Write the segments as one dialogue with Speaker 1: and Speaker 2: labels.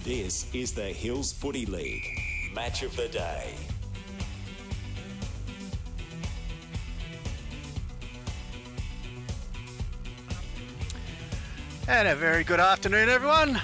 Speaker 1: This is the Hills Footy League Match of the Day.
Speaker 2: And a very good afternoon, everyone.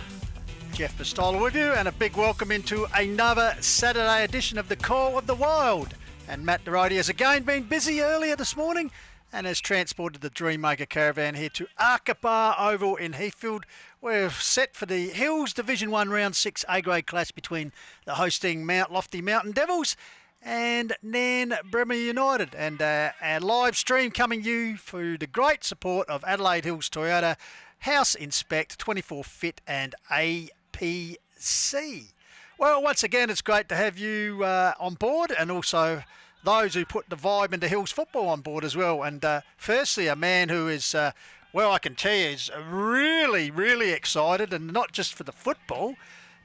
Speaker 2: Jeff Pistola with you, and a big welcome into another Saturday edition of the Call of the Wild. And Matt Dorody has again been busy earlier this morning and has transported the Dreammaker Caravan here to Arkaba Oval in Heathfield. We're set for the Hills Division 1 Round 6 A-grade clash between the hosting Mount Lofty Mountain Devils and Nairne Bremer United. And our live stream coming you through the great support of Adelaide Hills Toyota, House Inspect, 24 Fit and APC. Well, once again, it's great to have you on board, and also those who put the vibe into Hills football on board as well. And firstly, a man who is, I can tell you, is really, really excited, and not just for the football,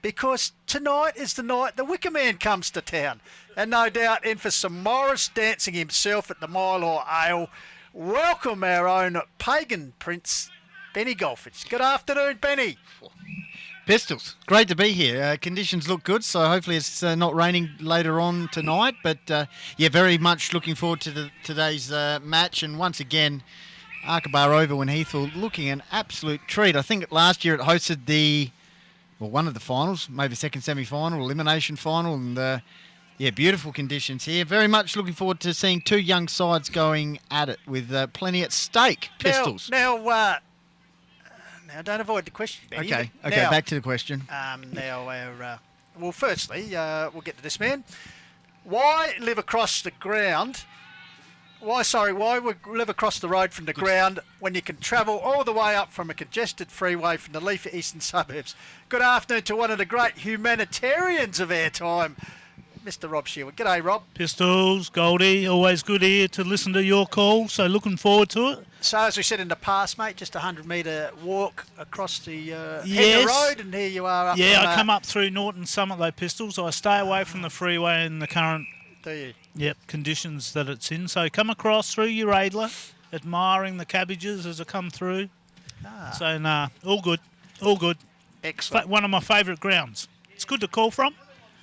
Speaker 2: because tonight is the night the Wicker Man comes to town. And no doubt in for some Morris dancing himself at the Mylor Ale. Welcome our own pagan prince, Benny Golfich. Good afternoon, Benny.
Speaker 3: Pistols, great to be here. Conditions look good, so hopefully it's not raining later on tonight. But very much looking forward to today's match. And once again, Arkaba Oval in Heathfield looking an absolute treat. I think last year it hosted one of the finals, maybe second semi-final, elimination final, and beautiful conditions here. Very much looking forward to seeing two young sides going at it with plenty at stake. Pistols.
Speaker 2: Now, don't avoid the question, Benny.
Speaker 3: Okay,
Speaker 2: now,
Speaker 3: back to the question.
Speaker 2: Firstly, we'll get to this, man. Why live across the ground? Why live across the road from the ground when you can travel all the way up from a congested freeway from the leafy eastern suburbs? Good afternoon to one of the great humanitarians of our time, Mr. Rob Shearwood. G'day, Rob.
Speaker 4: Pistols, Goldie, always good here to listen to your call, so looking forward to it.
Speaker 2: So, as we said in the past, mate, just a 100-metre walk across the Henry Road, and here you are up
Speaker 4: I come up through Norton Summit, though, Pistols. I stay away from the freeway in the current conditions that it's in. So come across through your Adler, admiring the cabbages as I come through. So, all good, all good.
Speaker 2: Excellent.
Speaker 4: One of my favourite grounds. It's good to call from.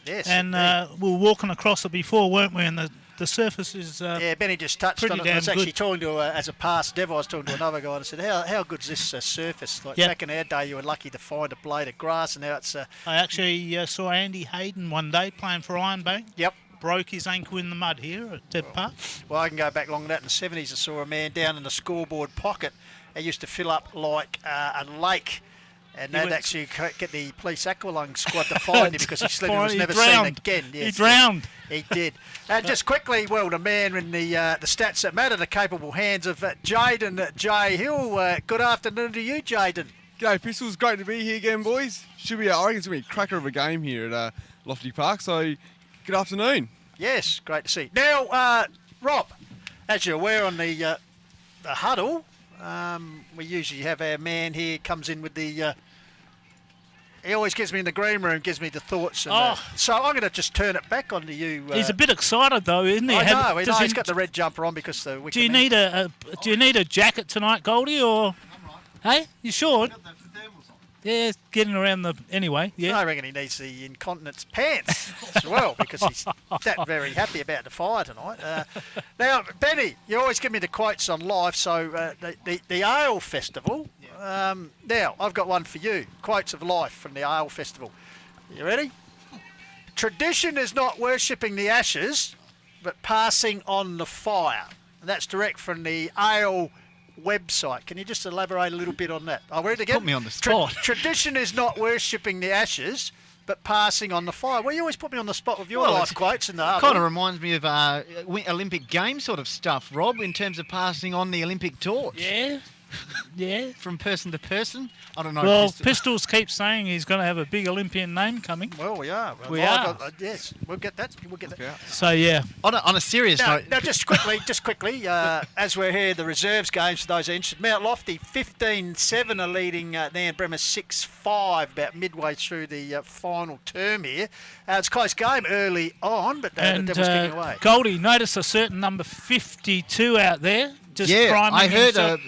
Speaker 2: Yes,
Speaker 4: and we were walking across it before, weren't we? And the surface is
Speaker 2: Benny just touched on it. I was actually talking to, as a past devil, I was talking to another guy and I said, how good's this surface? Like back in our day, you were lucky to find a blade of grass, and now it's... I
Speaker 4: actually saw Andy Hayden one day playing for Ironbank.
Speaker 2: Yep.
Speaker 4: Broke his ankle in the mud here at Deb Park.
Speaker 2: Well, I can go back longer than that. In the 70s, I saw a man down in the scoreboard pocket. He used to fill up like a lake. And they'd actually get the police aqualung squad to find him because he slid and was never seen again. Yes,
Speaker 4: he drowned.
Speaker 2: He did. Just quickly, the man in the stats that matter, the capable hands of Jaden J. Hill. Good afternoon to you, Jaden.
Speaker 5: G'day, Pistols. Great to be here again, boys. I reckon it's going to be a cracker of a game here at Lofty Park. So, good afternoon.
Speaker 2: Yes, great to see you. Now, Rob, as you're aware on the huddle, we usually have our man here comes in with the... he always gets me in the green room, gives me the thoughts. And, so I'm going to just turn it back onto you.
Speaker 4: He's a bit excited though, isn't he?
Speaker 2: I know. He's got the red jumper on because the...
Speaker 4: Do you need a jacket tonight, Goldie, or... Hey, you sure? Yeah, getting around anyway. Yeah.
Speaker 2: I reckon he needs the incontinence pants as well because he's that very happy about the fire tonight. Now, Benny, you always give me the quotes on live. So the Ale Festival. Now I've got one for you. Quotes of life from the Ale Festival. You ready? Tradition is not worshipping the ashes, but passing on the fire. And that's direct from the Ale website. Can you just elaborate a little bit on that? I'll read it again.
Speaker 3: Put me on the spot.
Speaker 2: Tradition is not worshipping the ashes, but passing on the fire. Well, you always put me on the spot with your life quotes in the huddle.
Speaker 3: Kind of reminds me of Olympic Games sort of stuff, Rob, in terms of passing on the Olympic torch.
Speaker 4: Yeah. Yeah.
Speaker 3: From person to person. I don't know.
Speaker 4: Well, Pistols keeps saying he's going to have a big Olympian name coming.
Speaker 2: Well, we are.
Speaker 4: We are.
Speaker 2: Yes, we'll get that.
Speaker 4: So, yeah.
Speaker 3: On a serious note.
Speaker 2: Now, just quickly, as we're here, the reserves games for those interested. Mount Lofty 15-7 are leading Nairne Bremer 6-5 about midway through the final term here. It's a close game early on, but the Devils getting away.
Speaker 4: Goldie, notice a certain number 52 out there. just
Speaker 3: Yeah,
Speaker 4: priming
Speaker 3: I heard
Speaker 4: himself,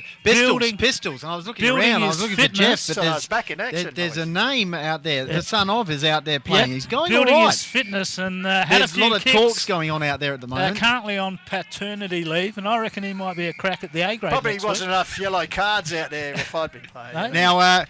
Speaker 3: Pistols, and I was looking
Speaker 4: building
Speaker 3: around. I was
Speaker 4: his
Speaker 3: looking for Jeff,
Speaker 4: fitness.
Speaker 3: but
Speaker 2: So I was back in action,
Speaker 3: there's
Speaker 2: boys.
Speaker 3: a name out there. The son of is out there playing.
Speaker 4: Yep,
Speaker 3: He's going
Speaker 4: building
Speaker 3: all
Speaker 4: his
Speaker 3: right.
Speaker 4: fitness and had
Speaker 3: There's
Speaker 4: a few
Speaker 3: lot of
Speaker 4: kicks.
Speaker 3: talks going on out there at the moment.
Speaker 4: Currently on paternity leave, and I reckon he might be a crack at the A grade.
Speaker 2: Probably
Speaker 4: next
Speaker 2: wasn't
Speaker 4: week.
Speaker 2: enough yellow cards out there if I'd been playing.
Speaker 4: No?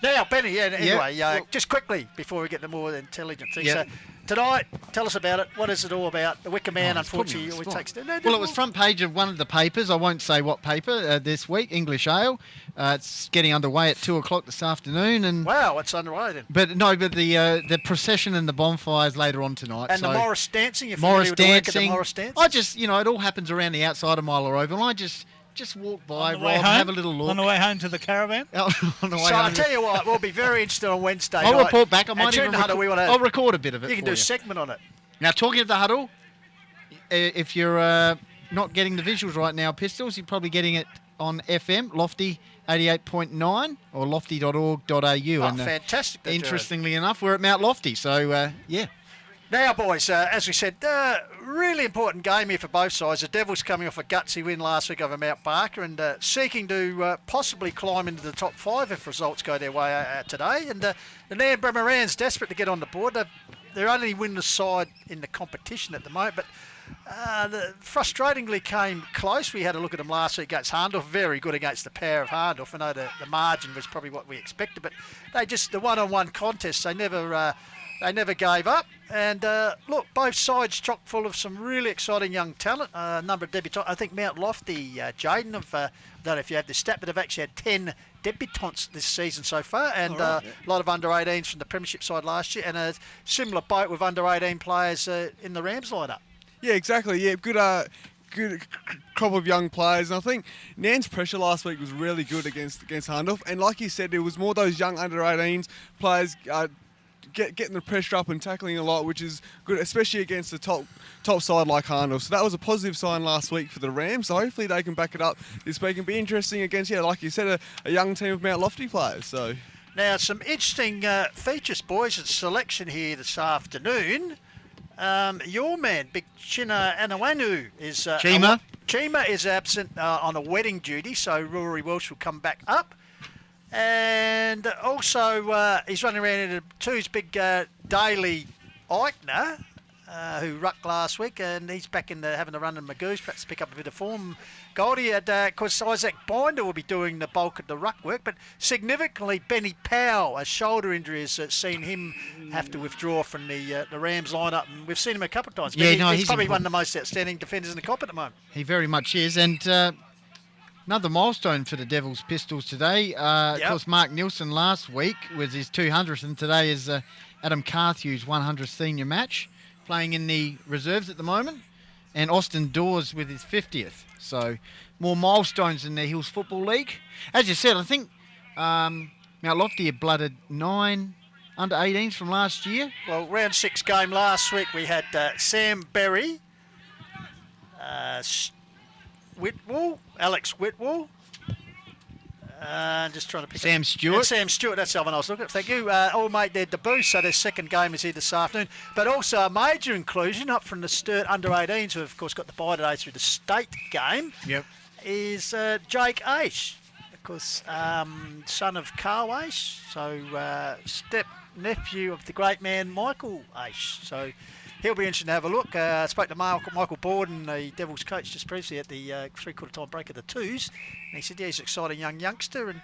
Speaker 3: Now,
Speaker 2: Benny, anyway,
Speaker 3: well-
Speaker 2: just quickly before we get to more intelligent things.
Speaker 3: Yeah.
Speaker 2: Tonight, tell us about it. What is it all about? The Wicker Man,
Speaker 3: it's put me
Speaker 2: unfortunately,
Speaker 3: on the
Speaker 2: always
Speaker 3: spot.
Speaker 2: takes...
Speaker 3: Well, it was front page of one of the papers. I won't say what paper this week, English Ale. It's getting underway at 2 o'clock this afternoon. And
Speaker 2: Wow, it's underway then.
Speaker 3: But the procession and the bonfires later on tonight.
Speaker 2: And
Speaker 3: so
Speaker 2: the Morris dancing, you're
Speaker 3: Morris
Speaker 2: familiar with the work of the
Speaker 3: dancing.
Speaker 2: Morris dance?
Speaker 3: I just, it all happens around the outside of Milo Oval. And I just walk by,
Speaker 4: On the way
Speaker 3: Rob,
Speaker 4: home?
Speaker 3: have a little look.
Speaker 4: On the way home to the caravan?
Speaker 3: On the way
Speaker 2: So I'll
Speaker 3: home.
Speaker 2: tell you what, we'll be very interested on Wednesday
Speaker 3: I'll
Speaker 2: night.
Speaker 3: report back. I
Speaker 2: And
Speaker 3: might
Speaker 2: tune
Speaker 3: even
Speaker 2: the huddle, we
Speaker 3: I'll record a bit of it
Speaker 2: You can
Speaker 3: for
Speaker 2: do a segment on it.
Speaker 3: Now, talking of the huddle, if you're not getting the visuals right now, Pistols, you're probably getting it on FM, Lofty 88.9 or lofty.org.au.
Speaker 2: Oh,
Speaker 3: and
Speaker 2: fantastic. that,
Speaker 3: interestingly enough, we're at Mount Lofty. So, yeah.
Speaker 2: Now, boys, as we said, really important game here for both sides. The Devils coming off a gutsy win last week over Mount Barker and seeking to possibly climb into the top 5 if results go their way today. And the Nairne Bremer desperate to get on the board. They're only winless side in the competition at the moment, but frustratingly came close. We had a look at them last week against Hahndorf. Very good against the pair of Hahndorf. I know the margin was probably what we expected, but they just, the one-on-one contests, they never gave up. And look, both sides chock full of some really exciting young talent. A number of debutants. I think Mount Lofty, Jaden, I don't know if you have the stat, but they've actually had 10 debutants this season so far, and a lot of under-18s from the Premiership side last year, and a similar boat with under-18 players in the Rams lineup.
Speaker 5: Yeah, exactly. Yeah, good crop of young players, and I think Nairne's pressure last week was really good against Hahndorf. And like you said, it was more those young under-18s players getting the pressure up and tackling a lot, which is good, especially against the top side like Hahndorf. So that was a positive sign last week for the Rams. So hopefully they can back it up this week and be interesting against, like you said, a young team of Mount Lofty players. So
Speaker 2: now some interesting features, boys, and selection here this afternoon. Your man, Big China Anawanu, is Chima is absent on a wedding duty, so Rory Welsh will come back up. And also, he's running around in two's big Daly Eichner, who rucked last week, and he's back in having a run in Magoos, perhaps to pick up a bit of form. Goldie, of course, Isaac Binder will be doing the bulk of the ruck work, but significantly, Benny Powell, a shoulder injury, has seen him have to withdraw from the Rams lineup, and we've seen him a couple of times.
Speaker 3: Yeah,
Speaker 2: he's probably one of the most outstanding defenders in the comp at the moment.
Speaker 3: He very much is, and another milestone for the Devils Pistols today. Of course, Mark Nielsen last week was his 200th, and today is Adam Carthew's 100th senior match, playing in the reserves at the moment, and Austin Dawes with his 50th. So more milestones in the Hills Football League. As you said, I think Mount Lofty had blooded 9 under-18s from last year.
Speaker 2: Well, round 6 game last week, we had Sam Berry, Whitwell, Alex Whitwell. Just trying to pick
Speaker 3: Sam
Speaker 2: up.
Speaker 3: Stewart.
Speaker 2: And Sam Stewart, that's the one I was looking at. Thank you. All made their debut, so their second game is here this afternoon. But also a major inclusion up from the Sturt under-18s, who have, of course, got the bye today through the state game, is Jake Aish. Of course, son of Carl Aish, so step-nephew of the great man Michael Aish. So he'll be interesting to have a look. I spoke to Michael Borden, the Devils coach, just previously at the three-quarter time break of the twos. And he said, he's an exciting young youngster, and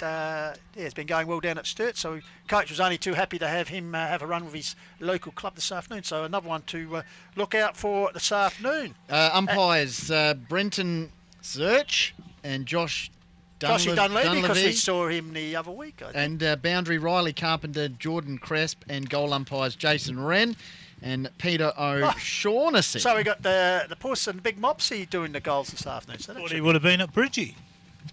Speaker 2: it's been going well down at Sturt. So coach was only too happy to have him have a run with his local club this afternoon. So another one to look out for this afternoon.
Speaker 3: Umpires Brenton Zurch and Joshy
Speaker 2: Dunleavy, because we saw him the other week.
Speaker 3: And boundary Riley Carpenter, Jordan Cresp, and goal umpires Jason Wren and Peter O'Shaughnessy.
Speaker 2: So we got the Puss and Big Mopsy doing the goals this afternoon. So
Speaker 4: Thought he would have been at Bridgie,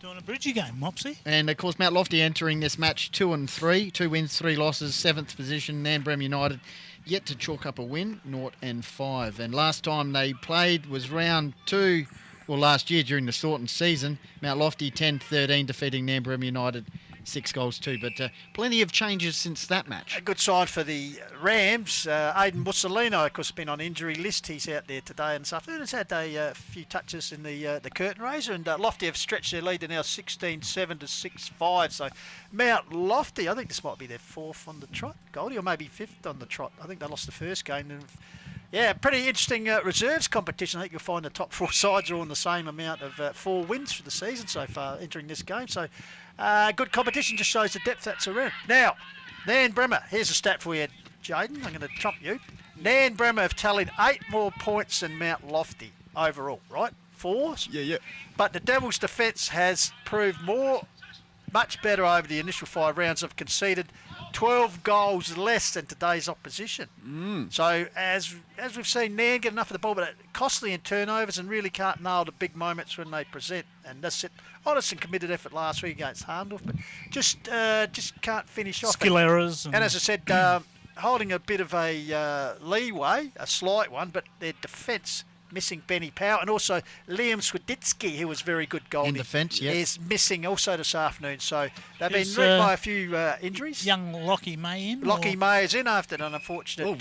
Speaker 4: doing a Bridgie game, Mopsy.
Speaker 3: And of course, Mount Lofty entering this match 2-3, 2 wins, 3 losses, 7th position. Nairne Bremer United yet to chalk up a win, 0-5. And last time they played was round 2. Well, last year during the Thornton season, Mount Lofty 10-13 defeating Nairne Bremer United 6 goals too. But plenty of changes since that match.
Speaker 2: A good sign for the Rams. Aidan Mussolino, of course, has been on injury list. He's out there today and this afternoon. He's had a few touches in the curtain raiser, and Lofty have stretched their lead to now 16-7 to 6-5. So Mount Lofty, I think this might be their 4th on the trot, Goldie, or maybe 5th on the trot. I think they lost the first game. And yeah, pretty interesting reserves competition. I think you'll find the top 4 sides are all in the same amount of 4 wins for the season so far entering this game. So good competition, just shows the depth that's around. Now, Nairne Bremer, here's a stat for you, Jaden. I'm going to trump you. Nairne Bremer have tallied 8 more points than Mount Lofty overall, right? 4?
Speaker 5: Yeah.
Speaker 2: But the Devils' defence has proved much better over the initial 5 rounds. Have conceded 12 goals less than today's opposition. So as we've seen, Nairne get enough of the ball, but costly in turnovers and really can't nail the big moments when they present. And that's it. Honest and committed effort last week against Harndorf, but just can't finish off.
Speaker 4: Skill errors.
Speaker 2: And as I said, holding a bit of a leeway, a slight one, but their defence missing Benny Powell, and also Liam Swiditsky, who was very good goal
Speaker 3: in defence, yes,
Speaker 2: is missing also this afternoon. So they've been ripped by a few injuries.
Speaker 4: Young Lockie May in?
Speaker 2: Lockie May is in after an unfortunate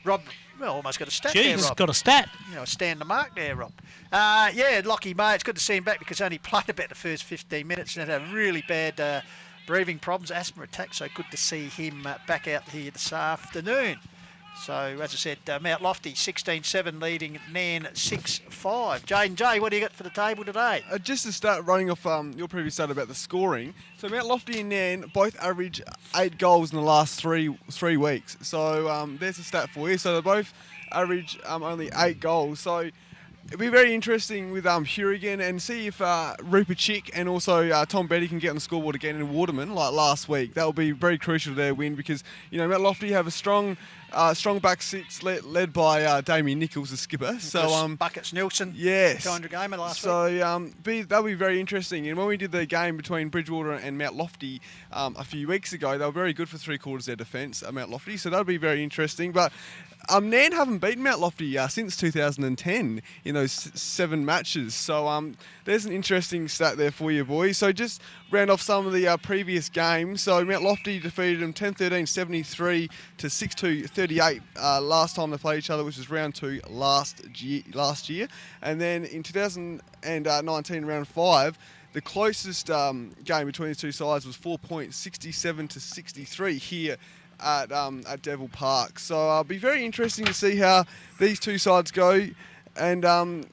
Speaker 2: Rob. Well, almost got a stat there, Rob.
Speaker 4: Got a stat.
Speaker 2: You know, stand the mark there, Rob. Yeah, Lockie May, it's good to see him back because he only played about the first 15 minutes and had a really bad breathing problems, asthma attack. So good to see him back out here this afternoon. So, as I said, Mount Lofty 16-7 leading Nairne 6-5. Jane J, what do you got for the table today?
Speaker 5: Just to start running off your previous stat about the scoring. So Mount Lofty and Nairne both average 8 goals in the last three weeks. So there's a stat for you. So they both average only 8 goals. So it'll be very interesting with Hurigan and see if Rupert Chick and also Tom Betty can get on the scoreboard again in Waterman like last week. That will be very crucial to their win because, you know, Mount Lofty have a strong back six led by Damien Nichols, the skipper. So
Speaker 2: Buckets Nielsen,
Speaker 5: yes,
Speaker 2: 200 gamer last week.
Speaker 5: So that'll be very interesting. And when we did the game between Bridgewater and Mount Lofty a few weeks ago, they were very good for 3/4 their defence, Mount Lofty. So that'll be very interesting. But Nairne haven't beaten Mount Lofty since 2010 in those 7 matches. So there's an interesting stat there for you, boys. So just round off some of the previous games. So Mount Lofty defeated them 10-13, 73 to 6-2, 38 last time they played each other, which was round 2 last year. And then in 2019, round 5, the closest game between these two sides was 4 points, 67 to 63 here at Devil Park. So it'll be very interesting to see how these two sides go. And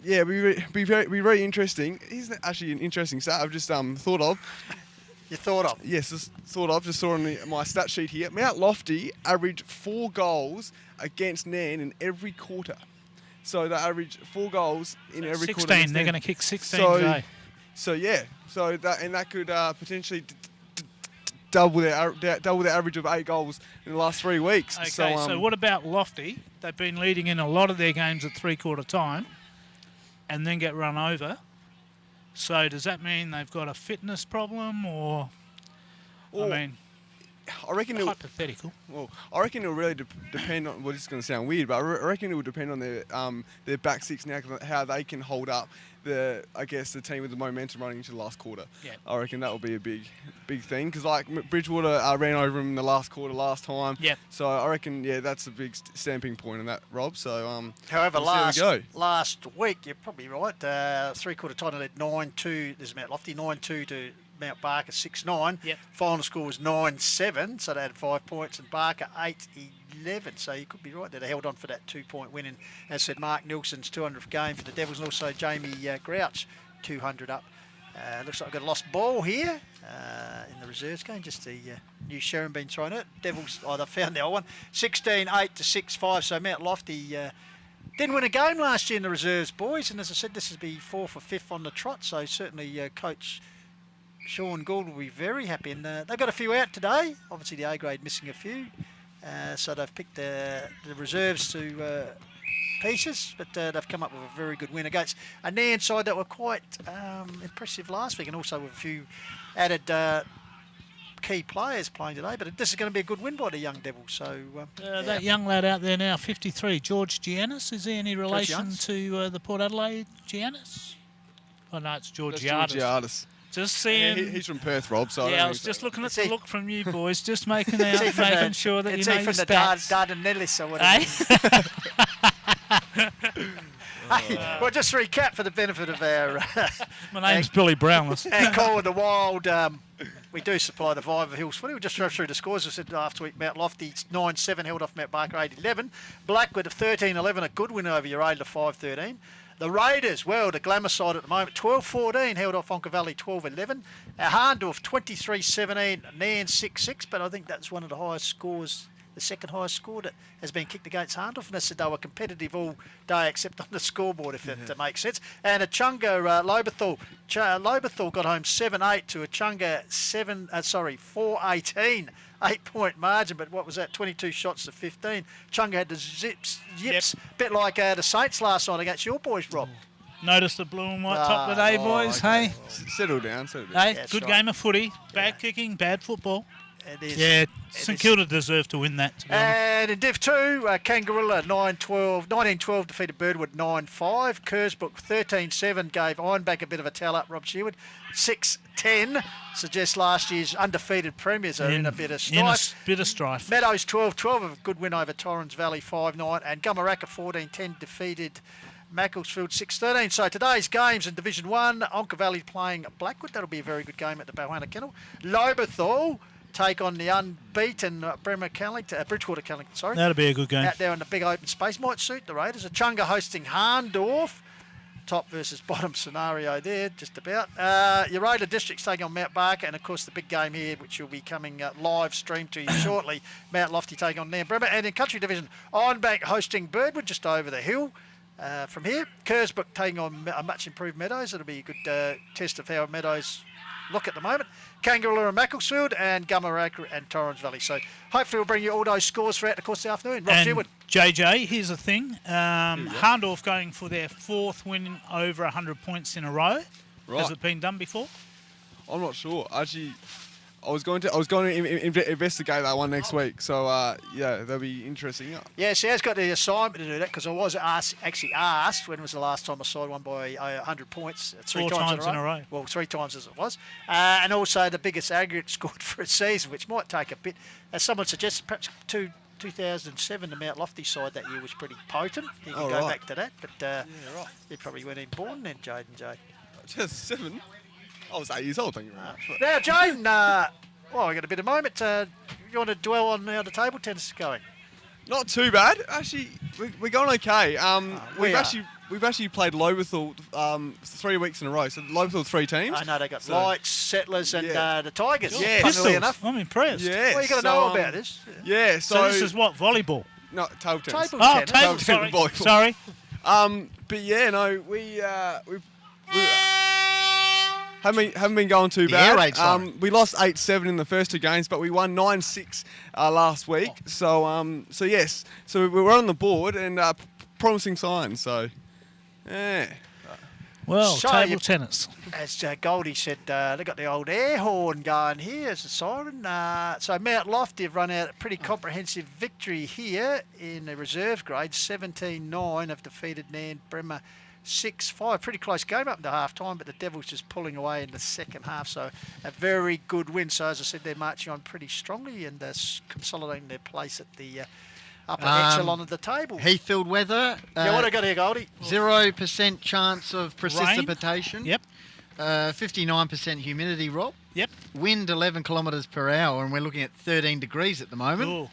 Speaker 5: yeah, be very interesting. Here's actually an interesting stat I've just thought of.
Speaker 2: You thought of?
Speaker 5: Yes, just thought of. Just saw on my stat sheet here. Mount Lofty averaged 4 goals against Nairne in every quarter. So they average 4 goals in every
Speaker 4: 16,
Speaker 5: quarter.
Speaker 4: 16. They're going to kick 16
Speaker 5: today. So yeah. So that could potentially double their average of 8 goals in the last 3 weeks.
Speaker 4: Okay, so what about Lofty? They've been leading in a lot of their games at 3/4 time and then get run over. So does that mean they've got a fitness problem or I reckon hypothetical.
Speaker 5: Well, I reckon it'll really depend on. Well, this is going to sound weird, but I reckon it will depend on their back six now, how they can hold up the team with the momentum running into the last quarter.
Speaker 4: Yeah.
Speaker 5: I reckon that will be a big thing because like Bridgewater ran over them in the last quarter last time.
Speaker 4: Yeah.
Speaker 5: So I reckon that's a big stamping point on that, Rob. So
Speaker 2: however,
Speaker 5: we'll
Speaker 2: last week you're probably right. 3/4 time they led 9-2. This is Mount Lofty 9-2 to Mount Barker 6-9.
Speaker 4: Yep.
Speaker 2: Final score was 9-7, so they had 5 points, and Barker 8-11. So you could be right there. They held on for that 2-point win, and as I said, Mark Nilsson's 200th game for the Devils, and also Jamie Grouch 200 up. Looks like I've got a lost ball here in the reserves game. Just the new Sharon been thrown out. Devils, they found their one. 16-8 to 6-5. So Mount Lofty didn't win a game last year in the reserves, boys. And as I said, this will be 4th or 5th on the trot. So certainly Coach Sean Gould will be very happy. And they've got a few out today. Obviously the A grade missing a few. So they've picked the reserves to pieces, but they've come up with a very good win against a Nairne side that were quite impressive last week, and also with a few added key players playing today. But this is going to be a good win by the young Devils. So
Speaker 4: that young lad out there now, 53, George Giannis, is there any relation to the Port Adelaide Giannis? Oh no, it's George Yardis. Just seeing.
Speaker 5: He's from Perth, Rob. So
Speaker 4: Yeah, I
Speaker 5: don't
Speaker 4: was
Speaker 5: think
Speaker 4: just
Speaker 5: so.
Speaker 4: looking at
Speaker 2: Is
Speaker 4: the
Speaker 2: he-
Speaker 4: look from you boys, just making sure that you
Speaker 2: It's
Speaker 4: know
Speaker 2: he
Speaker 4: your
Speaker 2: from the
Speaker 4: stats.
Speaker 2: Dardanellis or whatever. Hey, well, just to recap for the benefit of our
Speaker 4: My name's Billy Brownless.
Speaker 2: our call of the wild. We do supply the Viva Hills footy. We'll just run through the scores. I said last week, Mount Lofty 9-7 held off Mount Barker 8-11. Blackwood 13-11, a good win over Uradla 5-13. The Raiders, well, the glamour side at the moment, 12-14 held off Onka Valley 12-11. Harndorf 23-17, Nairne 6-6, but I think that's one of the highest scores, the second highest score that has been kicked against Harndorf, and they were competitive all day except on the scoreboard, if it makes sense. And Achunga Loberthal, Loberthal got home 7-8 to Achunga 4-18. 8-point margin, but what was that? 22 shots to 15. Chunga had the yips, bit like the Saints last night against your boys, Rob.
Speaker 4: Notice the blue and white top today, boys.
Speaker 5: okay.
Speaker 4: Hey,
Speaker 5: Settle down.
Speaker 4: hey,
Speaker 2: That's
Speaker 4: good
Speaker 2: right.
Speaker 4: game of footy. Bad kicking, bad football.
Speaker 2: It is.
Speaker 4: Yeah,
Speaker 2: It
Speaker 4: St
Speaker 2: is.
Speaker 4: Kilda deserved to win that, to be honest.
Speaker 2: And in Div 2, Kangaroo 19-12 defeated Birdwood 9-5. Kersbrook 13-7 gave Ironbank a bit of a tell up. Rob Sherwood 6-10 suggests last year's undefeated premiers are in a bit of strife.
Speaker 4: Bit of strife.
Speaker 2: Meadows 12-12, a good win over Torrens Valley 5-9, and Gumaraka 14-10 defeated Macclesfield 6-13. So today's games in Division 1, Onka Valley playing Blackwood. That'll be a very good game at the Bowana Kennel. Loberthal take on the unbeaten Bridgewater Callington, sorry.
Speaker 4: That'll be a good game.
Speaker 2: Out there in the big open space. Might suit the Raiders. Achunga hosting Harndorf. Top versus bottom scenario there, just about. Uradla District's taking on Mount Barker, and of course the big game here, which will be coming live streamed to you shortly. Mount Lofty taking on Nairne Bremer. And in Country Division, Ironbank hosting Birdwood just over the hill. From here, Kersbrook taking on a much improved Meadows. It'll be a good test of how Meadows look at the moment. Kangaroo and Macclesfield, and Gumaraka and Torrens Valley. So hopefully we'll bring you all those scores throughout the course of the afternoon. Rob
Speaker 4: And
Speaker 2: Sherwood.
Speaker 4: JJ, here's the thing. Harndorf going for their fourth win over 100 points in a row.
Speaker 5: Right.
Speaker 4: Has it been done before?
Speaker 5: I'm not sure. Actually, I was going to investigate that one next week. So yeah, that'll be interesting.
Speaker 2: Yeah, so has got the assignment to do that, because I was actually asked when was the last time I saw one by 100 points. Three
Speaker 4: Four
Speaker 2: times in a row. Well, 3 times as it was. And also the biggest aggregate scored for a season, which might take a bit. As someone suggested, perhaps 2007, the Mount Lofty side that year was pretty potent. You can go back to that, but
Speaker 5: Yeah, right.
Speaker 2: you probably weren't even born then, Jaden J.
Speaker 5: Just 7. I was 8 years old, thank you very much.
Speaker 2: Now, Jaden, well, we've got a bit of moment. You want to dwell on how the table tennis is going?
Speaker 5: Not too bad. Actually, we're going okay.
Speaker 2: we are.
Speaker 5: We've actually played Loberthal 3 weeks in a row. So Loberthal 3 teams.
Speaker 2: I know they got
Speaker 5: So-
Speaker 2: Lights, Settlers, and the Tigers.
Speaker 5: Yeah.
Speaker 2: Funnily
Speaker 4: Pistols.
Speaker 2: enough.
Speaker 4: I'm impressed.
Speaker 5: Yeah.
Speaker 2: Well, you got to know about this.
Speaker 5: Yeah.
Speaker 4: So this is what, volleyball?
Speaker 5: no table tennis.
Speaker 2: Table
Speaker 4: Oh,
Speaker 2: tennis.
Speaker 4: table,
Speaker 5: Table
Speaker 4: sorry.
Speaker 5: volleyball.
Speaker 4: Sorry.
Speaker 5: But yeah, no, we haven't been going too
Speaker 3: The air
Speaker 5: bad.
Speaker 3: raid siren.
Speaker 5: We lost 8-7 in the first 2 games, but we won 9-6 last week. So yes, so we're on the board and promising signs. So yeah.
Speaker 4: Well,
Speaker 2: So
Speaker 4: table
Speaker 2: you-
Speaker 4: tennis.
Speaker 2: As Goldie said, they got the old air horn going here as a siren. So Mount Lofty have run out a pretty comprehensive victory here in the reserve grade. 17-9 have defeated Nairne Bremer 6-5. Pretty close game up to half time, but the Devils just pulling away in the second half. So a very good win. So as I said, they're marching on pretty strongly and consolidating their place at the upper echelon of the table.
Speaker 3: Heathfield weather.
Speaker 2: Yeah, what I got here, Goldie?
Speaker 3: 0% chance of precipitation.
Speaker 4: Yep.
Speaker 3: 59% humidity, Rob.
Speaker 4: Yep.
Speaker 3: Wind 11 kilometres per hour, and we're looking at 13 degrees at the moment.
Speaker 4: Ooh.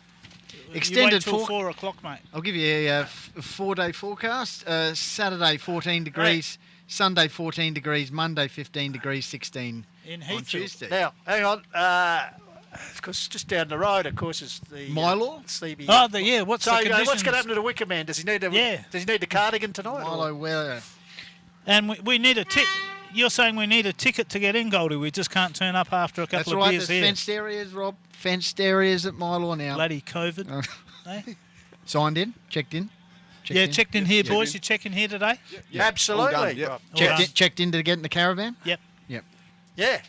Speaker 3: Extended
Speaker 4: you wait till
Speaker 3: for-
Speaker 4: 4 o'clock, mate.
Speaker 3: I'll give you a 4-day forecast. Saturday 14 degrees, Sunday 14 degrees, Monday 15 degrees, 16
Speaker 4: In
Speaker 3: on
Speaker 4: Heathfield.
Speaker 3: Tuesday.
Speaker 2: Now, hang on. Of course, just down the road, of course, is the
Speaker 3: Milo?
Speaker 2: Sleepy.
Speaker 4: Oh, what's
Speaker 2: So
Speaker 4: the
Speaker 2: what's
Speaker 4: conditions?
Speaker 2: going to happen to the Wicker Man? Does he need the cardigan tonight?
Speaker 3: Milo weather.
Speaker 4: And we need a ticket. You're saying we need a ticket to get in, Goldie. We just can't turn up after a couple
Speaker 3: That's
Speaker 4: of
Speaker 3: right,
Speaker 4: beers
Speaker 3: there's
Speaker 4: here.
Speaker 3: fenced areas, Rob. Fenced areas at Milo now.
Speaker 4: Bloody COVID. eh?
Speaker 3: Signed in, checked in.
Speaker 4: Checked in here,
Speaker 5: Yeah,
Speaker 4: boys.
Speaker 5: yeah.
Speaker 4: You checking here today?
Speaker 5: Yeah, all
Speaker 2: Absolutely.
Speaker 5: done, yep.
Speaker 2: Rob.
Speaker 3: Checked in to get in the caravan.
Speaker 4: Yep.
Speaker 3: Yep.
Speaker 2: Yeah,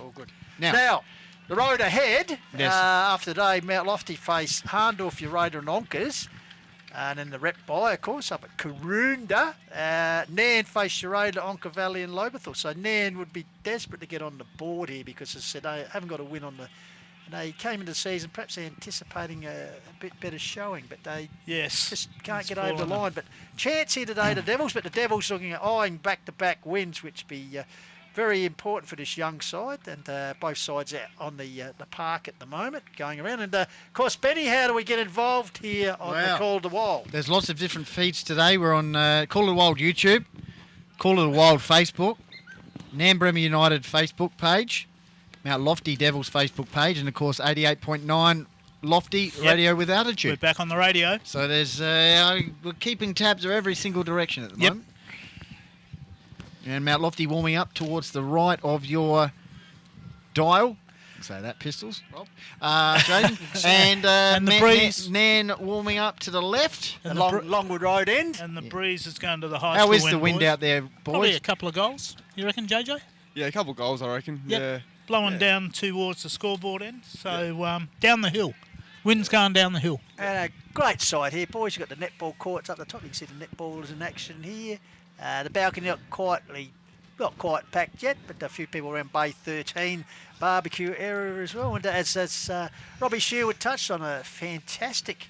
Speaker 2: all good.
Speaker 3: Now-
Speaker 2: Now the road ahead,
Speaker 3: Yes.
Speaker 2: after today, Mount Lofty face Harndorf, Uradla and Onkers. And then the rep by, of course, up at Karoonda. Nairne face Sharada, Onka Valley and Lobethal. So Nairne would be desperate to get on the board here because, as I said, they haven't got a win on the... They came into the season perhaps anticipating a bit better showing, but they just can't get over the line. But chance here today, the Devils, but the Devils looking at eyeing back-to-back wins, which be very important for this young side. And both sides out on the park at the moment, going around. And, of course, Benny, how do we get involved here on the Call of the Wild?
Speaker 3: There's lots of different feeds today. We're on Call of the Wild YouTube, Call of the Wild Facebook, Nairne Bremer United Facebook page, Mount Lofty Devils Facebook page, and of course 88.9 Lofty Radio with Altitude.
Speaker 4: We're back on the radio.
Speaker 3: So there's we're keeping tabs of every single direction at the moment. And Mount Lofty warming up towards the right of your dial. Say that, Pistols, Rob. Jaden. And
Speaker 4: the breeze.
Speaker 3: Nairne warming up to the left.
Speaker 2: And Longwood Road end.
Speaker 4: And the breeze is going to the high.
Speaker 3: How is the wind out there, boys?
Speaker 4: Probably a couple of goals, you reckon, JJ?
Speaker 5: Yeah, a couple of goals, I reckon. Yeah.
Speaker 4: Blowing down towards the scoreboard end. So down the hill. Wind's going down the hill.
Speaker 2: And a great side here, boys. You've got the netball courts up the top. You can see the netballers in action here. The balcony not quite packed yet, but a few people around Bay 13 barbecue area as well. And as Robbie Sherwood touched on, a fantastic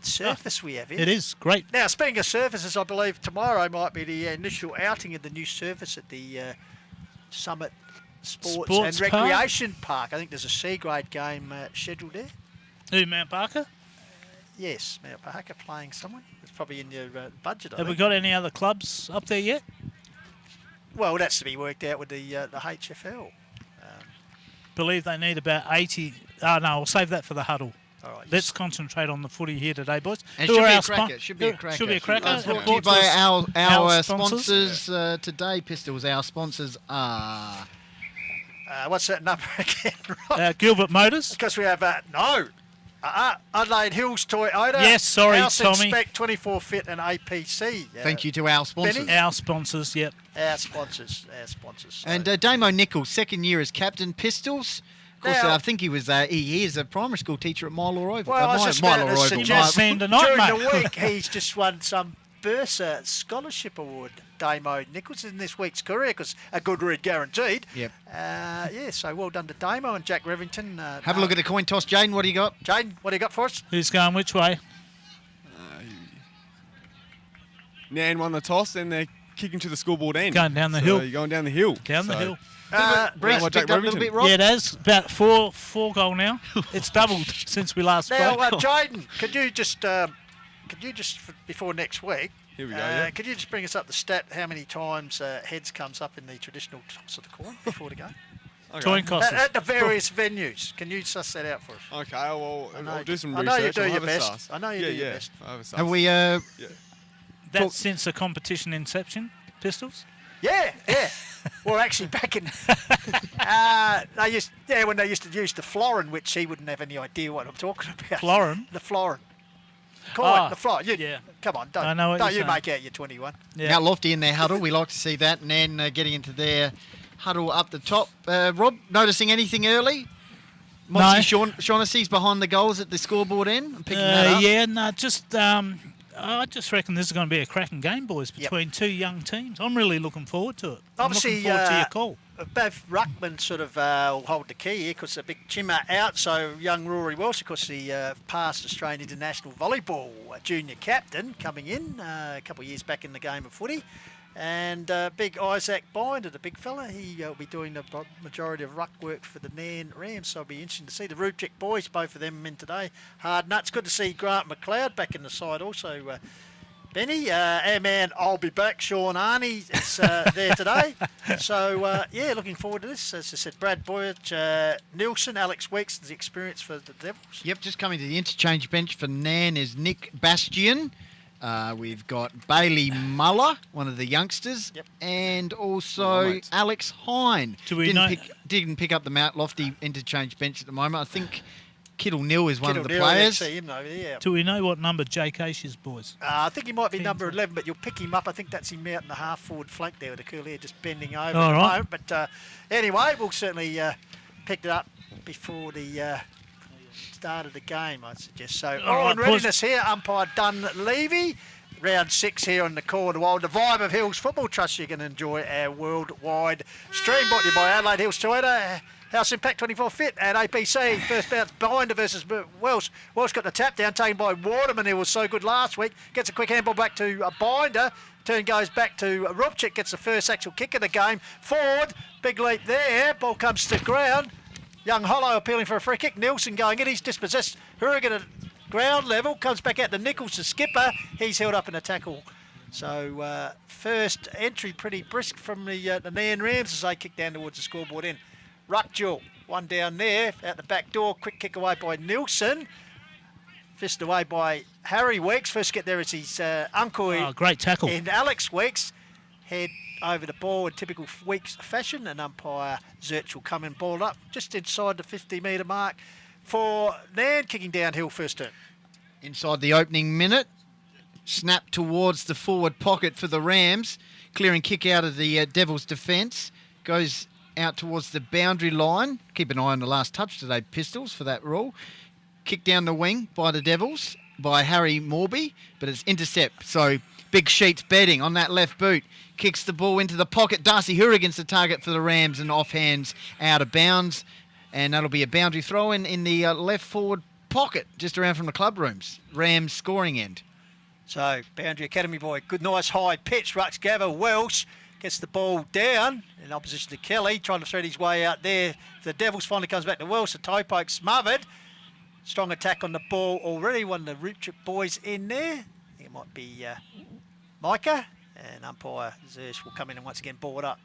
Speaker 2: surface we have here.
Speaker 4: It is great.
Speaker 2: Now, speaking of surfaces, I believe tomorrow might be the initial outing of the new surface at the Summit Sports and Recreation Park. I think there's a C-grade game scheduled there.
Speaker 4: Who, Mount Barker?
Speaker 2: Yes, Mount Barker playing someone. It's probably in your budget, I
Speaker 4: Have
Speaker 2: think.
Speaker 4: we got any other clubs up there yet?
Speaker 2: Well, that's to be worked out with the HFL.
Speaker 4: Believe they need about 80. Oh, no, we'll save that for the huddle.
Speaker 2: All right.
Speaker 4: Let's concentrate on the footy here today, boys.
Speaker 3: And
Speaker 4: Who
Speaker 3: should
Speaker 4: are
Speaker 3: be
Speaker 4: our
Speaker 3: a cracker. Should be a cracker.
Speaker 4: Should be a cracker.
Speaker 3: Brought to you by our sponsors today, Pistols. Our sponsors are...
Speaker 2: What's that number again, Rob?
Speaker 4: Gilbert Motors.
Speaker 2: Because we have, Adelaide Hills Toyota.
Speaker 4: Yes, sorry,
Speaker 2: House
Speaker 4: Tommy.
Speaker 2: Inspect, 24 Fit and APC.
Speaker 3: Thank you to our sponsors.
Speaker 2: Benny?
Speaker 4: Our sponsors, yep.
Speaker 2: Our sponsors. So.
Speaker 3: And Damo Nichols, second year as captain, Pistols. Of course,
Speaker 2: Now,
Speaker 3: I think he was he is a primary school teacher at Milo Oval.
Speaker 2: Well, I was just about to suggest
Speaker 4: During the
Speaker 2: week he's just won some Bursa Scholarship Award, Damo Nichols, in this week's career, because a good read guaranteed.
Speaker 3: Yep.
Speaker 2: So well done to Damo and Jack Revington.
Speaker 3: Have a look at the coin toss, Jane. What do you got?
Speaker 2: Jane, what do you got for us?
Speaker 4: Who's going which way?
Speaker 5: Nairne won the toss, and they're kicking to the scoreboard end.
Speaker 4: Going down the hill.
Speaker 5: You're going down the hill.
Speaker 4: Down the hill.
Speaker 3: Breeze
Speaker 5: Jack
Speaker 3: picked up a little
Speaker 5: Revington.
Speaker 3: bit, Rob?
Speaker 4: Yeah, it has. About four goal now. It's doubled since we last
Speaker 2: Now,
Speaker 4: spoke.
Speaker 2: Jaden, could you just before next week?
Speaker 5: Here we go. Yeah.
Speaker 2: Could you just bring us up the stat how many times heads comes up in the traditional toss of the coin before the game?
Speaker 5: Okay.
Speaker 4: Coin costs.
Speaker 2: At the various venues. Can you suss that out for us?
Speaker 5: Okay, well, I'll do some
Speaker 2: I
Speaker 5: research.
Speaker 2: know you do
Speaker 5: I'll
Speaker 2: your
Speaker 5: have a
Speaker 2: best.
Speaker 5: suss.
Speaker 2: I know you do your best.
Speaker 5: I'll have a suss.
Speaker 3: Have we...
Speaker 4: That's since the competition inception, Pistols?
Speaker 2: Yeah. Well, actually, back in when they used to use the florin, which he wouldn't have any idea what I'm talking about.
Speaker 4: Florin?
Speaker 2: The florin. Coin, the florin.
Speaker 4: Yeah.
Speaker 2: Come on,
Speaker 4: I know what
Speaker 2: don't
Speaker 4: you're
Speaker 2: you
Speaker 4: saying.
Speaker 2: make out your 21.
Speaker 4: Yeah.
Speaker 3: Mount Lofty in their huddle. We like to see that. And then getting into their huddle up the top. Rob, noticing anything early?
Speaker 4: No.
Speaker 3: Shaughnessy's behind the goals at the scoreboard end. I'm picking that up.
Speaker 4: Yeah, no, just... I just reckon this is going to be a cracking game, boys, between two young teams. I'm really looking forward to it.
Speaker 2: Obviously,
Speaker 4: I'm looking forward to your call.
Speaker 2: Both ruckman sort of will hold the key here because the big Chimmer out. So young Rory Welsh, of course, the past Australian international volleyball junior captain coming in a couple of years back in the game of footy. And big Isaac Binder, the big fella, he will be doing the majority of ruck work for the Nairne Rams. So it'll be interesting to see the Rubchick boys, both of them in today. Hard nuts. Good to see Grant McLeod back in the side also. Benny, our man, I'll be back. Sean Arney is there today. So, looking forward to this. As I said, Brad Boyage, Nielsen, Alex Weeks, the experience for the Devils.
Speaker 3: Yep, just coming to the interchange bench for Nairne is Nick Bastian. We've got Bailey Muller, one of the youngsters, and also Alex Hine. Didn't pick up the Mount Lofty interchange bench at the moment. I think Kittle Nil is one of the players.
Speaker 2: See him over there.
Speaker 4: Do we know what number Jake Ash is, boys?
Speaker 2: I think he might be number 11, but you'll pick him up. I think that's him out in the half-forward flank there with the curly hair just bending over
Speaker 4: All
Speaker 2: at the
Speaker 4: right.
Speaker 2: moment. But anyway, we'll certainly pick it up before the start of the game, I'd suggest. So,
Speaker 4: All right,
Speaker 2: in readiness here, umpire Dunleavy. Round 6 here on the Core of the Wild. The Vibe of Hills Football Trust. You can enjoy our worldwide stream brought to you by Adelaide Hills Toyota, House Impact 24 Fit at APC. First bounce, Binder versus Welsh. Welsh got the tap down taken by Waterman, who was so good last week. Gets a quick handball back to Binder. Turn goes back to Rupchik. Gets the first actual kick of the game. Forward, big leap there. Ball comes to ground. Young Hollow appealing for a free kick. Nielsen going in. He's dispossessed. Hourigan at ground level. Comes back out to Nichols, the skipper. He's held up in a tackle. So first entry pretty brisk from the Nairne Rams as they kick down towards the scoreboard end. Ruck duel. One down there. Out the back door. Quick kick away by Nielsen. Fist away by Harry Weeks. First get there is his uncle.
Speaker 4: Great tackle.
Speaker 2: And Alex Weeks. Head over the ball in typical Weeks fashion, and umpire Zerch will come and ball up just inside the 50-metre mark for Nairne, kicking downhill first turn.
Speaker 3: Inside the opening minute, snap towards the forward pocket for the Rams, clearing kick out of the Devils' defence, goes out towards the boundary line. Keep an eye on the last touch today, Pistols, for that rule. Kick down the wing by the Devils, by Harry Morby, but it's intercept. So Big Sheets betting on that left boot. Kicks the ball into the pocket. Darcy Hourigan's the target for the Rams and offhands out of bounds. And that'll be a boundary throw in the left forward pocket, just around from the club rooms. Rams scoring end.
Speaker 2: So, Boundary Academy boy, good nice high pitch. Rux Gavin Welsh gets the ball down in opposition to Kelly, trying to thread his way out there. The Devils finally comes back to Welsh. The toe poke smothered. Strong attack on the ball already. One of the Rupchik boys in there. I think it might be Micah. And umpire Zersh will come in and once again ball it up.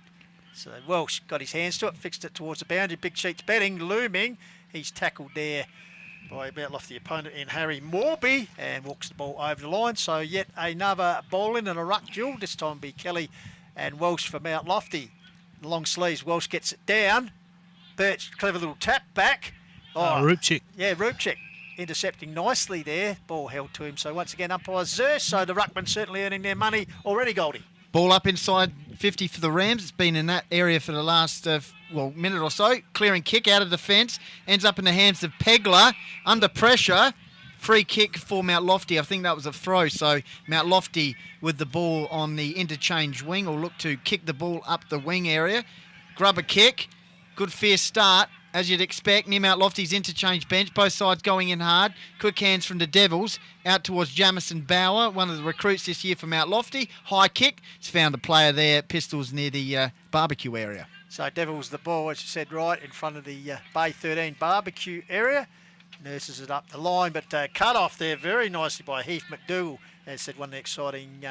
Speaker 2: So Welsh got his hands to it, fixed it towards the boundary. Big Sheets betting, looming. He's tackled there by about off the opponent in Harry Morby and walks the ball over the line. So yet another ball in and a ruck duel. This time be Kelly and Welsh for Mount Lofty. Long sleeves, Welsh gets it down. Birch, clever little tap back.
Speaker 4: Rupchik.
Speaker 2: Yeah, Rupchik intercepting nicely there. Ball held to him. So once again, umpire Zersh. So the ruckman certainly earning their money already, Goldie.
Speaker 3: Ball up inside 50 for the Rams. It's been in that area for the last minute or so. Clearing kick out of the fence. Ends up in the hands of Pegler. Under pressure. Free kick for Mount Lofty. I think that was a throw. So Mount Lofty with the ball on the interchange wing will look to kick the ball up the wing area. Grub a kick. Good fierce start. As you'd expect, near Mount Lofty's interchange bench, both sides going in hard. Quick hands from the Devils, out towards Jamison Bauer, one of the recruits this year for Mount Lofty. High kick, it's found a player there, Pistols near the barbecue area.
Speaker 2: So Devils the ball, as you said, right in front of the Bay 13 barbecue area. Nurses it up the line, but cut off there very nicely by Heath McDougall. As said, one of the exciting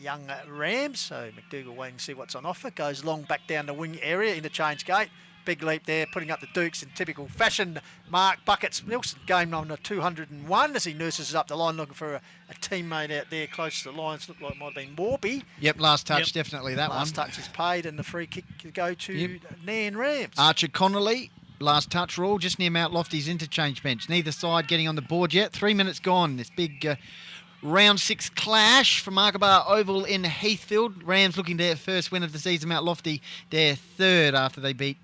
Speaker 2: young Rams. So McDougall waiting to see what's on offer. Goes long back down the wing area, interchange gate. Big leap there, putting up the Dukes in typical fashion. Mark Buckets, Nielsen, game number 201 as he nurses it up the line, looking for a teammate out there close to the lines. Looked like it might have been Morby.
Speaker 3: Yep, last touch, definitely that
Speaker 2: last
Speaker 3: one.
Speaker 2: Last touch is paid and the free kick to go to Nairne Rams.
Speaker 3: Archer Connolly, last touch rule, just near Mount Lofty's interchange bench. Neither side getting on the board yet. 3 minutes gone. This big round 6 clash from Markabah Oval in Heathfield. Rams looking to their first win of the season. Mount Lofty their third after they beat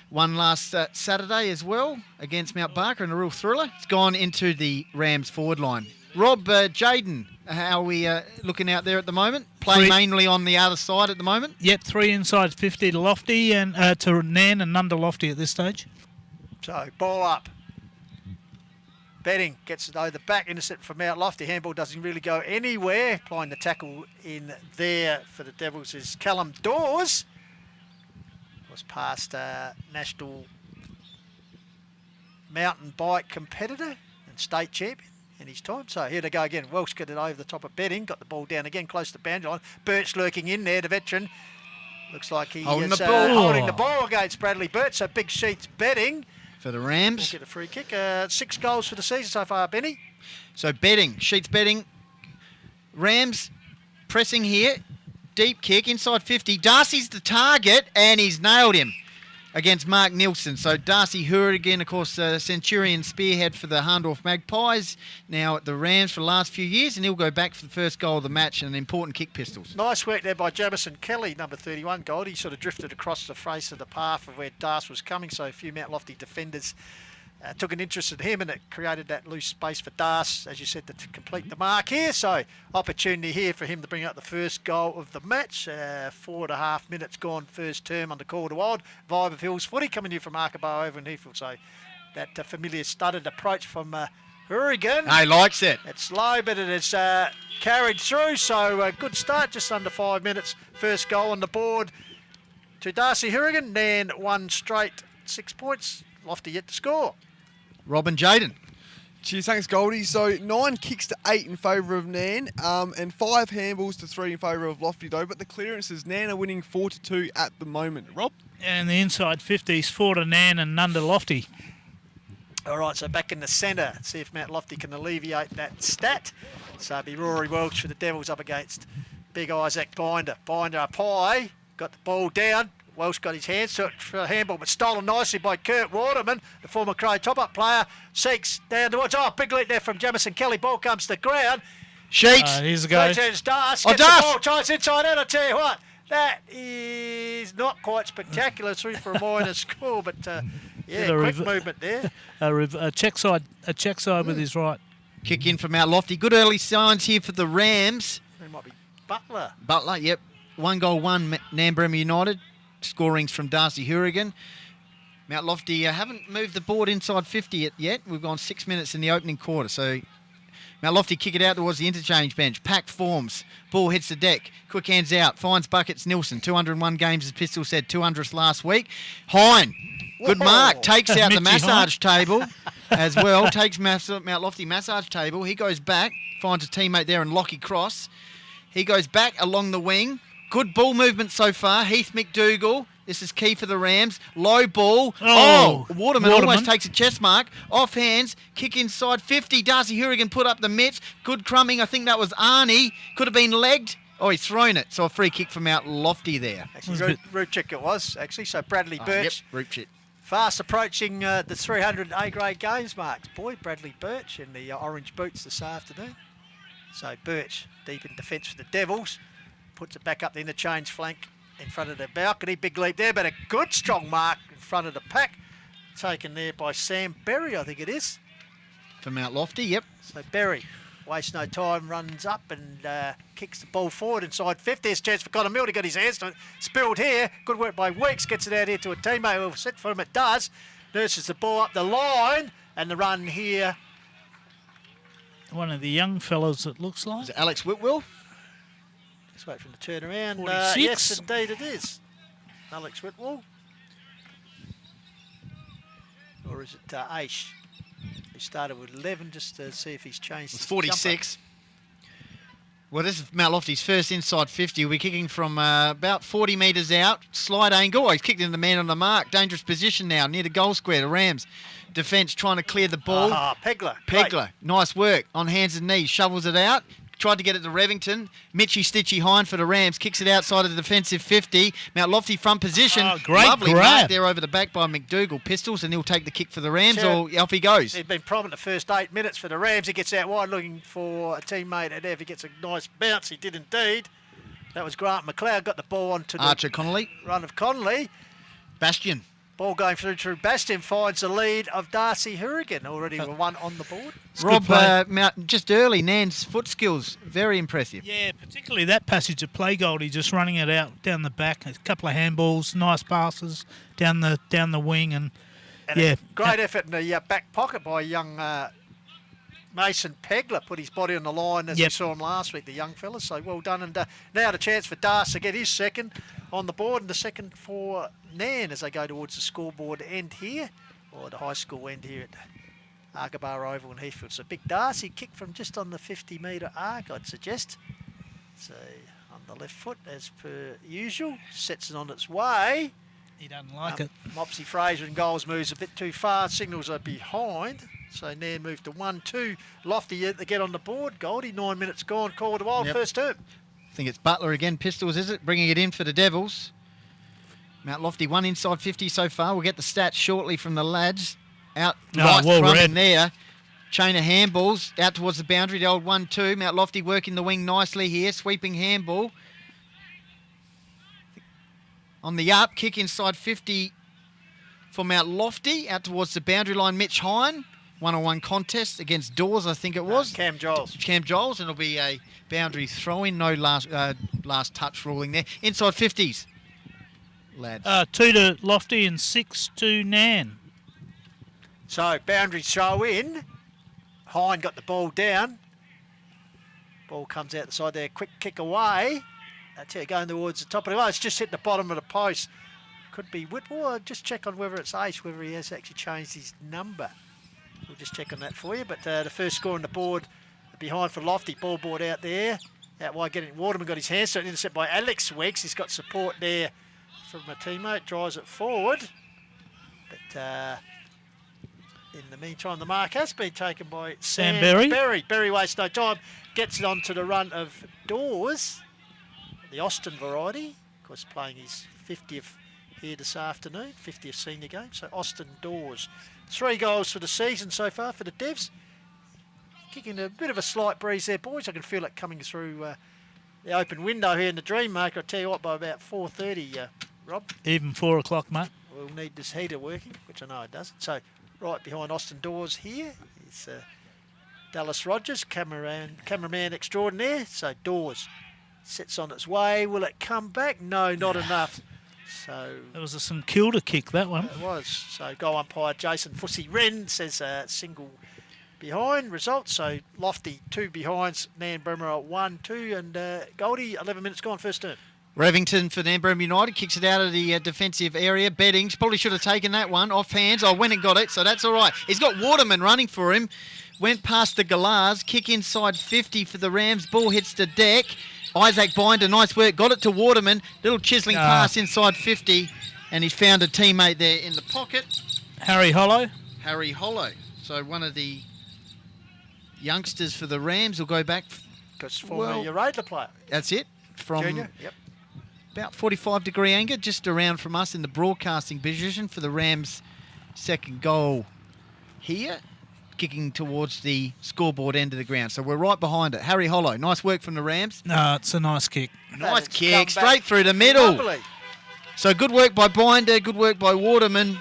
Speaker 3: one last Saturday as well against Mount Barker in a real thriller. It's gone into the Rams forward line. Rob, Jaden, how are we looking out there at the moment? Playing mainly on the other side at the moment?
Speaker 4: Yep, 3 inside 50 to Lofty and to Nairne and none to Lofty at this stage.
Speaker 2: So ball up. Betting gets it over the back, intercept from Mount Lofty. Handball doesn't really go anywhere. Applying the tackle in there for the Devils is Callum Dawes. Was past national mountain bike competitor and state champion in his time. So here they go again. Welsh get it over the top of Betting. Got the ball down again, close to the boundary line. Birch lurking in there, the veteran. Looks like he
Speaker 3: holding
Speaker 2: is holding the ball against Bradley Birch. So Big Sheets Betting
Speaker 3: for the Rams.
Speaker 2: We'll get a free kick. 6 goals for the season so far, Benny.
Speaker 3: So betting, Sheets betting. Rams pressing here. Deep kick inside 50. Darcy's the target and he's nailed him against Mark Nielsen. So Darcy Hourigan, of course, Centurion spearhead for the Harndorf Magpies. Now at the Rams for the last few years, and he'll go back for the first goal of the match and an important kick, Pistols.
Speaker 2: Nice work there by Jamison Kelly, number 31 goal. He sort of drifted across the face of the path of where Darcy was coming, so a few Mount Lofty defenders took an interest in him, and it created that loose space for Das, as you said, to complete the mark here. So opportunity here for him to bring up the first goal of the match. 4.5 minutes gone, first term under Call to Wild. Vibe of Hills footy coming in from Arkaba over in Heathfield. So that familiar studded approach from Hurrigan.
Speaker 3: He likes it.
Speaker 2: It's low, but it is carried through. So good start, just under 5 minutes. First goal on the board to Darcy Hurrigan. Nairne won straight, 6 points. Lofty yet to score.
Speaker 3: Robin Jaden.
Speaker 5: Cheers, thanks, Goldie. So 9 kicks to 8 in favour of Nairne, and 5 handballs to 3 in favour of Lofty, though. But the clearances, Nairne are winning 4-2 at the moment. Rob?
Speaker 4: And the inside 50s, 4 to Nairne and none to Lofty.
Speaker 2: All right, so back in the centre. See if Matt Lofty can alleviate that stat. So it'll be Rory Welch for the Devils up against Big Isaac Binder. Binder up high, got the ball down. Welsh got his hands to it for a handball, but stolen nicely by Kurt Waterman, the former Crow top-up player. Seeks down towards, big leap there from Jamison Kelly. Ball comes to the ground.
Speaker 3: Sheets.
Speaker 4: Here's a go.
Speaker 2: It's Das.
Speaker 3: Oh,
Speaker 2: Gets
Speaker 3: Das.
Speaker 2: the ball, tries inside out. I tell you what, that is not quite spectacular. Through for a minor score, but quick movement there.
Speaker 4: A check side with his right.
Speaker 3: Kick in from Mount Lofty. Good early signs here for the Rams.
Speaker 2: It might be Butler.
Speaker 3: Butler, yep. 1 goal, 1 Nairne Bremer United. Scorings from Darcy Hurrigan. Mount Lofty haven't moved the board inside 50 yet. We've gone 6 minutes in the opening quarter. So Mount Lofty kick it out towards the interchange bench. Pack forms. Ball hits the deck. Quick hands out. Finds buckets Nilsson. 201 games, as Pistol said. 200th last week. Hine. Good mark. Takes out the massage table as well. Takes Mount Lofty massage table. He goes back. Finds a teammate there in Lockie Cross. He goes back along the wing. Good ball movement so far. Heath McDougall. This is key for the Rams. Low ball. Waterman almost takes a chest mark. Off hands. Kick inside 50. Darcy Hurrigan put up the mitts. Good crumbing. I think that was Arnie. Could have been legged. Oh, he's thrown it. So a free kick from Mount Lofty there.
Speaker 2: Actually, Rupchik it was, actually. So Bradley Birch.
Speaker 3: Yep, Rupchik.
Speaker 2: Fast approaching the 300 A-grade games marks. Boy, Bradley Birch in the orange boots this afternoon. So Birch deep in defence for the Devils. Puts it back up the interchange flank in front of the balcony. Big leap there, but a good strong mark in front of the pack. Taken there by Sam Berry, I think it is.
Speaker 3: For Mount Lofty, yep.
Speaker 2: So Berry, waste no time, runs up and kicks the ball forward inside 50. There's a chance for Connor Mill to get his hands to it. Spilled here. Good work by Weeks. Gets it out here to a teammate who will sit for him. It does. Nurses the ball up the line. And the run here.
Speaker 4: One of the young fellows, it looks like.
Speaker 3: Is it Alex Whitwell?
Speaker 2: Let's wait for the turnaround.
Speaker 4: 46.
Speaker 2: Yes, indeed it is. Alex Whitwell. Or is it Aish? He started with 11 just to see if he's changed.
Speaker 3: It's 46. Well, this is Mount Lofty's first inside 50. We're kicking from about 40 metres out. Slide angle. Oh, he's kicked in the man on the mark. Dangerous position now near the goal square. The Rams defence trying to clear the ball.
Speaker 2: Pegler.
Speaker 3: Pegler.
Speaker 2: Great.
Speaker 3: Nice work. On hands and knees. Shovels it out. Tried to get it to Revington. Mitchy Stitchy Hine for the Rams. Kicks it outside of the defensive 50. Mount Lofty front position.
Speaker 4: Great
Speaker 3: Lovely
Speaker 4: grab.
Speaker 3: mark there over the back by McDougall. Pistols, and he'll take the kick for the Rams, or off he goes.
Speaker 2: He'd been prominent the first 8 minutes for the Rams. He gets out wide looking for a teammate, and if he gets a nice bounce, he did indeed. That was Grant McLeod. Got the ball onto the
Speaker 3: Archer Connolly.
Speaker 2: run of Connolly.
Speaker 3: Bastion.
Speaker 2: Ball going through Bastion finds the lead of Darcy Hurrigan. Already one on the board.
Speaker 3: Rob, just early, Nan's foot skills, very impressive.
Speaker 4: Yeah, particularly that passage of play, Goldie, just running it out down the back. A couple of handballs, nice passes down the wing, and yeah.
Speaker 2: Great effort in the back pocket by young Mason Pegler. Put his body on the line as we saw him last week, the young fellas. So well done. And now the chance for Darcy to get his second on the board, and the second for Nairne as they go towards the scoreboard end here, or the high school end here at Arkabar Oval in Heathfield. So big Darcy kick from just on the 50-metre arc, I'd suggest. So on the left foot as per usual, sets it on its way.
Speaker 4: He doesn't like it.
Speaker 2: Mopsy Fraser in goals moves a bit too far. Signals are behind. So Nairne moved to 1-2. Lofty to get on the board. Goldie, 9 minutes gone. Call to Wild, first term.
Speaker 3: I think it's Butler again. Pistols, is it? Bringing it in for the Devils. Mount Lofty, 1 inside 50 so far. We'll get the stats shortly from the lads. Out, nice crumbing there. Chain of handballs out towards the boundary. The old 1-2. Mount Lofty working the wing nicely here. Sweeping handball. On the up, kick inside 50 for Mount Lofty out towards the boundary line. Mitch Hine, one-on-one contest against Dawes, I think it was.
Speaker 2: Cam Giles.
Speaker 3: Cam Giles, and it'll be a boundary throw-in. No last touch ruling there. Inside 50s, lads.
Speaker 4: 2 to Lofty and 6 to Nairne.
Speaker 2: So boundary throw in. Hine got the ball down. Ball comes out the side there. Quick kick away. That's it, going towards the top of the line. It's just hit the bottom of the post. Could be Whitmore. I'll just check on whether it's Ace, whether he has actually changed his number. We'll just check on that for you. But the first score on the board behind for Lofty. Ball board out there. Out wide getting Waterman got his hands. So intercept by Alex Weeks. He's got support there from a teammate. Drives it forward. But in the meantime, the mark has been taken by
Speaker 4: Sam Berry.
Speaker 2: Berry wastes no time. Gets it onto the run of Dawes. The Austin variety. Of course, playing his 50th here this afternoon. 50th senior game. So Austin Dawes. 3 goals for the season so far for the Devs. Kicking a bit of a slight breeze there, boys. I can feel it coming through the open window here in the Dream Maker. I'll tell you what, by about 4:30, Rob.
Speaker 4: Even 4 o'clock, mate.
Speaker 2: We'll need this heater working, which I know it doesn't. So right behind Austin Dawes here is Dallas Rogers, cameraman extraordinaire. So Dawes sits on its way. Will it come back? No, not enough. So
Speaker 4: It was a St Kilda kick, that one.
Speaker 2: it was. So goal umpire Jason Fussy Wren says single behind result. So Lofty 2 behinds, Nairne Bremer 1-2, and Goldie 11 minutes gone first term.
Speaker 3: Revington for Nairne Bremer United kicks it out of the defensive area. Beddings probably should have taken that one off hands. I went and got it, so that's all right. He's got Waterman running for him. Went past the Galars. Kick inside 50 for the Rams. Ball hits the deck. Isaac Binder, nice work. Got it to Waterman. Little chiselling pass inside 50, and he's found a teammate there in the pocket.
Speaker 4: Harry Hollow.
Speaker 3: Harry Hollow. So one of the youngsters for the Rams will go back.
Speaker 2: Because former Radler player.
Speaker 3: That's it. From
Speaker 2: Junior, yep.
Speaker 3: about 45-degree angle, just around from us in the broadcasting position for the Rams' second goal here. Kicking towards the scoreboard end of the ground. So we're right behind it. Harry Hollow, nice work from the Rams.
Speaker 4: No, it's a nice kick.
Speaker 3: Nice kick, straight through the middle.
Speaker 2: Lovely.
Speaker 3: So good work by Binder, good work by Waterman.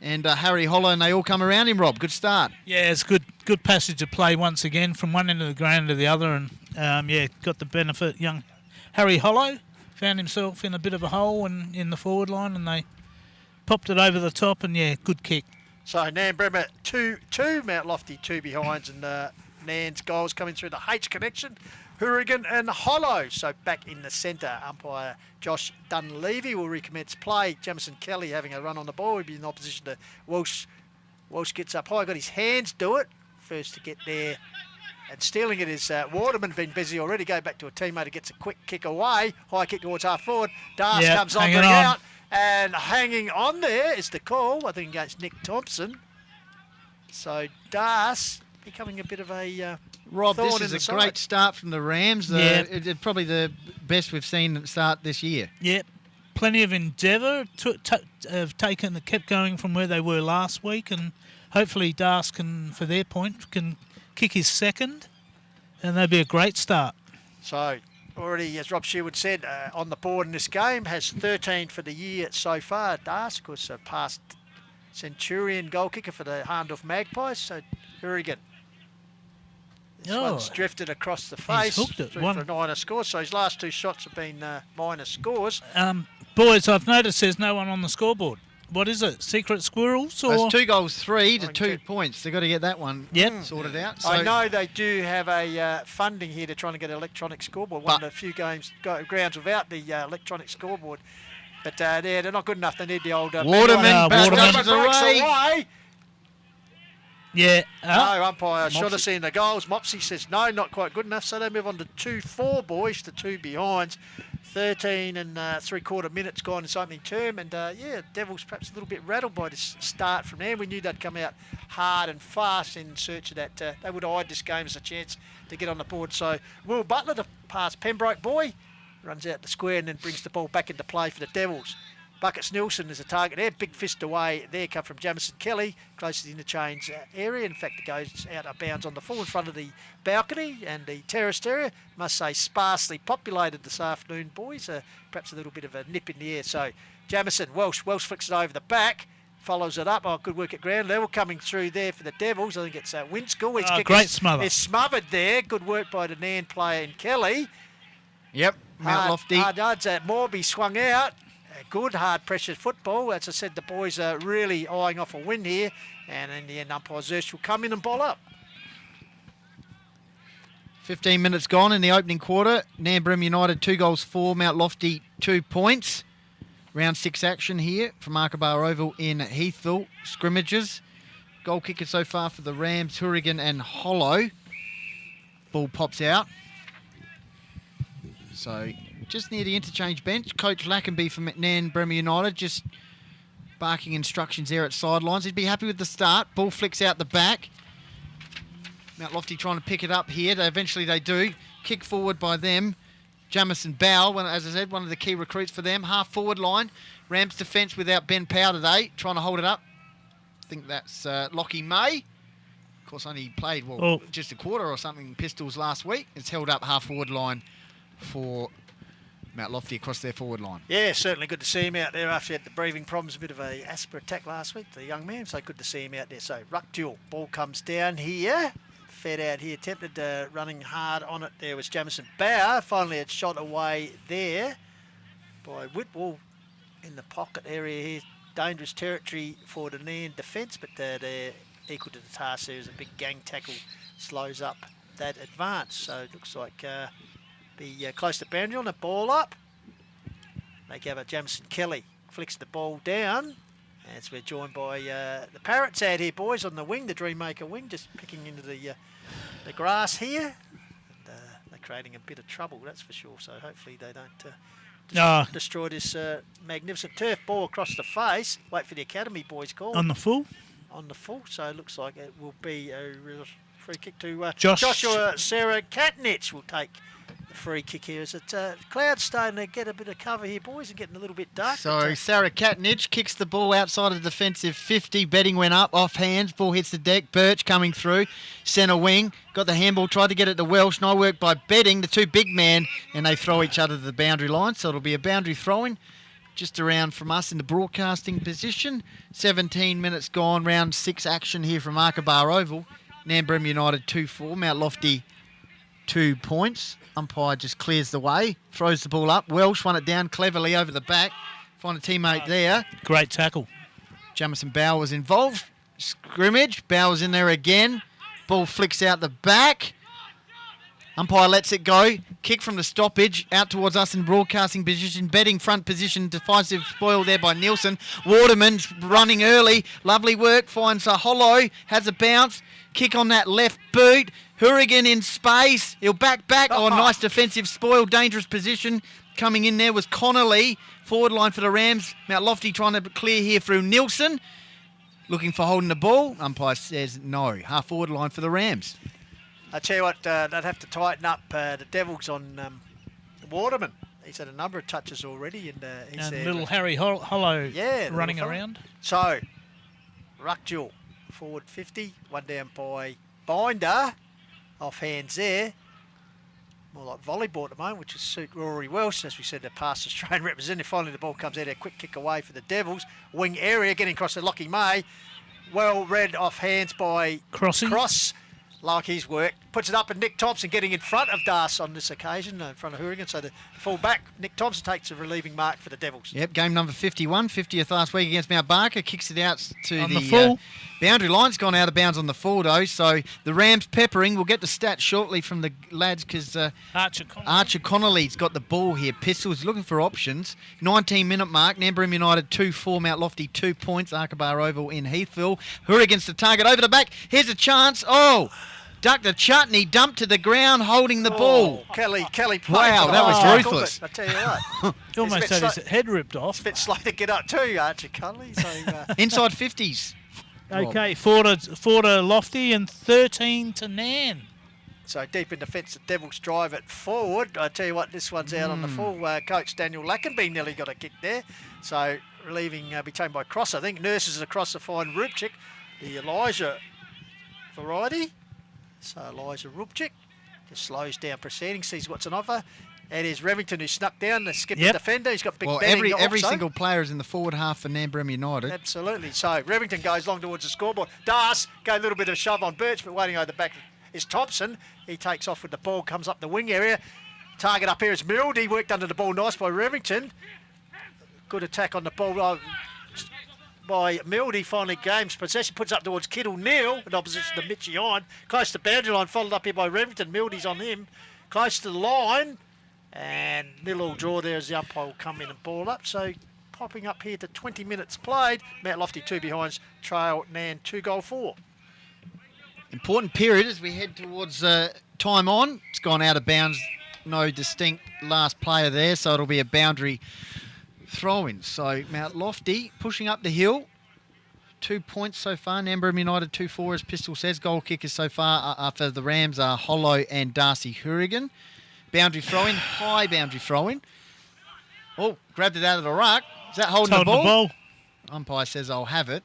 Speaker 3: And Harry Hollow, and they all come around him, Rob. Good start.
Speaker 4: Yeah, it's good passage of play once again from one end of the ground to the other. And, got the benefit. Young Harry Hollow found himself in a bit of a hole and in the forward line, and they popped it over the top, and, good kick.
Speaker 2: So Nairne Bremer 2-2, Mount Lofty 2 behinds, and Nairne's goals coming through the H connection. Hourigan and Hollow. So back in the centre, umpire Josh Dunleavy will recommence play. Jamison Kelly having a run on the ball. He'll be in opposition to Walsh. Walsh gets up high, got his hands, do it. First to get there. And stealing it is Waterman, been busy already. Go back to a teammate who gets a quick kick away. High kick towards half forward. Darce comes on, bring out. And hanging on there is the call, I think, against Nick Thompson. So Darce becoming a bit of a
Speaker 3: Rob,
Speaker 2: thorn
Speaker 3: this
Speaker 2: in
Speaker 3: is
Speaker 2: the
Speaker 3: a great
Speaker 2: side.
Speaker 3: start from the Rams. It's probably the best we've seen them start this year.
Speaker 4: Yep. Plenty of endeavour. Kept going from where they were last week, and hopefully Darce can, for their point, can kick his second, and that'd be a great start.
Speaker 2: So already, as Rob Sherwood said, on the board in this game, has 13 for the year so far. Darce, of course, past Centurion goal kicker for the Harndorf Magpies. So Hourigan. This one's drifted across the face.
Speaker 4: He's hooked it.
Speaker 2: For a minor score. So his last 2 shots have been minor scores.
Speaker 4: Boys, I've noticed there's no one on the scoreboard. What is it? Secret squirrels? Or?
Speaker 3: It's 2 goals, 3 to 2 points. They've got to get that one sorted out. So
Speaker 2: I know they do have a funding here to try and get an electronic scoreboard. One of the few grounds without the electronic scoreboard. But they're not good enough. They need the old
Speaker 3: Waterman
Speaker 2: breaks
Speaker 3: away.
Speaker 2: away. No, umpire shot us in the goals. Mopsy says no, not quite good enough. So they move on to 2-4, boys, to 2 behinds. 13 and 3/4 minutes gone in this opening term. And, Devils perhaps a little bit rattled by this start from there. We knew they'd come out hard and fast in search of that. They would have eyed this game as a chance to get on the board. So Will Butler, the pass Pembroke boy, runs out the square and then brings the ball back into play for the Devils. Buckets Nielsen is a target there. Big fist away there, come from Jamison Kelly, close to the interchange area. In fact, it goes out of bounds on the full in front of the balcony and the terraced area. Must say sparsely populated this afternoon, boys. Perhaps a little bit of a nip in the air. So Jamison, Welsh flicks it over the back. Follows it up. Oh, good work at ground level. Coming through there for the Devils. I think it's Winskill.
Speaker 4: Great smother.
Speaker 2: It's smothered there. Good work by the Nairne player in Kelly.
Speaker 3: Yep, Mount Lofty.
Speaker 2: Hard yards. Morby swung out. Good hard pressure football. As I said, the boys are really eyeing off a win here. And in the end, umpire Zersh will come in and bowl up.
Speaker 3: 15 minutes gone in the opening quarter. Nairne Bremer United 2 goals for, Mount Lofty 2 points. Round 6 action here from Markabar Oval in Heathville. Scrimmages. Goal kicker so far for the Rams, Hourigan and Hollow. Ball pops out. So just near the interchange bench, Coach Lackenby from Nairne Bremer United just barking instructions there at sidelines. He'd be happy with the start. Ball flicks out the back. Mount Lofty trying to pick it up here. Eventually they do. Kick forward by them. Jamison Bowell, as I said, one of the key recruits for them. Half forward line. Rams defence without Ben Power today. Trying to hold it up. I think that's Lockie May. Of course, only played, just a quarter or something, Pistols last week. It's held up half forward line for Mount Lofty across their forward line.
Speaker 2: Yeah, certainly good to see him out there after he had the breathing problems. A bit of a asper attack last week, the young man. So good to see him out there. So ruck duel. Ball comes down here. Fed out here, tempted running hard on it. There was Jamison Bauer. Finally, it's shot away there by Whitwell in the pocket area here. Dangerous territory for the Nairne defence, but they're equal to the task. There's a big gang tackle, slows up that advance. So it looks like be close to boundary on the ball up. They give it Jamison Kelly, flicks the ball down. As we're joined by the Parrots out here, boys, on the wing, the Dreammaker wing, just picking into the grass here. And, they're creating a bit of trouble, that's for sure. So hopefully they don't destroy this magnificent turf. Ball across the face. Wait for the Academy boys call.
Speaker 4: On the full?
Speaker 2: On the full. So it looks like it will be a real free kick to
Speaker 4: Joshua
Speaker 2: Sarah Katnich will take the free kick here. As it's clouds starting to get a bit of cover here, boys, and getting a little bit dark.
Speaker 3: So Sarah Katnich kicks the ball outside of the defensive 50. Betting went up, off hands. Ball hits the deck. Birch coming through. Centre wing. Got the handball. Tried to get it to Welsh. Nice work by Betting, the two big men, and they throw each other to the boundary line. So it'll be a boundary throw-in just around from us in the broadcasting position. 17 minutes gone. Round 6 action here from Markabar Oval. Nairne Bremer United 2-4. Mount Lofty 2 points. Umpire just clears the way, throws the ball up. Welsh won it down cleverly over the back. Find a teammate there.
Speaker 4: Great tackle.
Speaker 3: Jamison Bauer was involved. Scrimmage. Bauer's in there again. Ball flicks out the back. Umpire lets it go. Kick from the stoppage out towards us in broadcasting position. Betting front position. Decisive spoil there by Nielsen. Waterman's running early. Lovely work. Finds a Hollow. Has a bounce. Kick on that left boot. Hourigan in space. He'll back. Oh, nice defensive spoil. Dangerous position. Coming in there was Connolly. Forward line for the Rams. Mount Lofty trying to clear here through Nielsen. Looking for holding the ball. Umpire says no. Half forward line for the Rams.
Speaker 2: I tell you what, they'd have to tighten up the Devils on Waterman. He's had a number of touches already. And
Speaker 4: little Harry Hollow running around.
Speaker 2: So, ruck duel. Forward 50. One down by Binder. Off hands there. More like volleyball at the moment, which will suit Rory Welsh. As we said, the past Australian representative. Finally, the ball comes out. A quick kick away for the Devils. Wing area, getting across to Lockie May. Well read off hands by Cross. Like his work. Puts it up, and Nick Thompson getting in front of Das on this occasion, in front of Hourigan. So the full back, Nick Thompson takes a relieving mark for the Devils.
Speaker 3: Yep, game number 51, 50th last week against Mount Barker. Kicks it out to
Speaker 4: on the full.
Speaker 3: Boundary line's gone out of bounds on the full, though. So the Rams peppering. We'll get the stats shortly from the lads because Archer Connolly's got the ball here. Pistols looking for options. 19-minute mark. Nairne Bremer United 2-4. Mount Lofty 2 points. Arkabar Oval in Heathville. Hourigan's the target over the back. Here's a chance. Oh! Dr. Chutney dumped to the ground, holding the ball.
Speaker 2: Kelly.
Speaker 3: Wow, that was ruthless.
Speaker 2: I tell you what.
Speaker 4: He almost had his head ripped off.
Speaker 2: It's a bit slow to get up too, Archie Connolly. So,
Speaker 3: inside 50s.
Speaker 4: Okay, 4 to Lofty and 13 to Nairne.
Speaker 2: So deep in defence, the Devils drive it forward. I tell you what, this one's out on the full. Coach Daniel Lackenby nearly got a kick there. So be taken by Cross, I think. Nurses across to find Rubchik, the Elijah variety. So Elijah Rubchik just slows down proceedings, sees what's on offer. It is Remington who snuck down the skipper defender. He's got big
Speaker 3: every single player is in the forward half for Nairne Bremer United.
Speaker 2: Absolutely. So Remington goes long towards the scoreboard. Das got a little bit of shove on Birch, but waiting over the back is Thompson. He takes off with the ball, comes up the wing area. Target up here is Mildy, worked under the ball nice by Remington. Good attack on the ball by Mildy, finally gains possession, puts up towards Kittle. Neal in opposition to Mitchie on. Close to boundary line, followed up here by Remington. Mildy's on him. Close to the line. And little draw there as the umpire will come in and ball up. So popping up here to 20 minutes played. Matt Lofty 2 behinds, trail Nairne 2-4.
Speaker 3: Important period as we head towards time on. It's gone out of bounds. No distinct last player there, so it'll be a boundary throw-in. So Mount Lofty pushing up the hill. 2 points so far. Nairne Bremer United 2-4 as Pistol says. Goal kickers so far for the Rams are Hollow and Darcy Hourigan. Boundary throw-in, high boundary throw-in. Oh, grabbed it out of the ruck. Is that holding the ball? Umpire says I'll have it.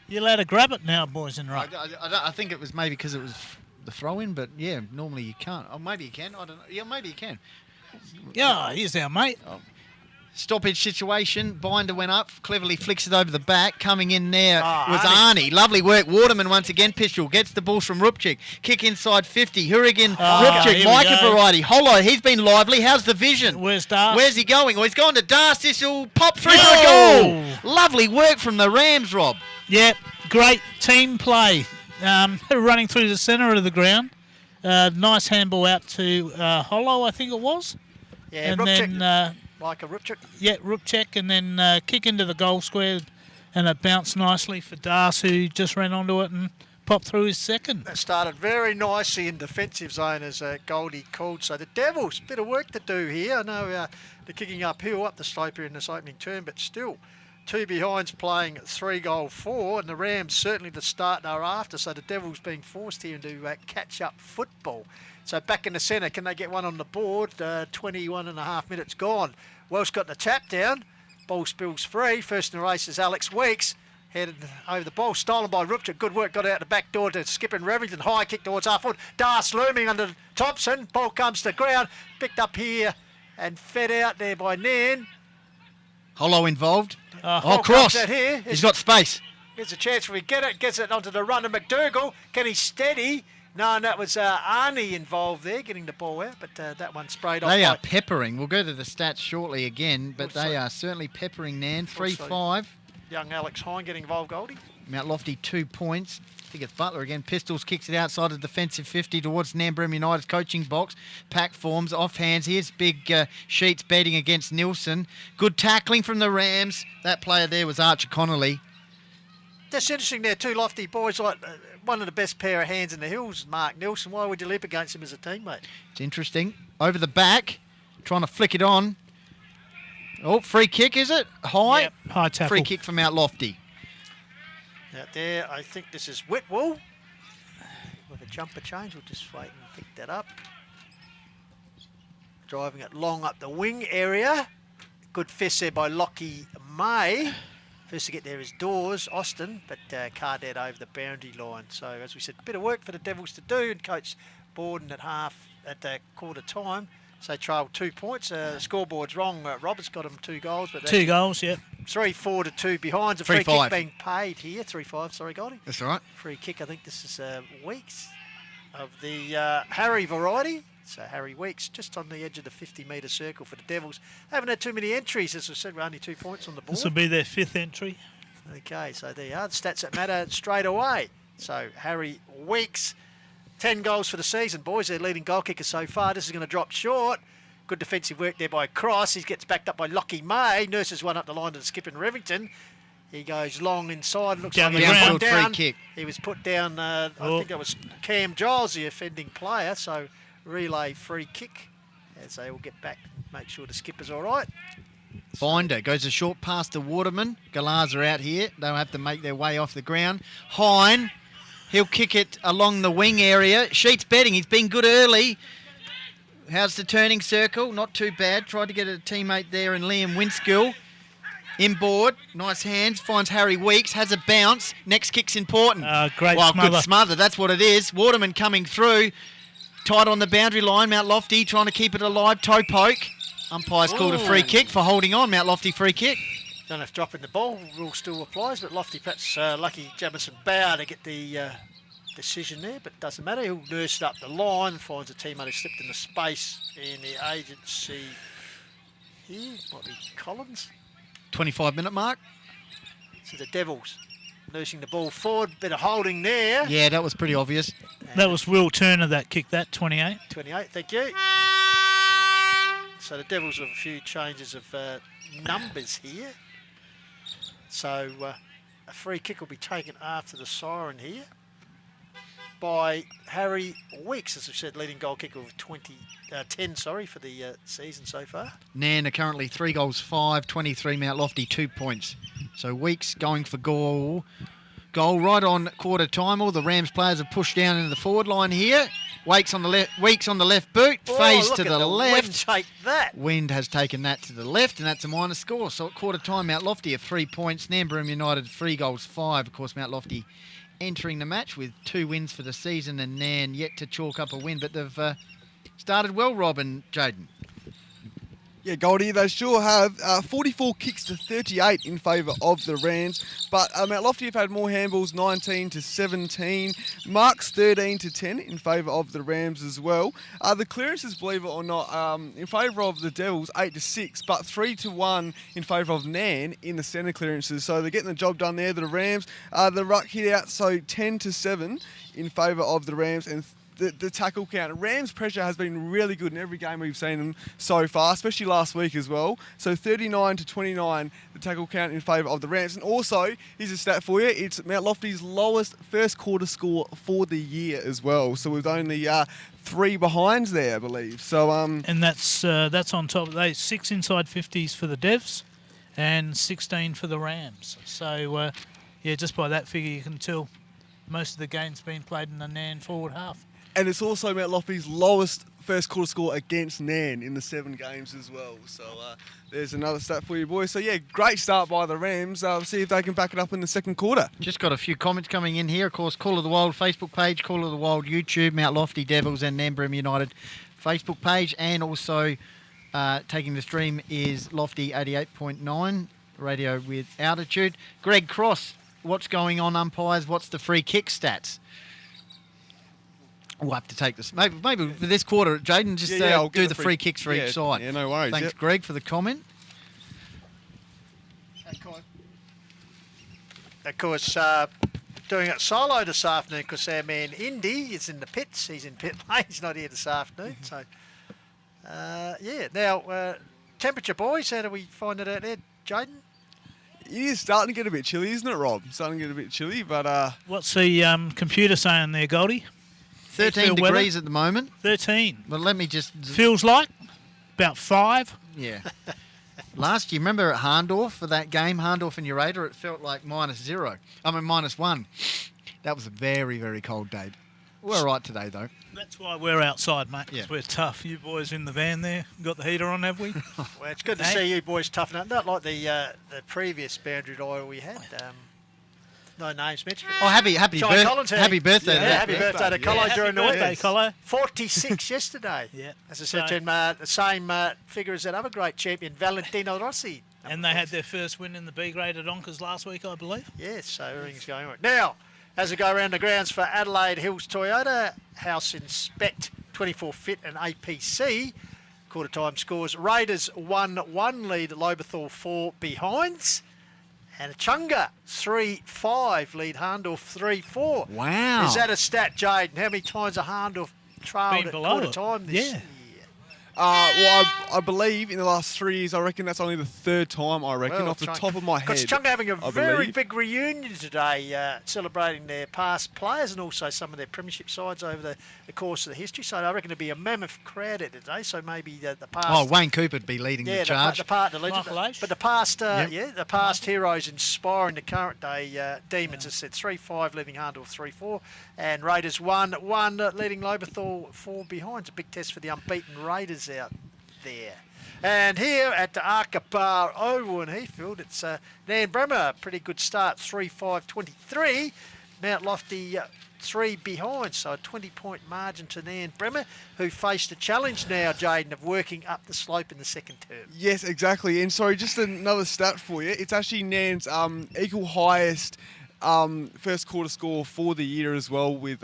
Speaker 4: You're allowed to grab it now, boys and ruck.
Speaker 3: I think it was maybe because it was the throw-in, but yeah, normally you can't. Oh, maybe you can. I don't know. Yeah, maybe you can.
Speaker 4: Yeah, here's our mate.
Speaker 3: Oh. Stoppage situation. Binder went up, cleverly flicks it over the back. Coming in there was Arnie. Lovely work. Waterman once again. Pistol gets the ball from Rupchik. Kick inside 50. Hourigan, Rupchik, Micah variety. Hollow, he's been lively. How's the vision?
Speaker 4: Where's Das?
Speaker 3: Where's he going? Oh, he's gone to Das. This will pop through for a goal. Lovely work from the Rams, Rob.
Speaker 4: Yeah, great team play. Running through the centre of the ground. Nice handball out to Hollow, I think it was.
Speaker 2: Yeah,
Speaker 4: and
Speaker 2: Rupchik.
Speaker 4: then
Speaker 2: Like a Rupchik.
Speaker 4: Yeah, Rupchik, and then kick into the goal square, and it bounced nicely for Das, who just ran onto it and popped through his second.
Speaker 2: That started very nicely in defensive zone, as Goldie called. So the Devils, bit of work to do here. I know they're kicking uphill up the slope here in this opening term, but still 2 behinds playing 3-4, and the Rams certainly the start they're after. So the Devils being forced here into catch-up football. So back in the centre, can they get one on the board? 21.5 minutes gone. Welsh got the tap down. Ball spills free. First in the race is Alex Weeks. Headed over the ball. Stolen by Rupchik. Good work. Got out the back door to Skip and Remington. High kick towards half foot. Das looming under Thompson. Ball comes to ground. Picked up here and fed out there by Nairne.
Speaker 3: Hollow involved.
Speaker 2: Cross. Out here.
Speaker 3: He's got space.
Speaker 2: Here's a chance if we get it. Gets it onto the run of McDougall. Can he steady? No, and that was Arnie involved there, getting the ball out, but that one sprayed off.
Speaker 3: They are peppering. We'll go to the stats shortly again, but they are certainly peppering Nairne. 3-5.
Speaker 2: Young Alex Hine getting involved, Goldie.
Speaker 3: Mount Lofty 2 points. I think it's Butler again. Pistols kicks it outside the defensive 50 towards Nairne Bremer United's coaching box. Pack forms, off hands. Here's big Sheets betting against Nilsson. Good tackling from the Rams. That player there was Archer Connolly.
Speaker 2: That's interesting there too, Lofty. Boys like one of the best pair of hands in the hills, Mark Nilsson. Why would you leap against him as a teammate?
Speaker 3: It's interesting. Over the back, trying to flick it on. Oh, free kick, is it? High?
Speaker 4: Yep, high tackle.
Speaker 3: Free kick from Mount Lofty.
Speaker 2: Out there, I think this is Whitwell. With a jumper change, we'll just wait and pick that up. Driving it long up the wing area. Good fist there by Lockie May. First to get there is Dawes, Austin, but card out over the boundary line. So, as we said, a bit of work for the Devils to do, and Coach Borden at the quarter time. So, trail 2 points. The scoreboard's wrong. Robert's got them 2 goals. But
Speaker 4: 2 goals, yeah.
Speaker 2: 3-4 to 2 behind. A free kick being paid here. 3-5, sorry, Goldie.
Speaker 3: That's all right.
Speaker 2: Free kick, I think this is Weeks of the Harry variety. So Harry Weeks just on the edge of the 50-metre circle for the Devils. Haven't had too many entries, as we said, we're only 2 points on the board.
Speaker 4: This will be their 5th entry.
Speaker 2: Okay, so there you are. The stats that matter straight away. So Harry Weeks, 10 goals for the season, boys. Their leading goal kicker so far. This is going to drop short. Good defensive work there by Cross. He gets backed up by Lockie May. Nurses one up the line to Skip and Remington. He goes long inside. Looks
Speaker 4: down
Speaker 2: like
Speaker 4: the ground.
Speaker 3: Free kick.
Speaker 2: He was put down. I think that was Cam Giles, the offending player. So relay free kick as they will get back, make sure the skipper's all right.
Speaker 3: Binder goes a short pass to Waterman. Galars are out here. They'll have to make their way off the ground. Hine, he'll kick it along the wing area. Sheets betting. He's been good early. How's the turning circle? Not too bad. Tried to get a teammate there in Liam Winskill. Inboard, nice hands, finds Harry Weeks, has a bounce, next kick's important.
Speaker 4: Great
Speaker 3: Good
Speaker 4: smother.
Speaker 3: smother, that's what it is. Waterman coming through, tight on the boundary line, Mount Lofty trying to keep it alive, toe poke. Umpire's called a free kick for holding on, Mount Lofty free kick.
Speaker 2: Don't know if dropping the ball rule still applies, but Lofty perhaps lucky Jamison Bauer to get the decision there, but doesn't matter. He'll nurse it up the line, finds a teammate who slipped in the space in the agency here. Might be Collins.
Speaker 3: 25-minute mark.
Speaker 2: So the Devils nursing the ball forward, bit of holding there.
Speaker 3: Yeah, that was pretty obvious.
Speaker 4: That was Will Turner that kicked that, 28.
Speaker 2: 28, thank you. So the Devils have a few changes of numbers here. So a free kick will be taken after the siren here by Harry Weeks, as we said, leading goal kicker of 10 for the season so far.
Speaker 3: Nairne are currently 3 goals, 5, 23, Mount Lofty 2 points. So Weeks going for goal right on quarter time. All the Rams players have pushed down into the forward line here. Weeks on the left boot, phase to the left.
Speaker 2: Wind take that.
Speaker 3: Wind has taken that to the left, and that's a minor score. So at quarter time, Mount Lofty have 3 points. Nairne Bremer United 3 goals, 5. Of course, Mount Lofty entering the match with 2 wins for the season, and Nairne yet to chalk up a win, but they've started well, Rob and Jaden.
Speaker 5: Yeah, Goldie, they sure have. 44 kicks to 38 in favour of the Rams. But Mount Lofty have had more handballs, 19 to 17. Marks, 13 to 10 in favour of the Rams as well. The clearances, believe it or not, in favour of the Devils, 8 to 6, but 3 to 1 in favour of Nairne in the centre clearances. So they're getting the job done there, the Rams. The ruck hit out, so 10 to 7 in favour of the Rams, and the tackle count. Rams' pressure has been really good in every game we've seen them so far, especially last week as well. So 39 to 29, the tackle count in favour of the Rams. And also, here's a stat for you, it's Mount Lofty's lowest first quarter score for the year as well. So we've only 3 behinds there, I believe. So
Speaker 4: and that's on top of those 6 inside 50s for the Devs and 16 for the Rams. So, yeah, just by that figure you can tell most of the game's been played in the Nairne forward half.
Speaker 5: And it's also Mount Lofty's lowest first quarter score against Nairne in the 7 games as well. So there's another stat for you, boys. So, yeah, great start by the Rams. See if they can back it up in the second quarter.
Speaker 3: Just got a few comments coming in here. Of course, Call of the Wild Facebook page, Call of the Wild YouTube, Mount Lofty Devils and Nairne Bremer United Facebook page. And also taking the stream is Lofty 88.9, radio with altitude. Greg Cross, what's going on, umpires? What's the free kick stats? We'll have to take this. Maybe for this quarter, Jaden, just do the free kicks for each side.
Speaker 5: Yeah, no worries.
Speaker 3: Thanks, Greg, for the comment.
Speaker 2: Of course, doing it solo this afternoon because our man Indy is in the pits. He's in pit lane. He's not here this afternoon. So, yeah. Now, temperature, boys, how do we find it out there, Jaden?
Speaker 5: It is starting to get a bit chilly, isn't it, Rob? Starting to get a bit chilly, but...
Speaker 4: What's the computer saying there, Goldie?
Speaker 3: 13 degrees at the moment.
Speaker 4: 13.
Speaker 3: Well, let me just...
Speaker 4: Feels like about 5.
Speaker 3: Yeah. Last year, remember at Harndorf for that game, Harndorf and Ureta, it felt like -1. That was a very, very cold day. We're all right today, though.
Speaker 4: That's why we're outside, mate.
Speaker 3: Yeah.
Speaker 4: We're tough. You boys in the van there, got the heater on, have we?
Speaker 2: Well, it's good to see you boys toughen up. Not like the previous boundary line we had. No names mentioned.
Speaker 3: Oh, happy
Speaker 2: Collins,
Speaker 3: happy birthday.
Speaker 2: Yeah, happy birthday to Collo during the week.
Speaker 4: Birthday, Collo.
Speaker 2: 46 yesterday.
Speaker 4: Yeah.
Speaker 2: As I said to him, the same figure as that other great champion, Valentino Rossi.
Speaker 4: And they had their first win in the B grade at Onkers last week, I believe.
Speaker 2: Yes, so everything's going right. Now, as we go around the grounds for Adelaide Hills Toyota, House Inspect, 24 Fit and APC. Quarter time scores. Raiders 1-1 lead Lobethal 4 behinds. And Chunga 3-5 lead Harndorf 3-4.
Speaker 3: Wow.
Speaker 2: Is that a stat, Jaden? How many times have Harndorf trailed at quarter time this year?
Speaker 5: Well, I believe in the last 3 years, I reckon that's only the 3rd time, off the top of my head.
Speaker 2: Because Chunga having a
Speaker 5: I
Speaker 2: very
Speaker 5: believe.
Speaker 2: big reunion today, celebrating their past players and also some of their premiership sides over the course of the history. So I reckon it'll be a mammoth crowd at today. So maybe the past...
Speaker 3: Oh, Wayne Cooper'd be leading the charge.
Speaker 2: The legend. But the past, the past heroes inspiring the current day demons. As I said, 3-5 leading Harndorf 3-4. And Raiders 1-1 leading Lobethal 4 behind. It's a big test for the unbeaten Raiders out there. And here at the Arcabar Oval in Heathfield, it's Nairne Bremer. Pretty good start, 3-5-23. Mount Lofty 3 behind, so a 20-point margin to Nairne Bremer, who faced a challenge now, Jaden, of working up the slope in the second term.
Speaker 5: Yes, exactly. And sorry, just another stat for you. It's actually Nairne's equal highest first quarter score for the year as well, with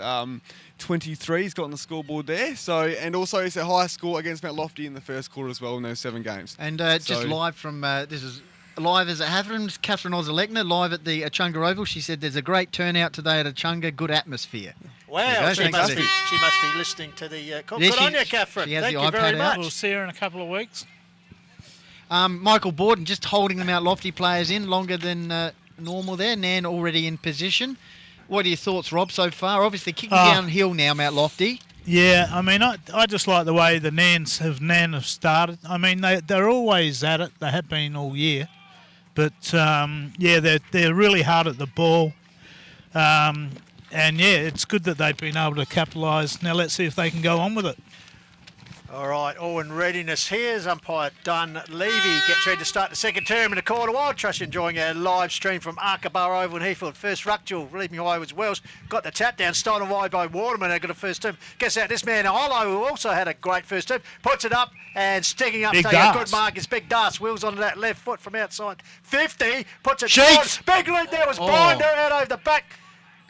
Speaker 5: 23. He's got on the scoreboard there. So, and also it's a highest score against Mount Lofty in the first quarter as well in those 7 games.
Speaker 3: And just live from this is live as it happens. Catherine Ozalekna live at the Achunga Oval. She said there's a great turnout today at Achunga. Good atmosphere.
Speaker 2: Wow, she must
Speaker 3: Cathy.
Speaker 2: be listening to the call.
Speaker 3: Yeah,
Speaker 2: Good on you, Catherine.
Speaker 3: she has
Speaker 2: Thank
Speaker 3: the
Speaker 2: you
Speaker 3: iPad
Speaker 2: very
Speaker 3: out.
Speaker 2: much.
Speaker 4: We'll see her in a couple of weeks.
Speaker 3: Michael Borden just holding the Mount Lofty players in longer than normal there. Nan already in position. What are your thoughts, Rob, so far? Obviously kicking downhill now, Mount Lofty.
Speaker 4: Yeah, I mean, I just like the way the Nan have started. I mean, they're always at it. They have been all year. But, yeah, they're really hard at the ball. And, yeah, it's good that they've been able to capitalise. Now let's see if they can go on with it.
Speaker 2: All right, all in readiness here as umpire Dun Levy gets ready to start the second term in the quarter. Wild Trust enjoying our live stream from Arcabar Oval in Heathfield. First ruck duel, leading high was Wells. Got the tap down, stolen wide by Waterman. They got a first term. Gets out this man, Olo, who also had a great first term. Puts it up and sticking up,
Speaker 4: Big
Speaker 2: taking a
Speaker 4: darts.
Speaker 2: good mark is Big Darts. Wheels onto that left foot from outside 50. Puts it
Speaker 3: Sheets.
Speaker 2: forward. Big lead there was Binder out over the back.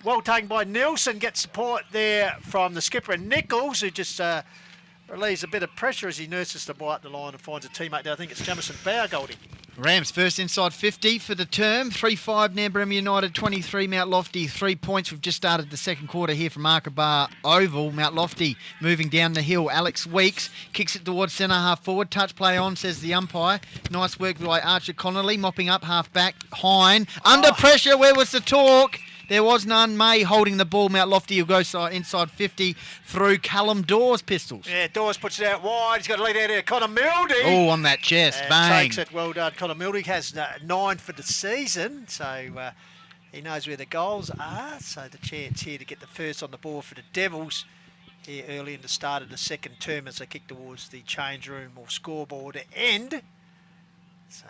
Speaker 2: Well taken by Nielsen. Gets support there from the skipper Nichols, who just relieves a bit of pressure as he nurses the ball up the line and finds a teammate there. I think it's Jamison Bowergoldie.
Speaker 3: Rams first inside 50 for the term. 3-5 Nairne Bremer United, 23 Mount Lofty, 3 points. We've just started the second quarter here from Arcabar Oval. Mount Lofty moving down the hill. Alex Weeks kicks it towards centre half forward. Touch play on, says the umpire. Nice work by Archer Connolly, mopping up half back. Hine under pressure. Where was the talk? There was none. May holding the ball. Mount Lofty will go inside 50 through Callum Dawes, Pistols.
Speaker 2: Yeah, Dawes puts it out wide. He's got a lead out here. Connor Mildy.
Speaker 3: Oh, on that chest.
Speaker 2: And
Speaker 3: Bang.
Speaker 2: takes it. Well done. Connor Mildy has 9 for the season. So he knows where the goals are. So the chance here to get the first on the board for the Devils here early in the start of the second term as they kick towards the change room or scoreboard end. So...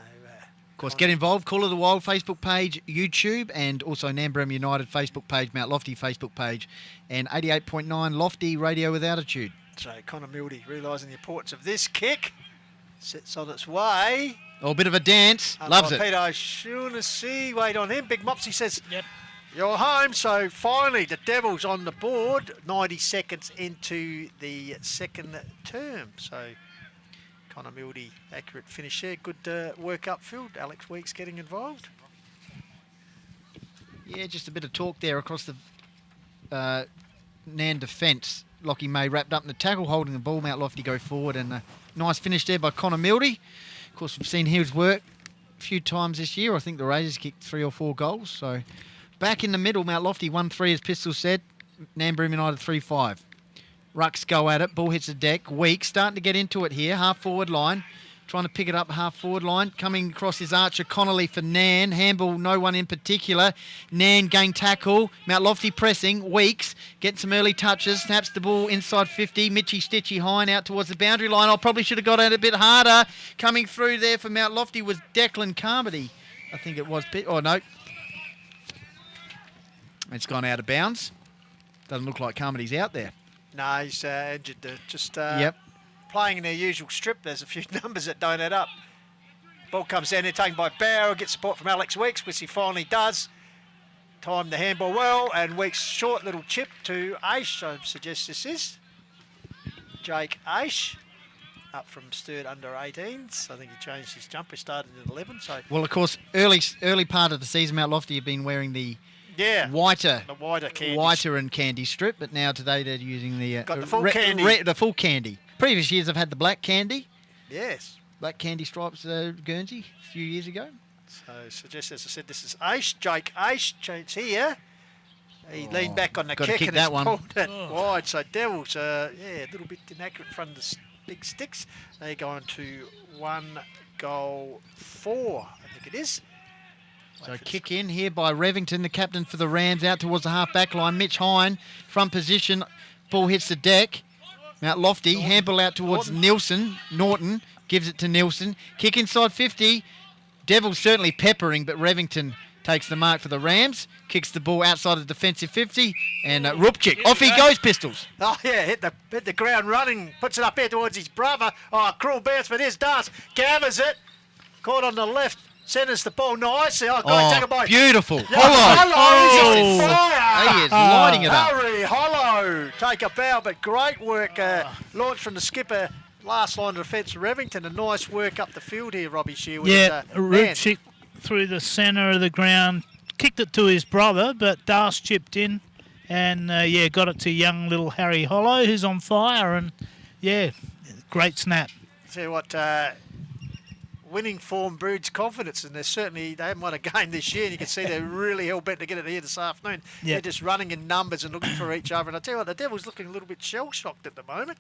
Speaker 3: Of course, get involved. Call of the Wild Facebook page, YouTube, and also Nairne Bremer United Facebook page, Mount Lofty Facebook page, and 88.9 Lofty Radio with Altitude.
Speaker 2: So Connor Mildy realising the importance of this kick. Sits on its way.
Speaker 3: Oh, a bit of a dance. Loves it.
Speaker 2: Peter Shaughnessy, wait on him. Big Mopsy says,
Speaker 4: Yep.
Speaker 2: You're home. So finally, the Devils on the board. 90 seconds into the second term. So Connor Mildy, accurate finish there. Good work upfield. Alex Weeks getting involved.
Speaker 3: Yeah, just a bit of talk there across the Nairne defence. Lockie May wrapped up in the tackle, holding the ball. Mount Lofty go forward, and a nice finish there by Connor Mildy. Of course, we've seen his work a few times this year. I think the Raiders kicked 3 or 4 goals. So back in the middle, Mount Lofty 1-3, as Pistol said. Nairne Bremer United 3-5. Rucks go at it. Ball hits the deck. Weak. Starting to get into it here. Half forward line. Trying to pick it up half forward line. Coming across is Archer Connolly for Nairne. Handball, no one in particular. Nairne gain tackle. Mount Lofty pressing. Weeks. Getting some early touches. Snaps the ball inside 50. Mitchy Stitchy Hine out towards the boundary line. I probably should have got it a bit harder. Coming through there for Mount Lofty was Declan Carmody. I think it was. Oh, no. It's gone out of bounds. Doesn't look like Carmody's out there.
Speaker 2: No, he's injured. Just
Speaker 3: Yep.
Speaker 2: playing in their usual strip. There's a few numbers that don't add up. Ball comes down there, taken by Bauer. Gets support from Alex Weeks, which he finally does. Timed the handball well, and Weeks' short little chip to Aish, I suggest this is. Jake Aish, up from Sturt under 18s. I think he changed his jumper, started at 11. So
Speaker 3: Well, of course, early part of the season, Mount Lofty have been wearing the
Speaker 2: yeah,
Speaker 3: whiter
Speaker 2: candies.
Speaker 3: and candy strip, but now today they're using the
Speaker 2: Got the full candy.
Speaker 3: the full candy. Previous years they've had the black candy,
Speaker 2: Yes.
Speaker 3: black candy stripes Guernsey a few years ago.
Speaker 2: So suggest, as I said, this is Aish, Jake Aish. It's here. He leaned back on the
Speaker 3: Gotta
Speaker 2: kick
Speaker 3: kick
Speaker 2: and
Speaker 3: that
Speaker 2: has
Speaker 3: one.
Speaker 2: pulled it wide. So Devils, a little bit inaccurate in front of the big sticks. They're going to 1 goal 4, I think it is.
Speaker 3: So kick in here by Revington, the captain for the Rams, out towards the half-back line. Mitch Hine, front position. Ball hits the deck. Mount Lofty, handball out towards Norton. gives it to Nielsen. Kick inside 50. Devils certainly peppering, but Revington takes the mark for the Rams. Kicks the ball outside of the defensive 50. And Rupchik, off he goes, Pistols.
Speaker 2: Oh, yeah, hit the ground running. Puts it up here towards his brother. Oh, cruel bounce for this dance. Gathers it. Caught on the left. Centres the ball nicely. Oh, great tackle by...
Speaker 3: Beautiful.
Speaker 2: Yeah, Hollow. He's on
Speaker 3: He
Speaker 2: fire.
Speaker 3: is lighting it up.
Speaker 2: Harry Hollow. Take a bow, but great work. Launched from the skipper. Last line of defence, Revington. A nice work up the field here, Robbie Shear.
Speaker 4: Yeah, Rupchik through the centre of the ground. Kicked it to his brother, but Das chipped in. And, got it to young little Harry Hollow, who's on fire. And, great snap.
Speaker 2: Tell you what... winning form breeds confidence, and they haven't won a game this year, and you can see they're really hell-bent to get it here this afternoon. Yep. They're just running in numbers and looking for each other, and I tell you what, the Devils looking a little bit shell-shocked at the moment.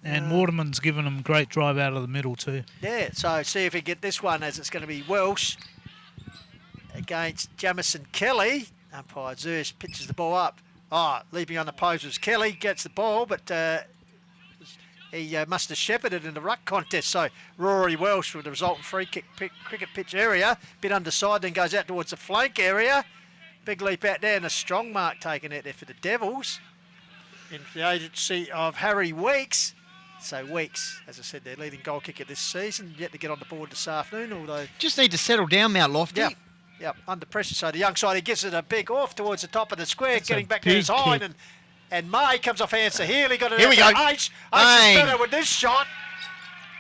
Speaker 4: And Waterman's given them great drive out of the middle too. Yeah,
Speaker 2: so see if we get this one, as it's going to be Welsh against Jamison Kelly. Umpire Zersh pitches the ball up. Leaping on the post was Kelly, gets the ball, but... he must have shepherded in the ruck contest. So Rory Welsh with the resultant free kick cricket pitch area. Bit underside, then goes out towards the flank area. Big leap out there and a strong mark taken out there for the Devils. In the agency of Harry Weeks. So Weeks, as I said, their leading goal kicker this season. Yet to get on the board this afternoon, although...
Speaker 3: Just need to settle down, Mount Lofty.
Speaker 2: Yep, under pressure. So the young side, he gives it a big off towards the top of the square, getting back to his hind. And May comes off hands to Healy. Got it.
Speaker 3: Here we go.
Speaker 2: H is better with this shot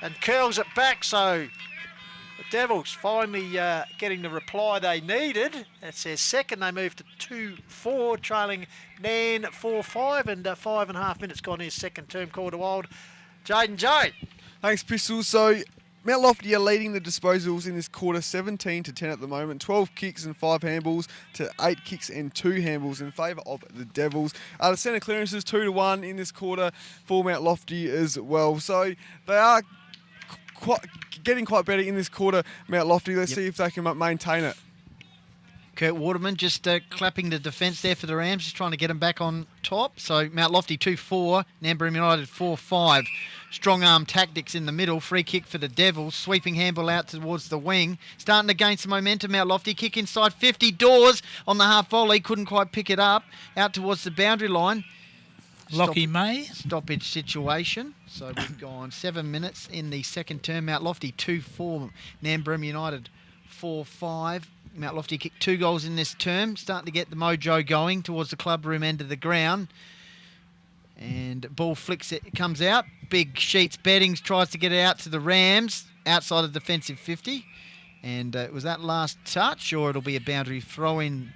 Speaker 2: and curls it back. So the Devils finally getting the reply they needed. That's their second. They moved to 2-4, trailing Nairne 4-5, and 5.5 minutes gone his second term called a wild. Jaden J.
Speaker 5: Thanks, Pistols. So Mount Lofty are leading the disposals in this quarter 17-10 at the moment. 12 kicks and 5 handballs to 8 kicks and 2 handballs in favour of the Devils. The centre clearances 2-1 in this quarter for Mount Lofty as well. So they are getting quite better in this quarter, Mount Lofty. Let's see if they can maintain it.
Speaker 3: Kurt Waterman just clapping the defence there for the Rams, just trying to get them back on top. So Mount Lofty 2-4, Nairne Bremer United 4-5. Strong arm tactics in the middle. Free kick for the Devils. Sweeping handball out towards the wing. Starting to gain some momentum. Mount Lofty kick inside 50. Dawes on the half volley. Couldn't quite pick it up. Out towards the boundary line.
Speaker 4: Lockie May.
Speaker 3: Stoppage situation. So we've gone 7 minutes in the second term. Mount Lofty 2-4. Nairne Bremer United 4-5. Mount Lofty kicked 2 goals in this term. Starting to get the mojo going towards the club room end of the ground. And ball flicks, it comes out. Big Sheets Beddings tries to get it out to the Rams outside of defensive 50. And was that last touch, or it'll be a boundary throw-in?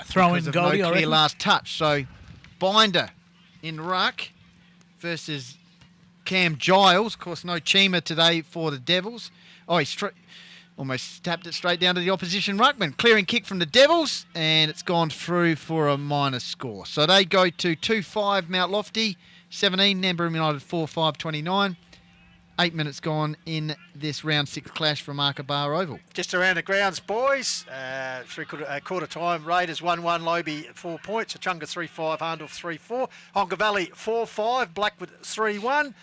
Speaker 4: Throw-in goal,
Speaker 3: no clear last touch. So Binder in ruck versus Cam Giles. Of course, no Chima today for the Devils. Oh, he almost tapped it straight down to the opposition ruckman. Clearing kick from the Devils, and it's gone through for a minor score. So they go to 2-5 Mount Lofty, 17, Nairne Bremer United 4-5, 29. 8 minutes gone in this round 6 clash from Markabar Oval.
Speaker 2: Just around the grounds, boys. Quarter time, Raiders 1-1, Lobe 4 points. Achunga 3-5, Harndorf 3-4. Honka Valley 4-5, Blackwood 3-1.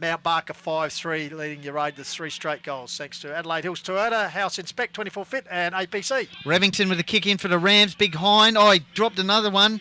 Speaker 2: Mount Barker 5-3, leading your Raiders 3 straight goals, thanks to Adelaide Hills Toyota, House Inspect 24 Fit, and APC.
Speaker 3: Revington with a kick in for the Rams, big hind. Oh, he dropped another one.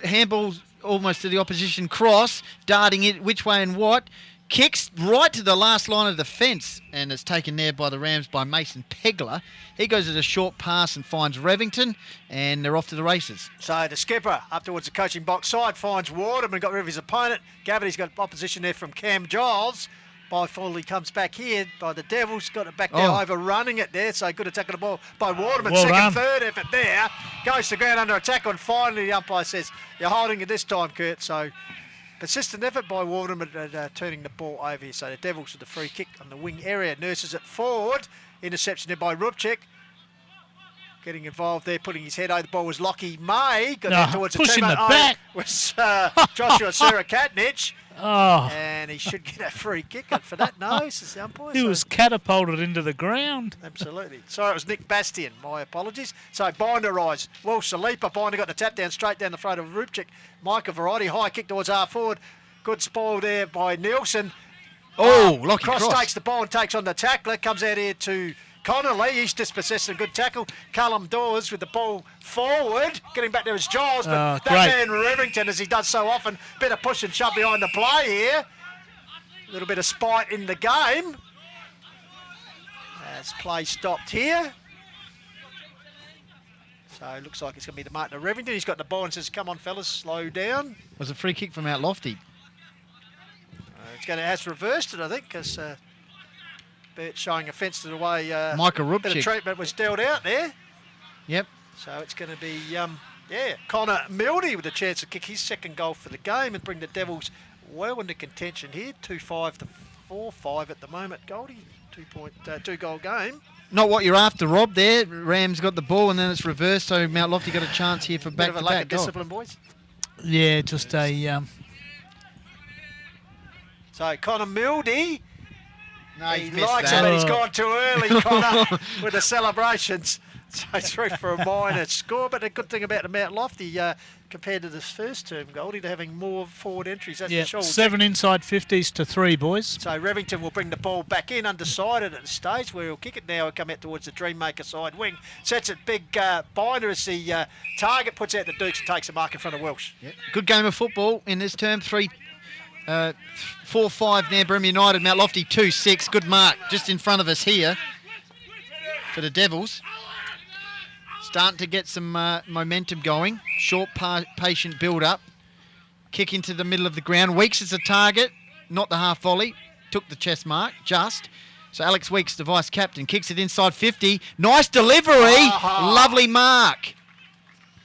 Speaker 3: Handball almost to the opposition cross, darting it which way and what. Kicks right to the last line of the fence, and it's taken there by the Rams by Mason Pegler. He goes at a short pass and finds Revington, and they're off to the races.
Speaker 2: So the skipper up towards the coaching box side finds Waterman, got rid of his opponent. Gavity's got opposition there from Cam Giles. Byfall comes back here by the Devils, got it back there, overrunning it there. So good attack of the ball by Waterman. Third effort there. Goes to the ground under attack, and finally the umpire says, "You're holding it this time, Kurt." So persistent effort by Waterman at turning the ball over here. So the Devils with the free kick on the wing area. Nurses it forward. Interception there by Rupchik. Getting involved there, putting his head over the ball was Lockie May. Got there towards
Speaker 4: pushing the back.
Speaker 2: Was Joshua Serakatnich.
Speaker 4: Oh.
Speaker 2: And he should get a free kick for that. No, says the umpire.
Speaker 4: He was catapulted into the ground.
Speaker 2: Absolutely. Sorry, it was Nick Bastian. My apologies. So Binder rise. Welsh the leaper. Binder got the tap down straight down the throat of Rupchik. Micah Variety. High kick towards half forward. Good spoil there by Nielsen.
Speaker 3: Oh, Lockie Cross.
Speaker 2: Takes the ball and takes on the tackler. Comes out here to Connolly. He's dispossessed a good tackle. Callum Dawes with the ball forward. Getting back to his jaws. But that man Revington, as he does so often, bit of push and shove behind the play here. A little bit of spite in the game. As play stopped here. So it looks like it's going to be the mark to Revington. He's got the ball and says, come on, fellas, slow down.
Speaker 3: It was a free kick from out Lofty.
Speaker 2: It has reversed it, I think, because Bert showing offence to the way
Speaker 3: Michael
Speaker 2: a bit of
Speaker 3: Rupchik.
Speaker 2: treatment was dealt out there.
Speaker 3: Yep.
Speaker 2: So it's going to be, Connor Mildy with a chance to kick his second goal for the game and bring the Devils well into contention here. 2-5 to 4-5 at the moment, Goldie. 2-goal game.
Speaker 3: Not what you're after, Rob, there. Rams got the ball and then it's reversed, so Mount Lofty got a chance here for back-to-back
Speaker 2: lack of discipline, boys.
Speaker 4: Yeah, just a...
Speaker 2: So Connor Mildy,
Speaker 3: No,
Speaker 2: he likes it, but he's gone too early, Connor, with the celebrations. So 3 for a minor score, but the good thing about the Mount Lofty, compared to this first term, Goldie, they're having more forward entries, that's for sure.
Speaker 4: 7 inside 50s to 3, boys.
Speaker 2: So Revington will bring the ball back in, undecided at the stage where he'll kick it now and come out towards the Dreammaker side wing. Sets it big Binder as the target, puts out the Dukes and takes a mark in front of Welsh.
Speaker 3: Yep. Good game of football in this term. 4-5 Nairne Bremer United, Mount Lofty 2-6. Good mark just in front of us here for the Devils. Starting to get some momentum going. Short, patient build-up. Kick into the middle of the ground. Weeks is a target, not the half volley. Took the chest mark, just. So Alex Weeks, the vice-captain, kicks it inside 50. Nice delivery. Lovely mark.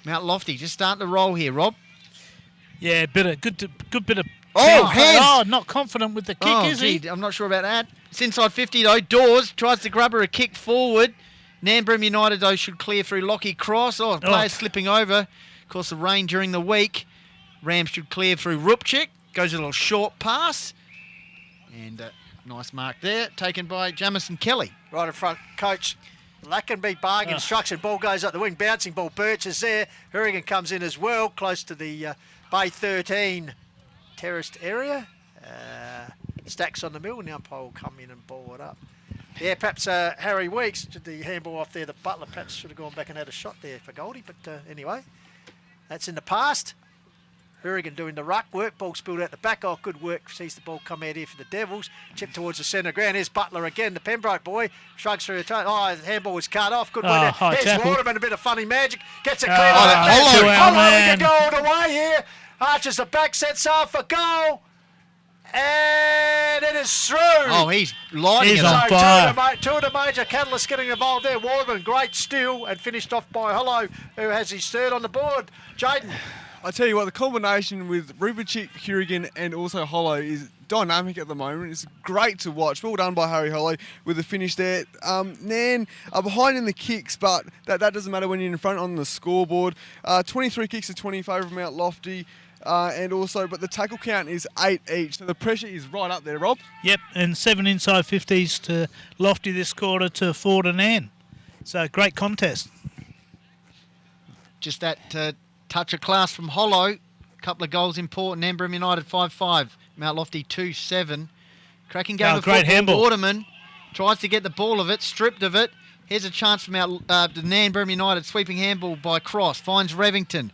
Speaker 3: Mount Lofty just starting to roll here, Rob.
Speaker 4: Yeah, good bit of...
Speaker 3: hands.
Speaker 4: Oh, not confident with the kick, is he?
Speaker 3: I'm not sure about that. It's inside 50, though. Dawes tries to grab her a kick forward. Nairne Bremer United, though, should clear through Lockie Cross. Players slipping over. Of course, the rain during the week. Rams should clear through Rupchik. Goes a little short pass. And nice mark there, taken by Jamison Kelly.
Speaker 2: Right in front, coach. Lackenby bargain instruction. Ball goes up the wing. Bouncing ball. Birch is there. Hurrigan comes in as well, close to the Bay 13 terraced area. Stacks on the middle. Now umpire will come in and ball it up. Yeah, perhaps Harry Weeks did the handball off there. The Butler perhaps should have gone back and had a shot there for Goldie. But anyway, that's in the past. Hurrigan doing the ruck work. Ball spilled out the back. Oh, good work. Sees the ball come out here for the Devils. Chip towards the centre ground. Here's Butler again. The Pembroke boy shrugs through the toe. Oh, the handball was cut off. Good work. Here's Waterman, a bit of funny magic. Gets it clear. Hollow can go all the way here. Arches the back, sets off for goal. And it is through.
Speaker 3: Oh, he's lighting it
Speaker 4: on
Speaker 3: up.
Speaker 4: fire.
Speaker 2: Two of the major catalysts getting involved there. Waterman, great steal, and finished off by Hollow, who has his third on the board. Jaden.
Speaker 5: I tell you what, the combination with Rubicic, Hurrigan, and also Hollow is dynamic at the moment. It's great to watch. Well done by Harry Hollow with the finish there. Nairne are behind in the kicks, but that doesn't matter when you're in front on the scoreboard. 23 kicks to 20 favour of Mount Lofty. But the tackle count is 8 each, so the pressure is right up there, Rob.
Speaker 4: Yep, and 7 inside 50s to Lofty this quarter to 4 to Nairne. So great contest.
Speaker 3: Just that touch of class from Hollow. Couple of goals important. Nairne Bremer United 5-5. Mount Lofty 2-7. Cracking game of
Speaker 4: great
Speaker 3: football.
Speaker 4: handball.
Speaker 3: Waterman tries to get the ball of it, stripped of it. Here's a chance from the Nairne Bremer United. Sweeping handball by Cross. Finds Revington.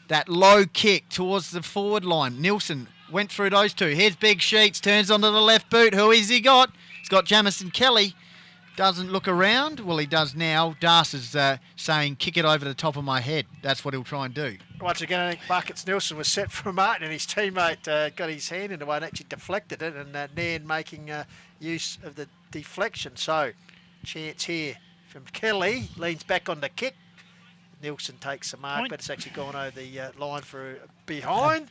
Speaker 3: That low kick towards the forward line. Nielsen went through those two. Here's Big Sheets. Turns onto the left boot. Who has he got? He's got Jamison Kelly. Doesn't look around. Well, he does now. Das is saying, kick it over the top of my head. That's what he'll try and do.
Speaker 2: Once again, I think Buckets Nielsen was set for Martin, and his teammate got his hand in the way and actually deflected it, and Nairne making use of the deflection. So, chance here from Kelly. Leans back on the kick. Nielsen takes the mark, but it's actually gone over the line for behind.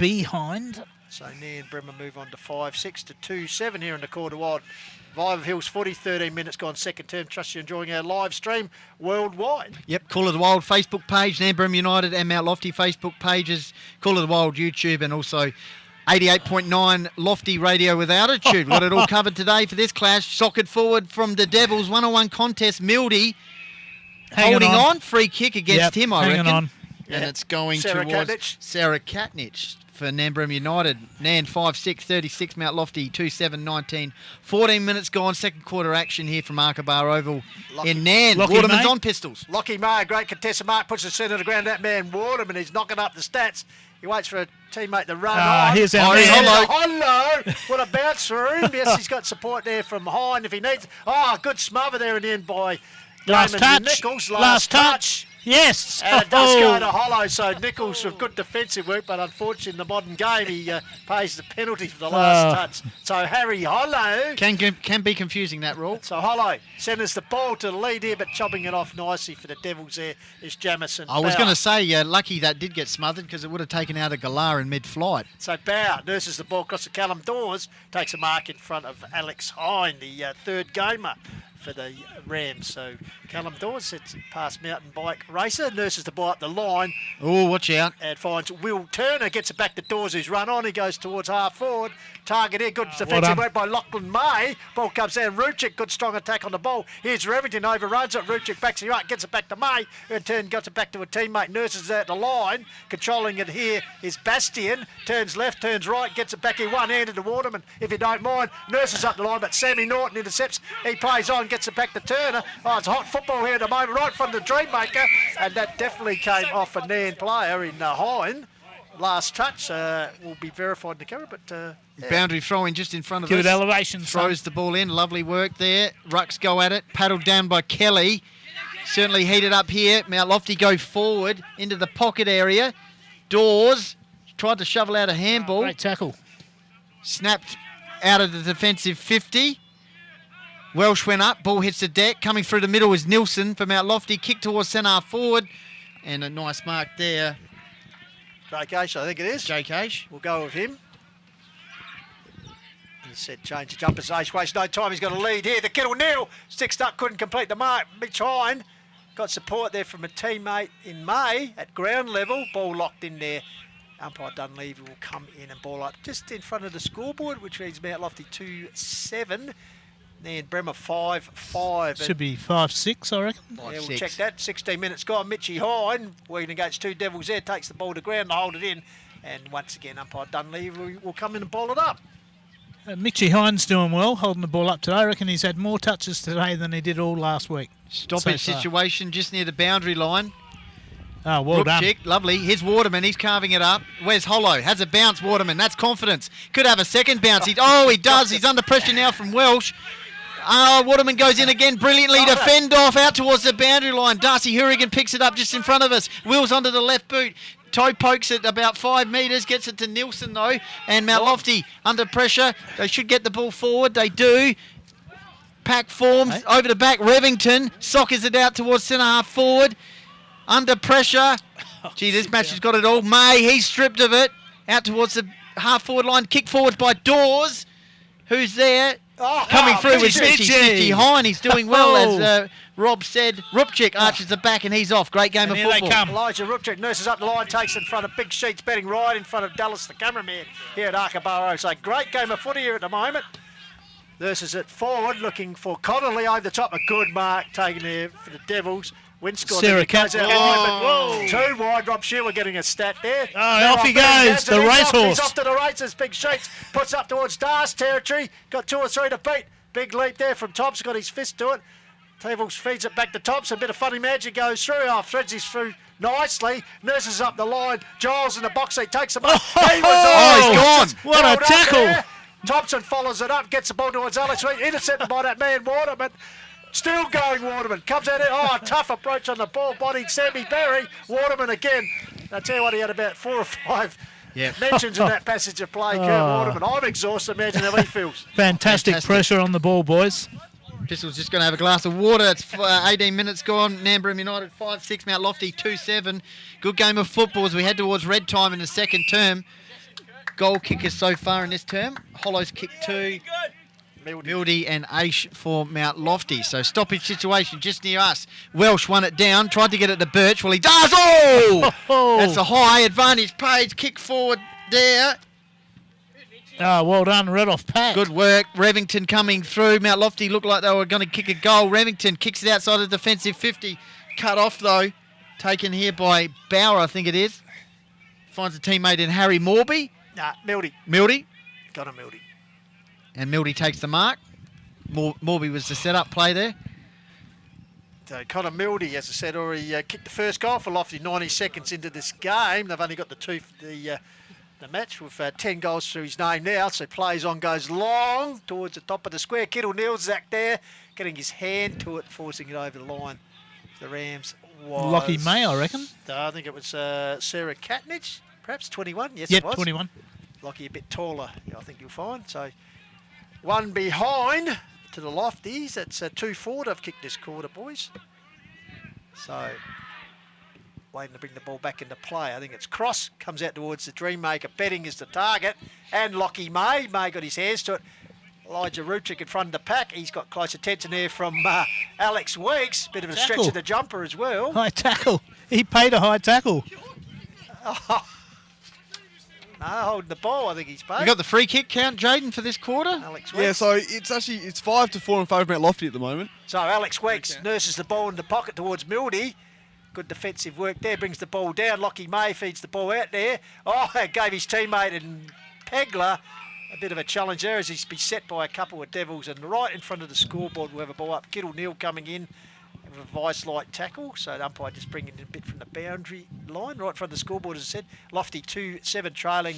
Speaker 2: So Nairne Bremer move on to 5-6 to 2-7 here in the Quarter Wild. Vive Hills Footy, 13 minutes gone second term. Trust you're enjoying our live stream worldwide.
Speaker 3: Yep, Call of the Wild Facebook page, Nairne Bremer United and Mount Lofty Facebook pages, Call of the Wild YouTube, and also 88.9 Lofty Radio with altitude. Got it all covered today for this clash. Socket forward from the Devils, 1-on-1 contest. Mildy holding on. Free kick against him, I reckon.
Speaker 4: On.
Speaker 3: And it's going
Speaker 2: Sarah
Speaker 3: towards
Speaker 2: Katnich.
Speaker 3: Sarah Katnich. for Nairne Bremer United. Nairne 5-6, 36, Mount Lofty 2-7, 19. 14 minutes gone, second quarter action here from Arkabar Oval in Nairne. Waterman's on pistols.
Speaker 2: Lockie May, great contested mark, puts the centre of the ground. That man Waterman, he's knocking up the stats. He waits for a teammate to run on.
Speaker 4: Here's our
Speaker 2: Hollow. What a bounce through. Yes, he's got support there from Hine if he needs. Oh, good smother there in the end by
Speaker 4: last touch.
Speaker 2: Nichols.
Speaker 4: Last touch. Yes.
Speaker 2: And it does go to Hollow, so Nichols with good defensive work, but unfortunately in the modern game he pays the penalty for the last touch. So Harry Hollow.
Speaker 3: Can be confusing, that rule.
Speaker 2: So Hollow sends the ball to the lead here, but chopping it off nicely for the Devils there is Jamison
Speaker 3: I was going to say, lucky that did get smothered because it would have taken out a Galar in mid-flight.
Speaker 2: So Bauer nurses the ball across to Callum Dawes, takes a mark in front of Alex Hine, the third gamer for the Rams. So Callum Dawes sits past mountain bike racer, nurses the ball up the line.
Speaker 3: Oh, watch out.
Speaker 2: And finds Will Turner, gets it back to Dawes, who's run on. He goes towards half forward. Target here, good defensive work by Lachlan May. Ball comes down, Ruchik, good strong attack on the ball. Here's Revington, overruns it. Ruchik backs him up, gets it back to May. In turn, gets it back to a teammate, nurses it at the line. Controlling it here is Bastian. Turns left, turns right, gets it back here one-handed to Waterman, if you don't mind. Nurses up the line, but Sammy Norton intercepts. He plays on, gets it back to Turner. Oh, it's hot football here at the moment, right from the Dreammaker. And that definitely came off a Nairne player in Hine. Last touch will be verified in the camera, but
Speaker 3: boundary throw-in just in front of us.
Speaker 4: Give it elevation.
Speaker 3: Throws the ball in. Lovely work there. Rucks go at it. Paddled down by Kelly. Certainly heated up here. Mount Lofty go forward into the pocket area. Dawes tried to shovel out a handball.
Speaker 4: Great tackle.
Speaker 3: Snapped out of the defensive 50. Welsh went up. Ball hits the deck. Coming through the middle is Nilsson for Mount Lofty. Kick towards centre forward. And a nice mark there.
Speaker 2: Jake Aish, I think it is.
Speaker 3: Jake Aish.
Speaker 2: We'll go with him. He said change the jumpers. Aish wastes no time. He's got a lead here. The Kettle Needle sixed up, couldn't complete the mark. Mitch Hine got support there from a teammate in May at ground level. Ball locked in there. Umpire Dunleavy will come in and ball up just in front of the scoreboard, which reads Mount Lofty 2-7. Nairne Bremer 5-5.
Speaker 4: Should be 5-6, I reckon.
Speaker 2: Yeah, we'll check that. 16 minutes gone. Mitchie Hine, working against two Devils there, takes the ball to ground to hold it in. And once again, umpire Dunleavy will come in and bowl it up.
Speaker 4: Mitchie Hine's doing well, holding the ball up today. I reckon he's had more touches today than he did all last week.
Speaker 3: Stoppage situation just near the boundary line.
Speaker 4: Oh, well done.
Speaker 3: Lovely. Here's Waterman. He's carving it up. Where's Hollow? Has a bounce, Waterman. That's confidence. Could have a second bounce. He does. He's under pressure now from Welsh. Waterman goes in again brilliantly to fend off out towards the boundary line. Darcy Hourigan picks it up just in front of us. Wheels onto the left boot. Toe pokes it about 5 metres. Gets it to Nilsson though. And Mount Lofty under pressure. They should get the ball forward. They do. Pack forms over the back. Revington sockers it out towards centre half forward. Under pressure. Gee, this match has got it all. May, he's stripped of it. Out towards the half forward line. Kick forward by Dawes. Who's there? Coming through with Mitchie Hine. He's doing well, as Rob said. Rupchik arches the back and he's off. Great game of football.
Speaker 4: Here they come.
Speaker 2: Elijah Rupchik nurses up the line, takes in front of Big Sheets, betting right in front of Dallas, the cameraman, here at Arkabar. So great game of footy here at the moment. Nurses it forward, looking for Connolly over the top. A good mark taken there for the Devils. Winscore
Speaker 4: Sarah
Speaker 2: goes out too wide. Rob Shearer getting a stat there.
Speaker 4: Off he goes, the racehorse.
Speaker 2: He's off to the races. Big Sheets puts up towards Dar's territory. Got 2 or 3 to beat. Big leap there from Thompson. Got his fist to it. Tables feeds it back to Thompson. A bit of funny magic goes through. Threads his through nicely. Nurses up the line. Giles in the box seat takes him up. He was
Speaker 3: he's gone.
Speaker 4: What a tackle.
Speaker 2: Thompson follows it up. Gets the ball towards Alex Reed. Intercepted by that man Waterman. Still going Waterman. Comes out there. Tough approach on the ball. Bodied Sammy Berry. Waterman again. I tell you what, he had about 4 or 5 mentions in that passage of play. Kurt Waterman. I'm exhausted. Imagine how he feels.
Speaker 4: Fantastic pressure on the ball, boys.
Speaker 3: Pistol's just going to have a glass of water. It's 18 minutes gone. Nairne Bremer United 5-6. Mount Lofty 2-7. Good game of football as we head towards red time in the second term. Goal kickers so far in this term. Hollow's kick 2. Mildy and Aish for Mount Lofty. So stoppage situation just near us. Welsh won it down, tried to get it to Birch. Well, he does. That's a high advantage. Page kick forward there.
Speaker 4: Well done, right off Pat.
Speaker 3: Good work. Revington coming through. Mount Lofty looked like they were going to kick a goal. Revington kicks it outside the defensive 50. Cut off though. Taken here by Bauer, I think it is. Finds a teammate in Harry Morby.
Speaker 2: Nah, Mildy.
Speaker 3: Mildy.
Speaker 2: Got a Mildy.
Speaker 3: And Mildy takes the mark. Morby was the set-up play there.
Speaker 2: So Connor Mildy, as I said, already kicked the first goal for Lofty 90 seconds into this game. They've only got the two for the match with 10 goals through his name now. So plays on, goes long towards the top of the square. Kittle nails Zach there, getting his hand to it, forcing it over the line. The Rams was...
Speaker 4: Lockie May, I reckon.
Speaker 2: I think it was Sarah Katnich, perhaps 21. Yes,
Speaker 4: Yep,
Speaker 2: it was.
Speaker 4: 21.
Speaker 2: Lockie a bit taller, I think you'll find. So one behind to the Lofties. That's 2-4 they've kicked this quarter, boys. So waiting to bring the ball back into play. I think it's cross, comes out towards the Dreammaker. Betting is the target. And Lockie May got his hands to it. Elijah Rutrick in front of the pack. He's got close attention there from Alex Weeks. Bit of a stretch of the jumper as well.
Speaker 4: High tackle. He paid a high tackle.
Speaker 2: No, holding the ball, I think he's paid.
Speaker 3: You got the free kick count, Jaden, for this quarter?
Speaker 2: Alex Weeks.
Speaker 5: Yeah, so it's 5-4 in favour of Mount Lofty at the moment.
Speaker 2: So Alex Weeks nurses the ball in the pocket towards Mildy. Good defensive work there, brings the ball down. Lockie May feeds the ball out there. Oh, gave his teammate and Pegler a bit of a challenge there as he's beset by a couple of Devils, and right in front of the scoreboard we'll have a ball up. Kittle Neal coming in with a vice-like tackle, so the umpire just bringing it a bit from the boundary line, right in front of the scoreboard, as I said. Lofty 2-7 trailing,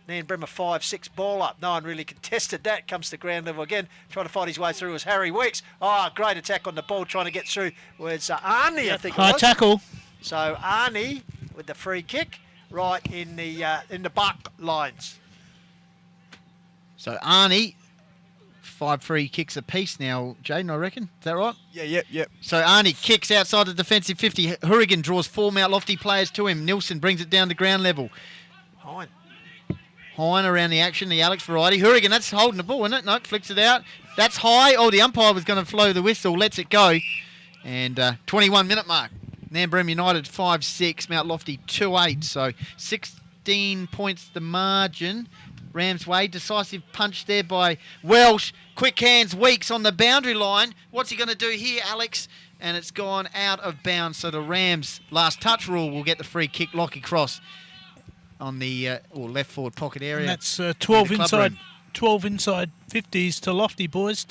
Speaker 2: Nairne Bremer 5-6, ball up. No one really contested that. Comes to ground level again, trying to fight his way through as Harry Weeks. Oh, great attack on the ball, trying to get through. Where's Arnie, I think it was.
Speaker 4: High tackle.
Speaker 2: So Arnie with the free kick right in the buck lines.
Speaker 3: So Arnie, 5 free kicks apiece now, Jaden, I reckon. Is that right?
Speaker 5: Yeah, yep.
Speaker 3: So Arnie kicks outside the defensive 50. Hurrigan draws 4 Mount Lofty players to him. Nilsson brings it down to ground level. Hine around the action, the Alex variety. Hurrigan, that's holding the ball, isn't it? No, flicks it out. That's high. Oh, the umpire was going to blow the whistle. Lets it go. And 21-minute mark. Nairne Bremer United 5-6. Mount Lofty 2-8. So 16 points the margin. Rams way, decisive punch there by Welsh. Quick hands, Weeks on the boundary line. What's he going to do here, Alex? And it's gone out of bounds. So the Rams last touch rule will get the free kick. Lockie Cross on the left forward pocket area.
Speaker 4: And that's 12 inside 50s to Lofty, boys,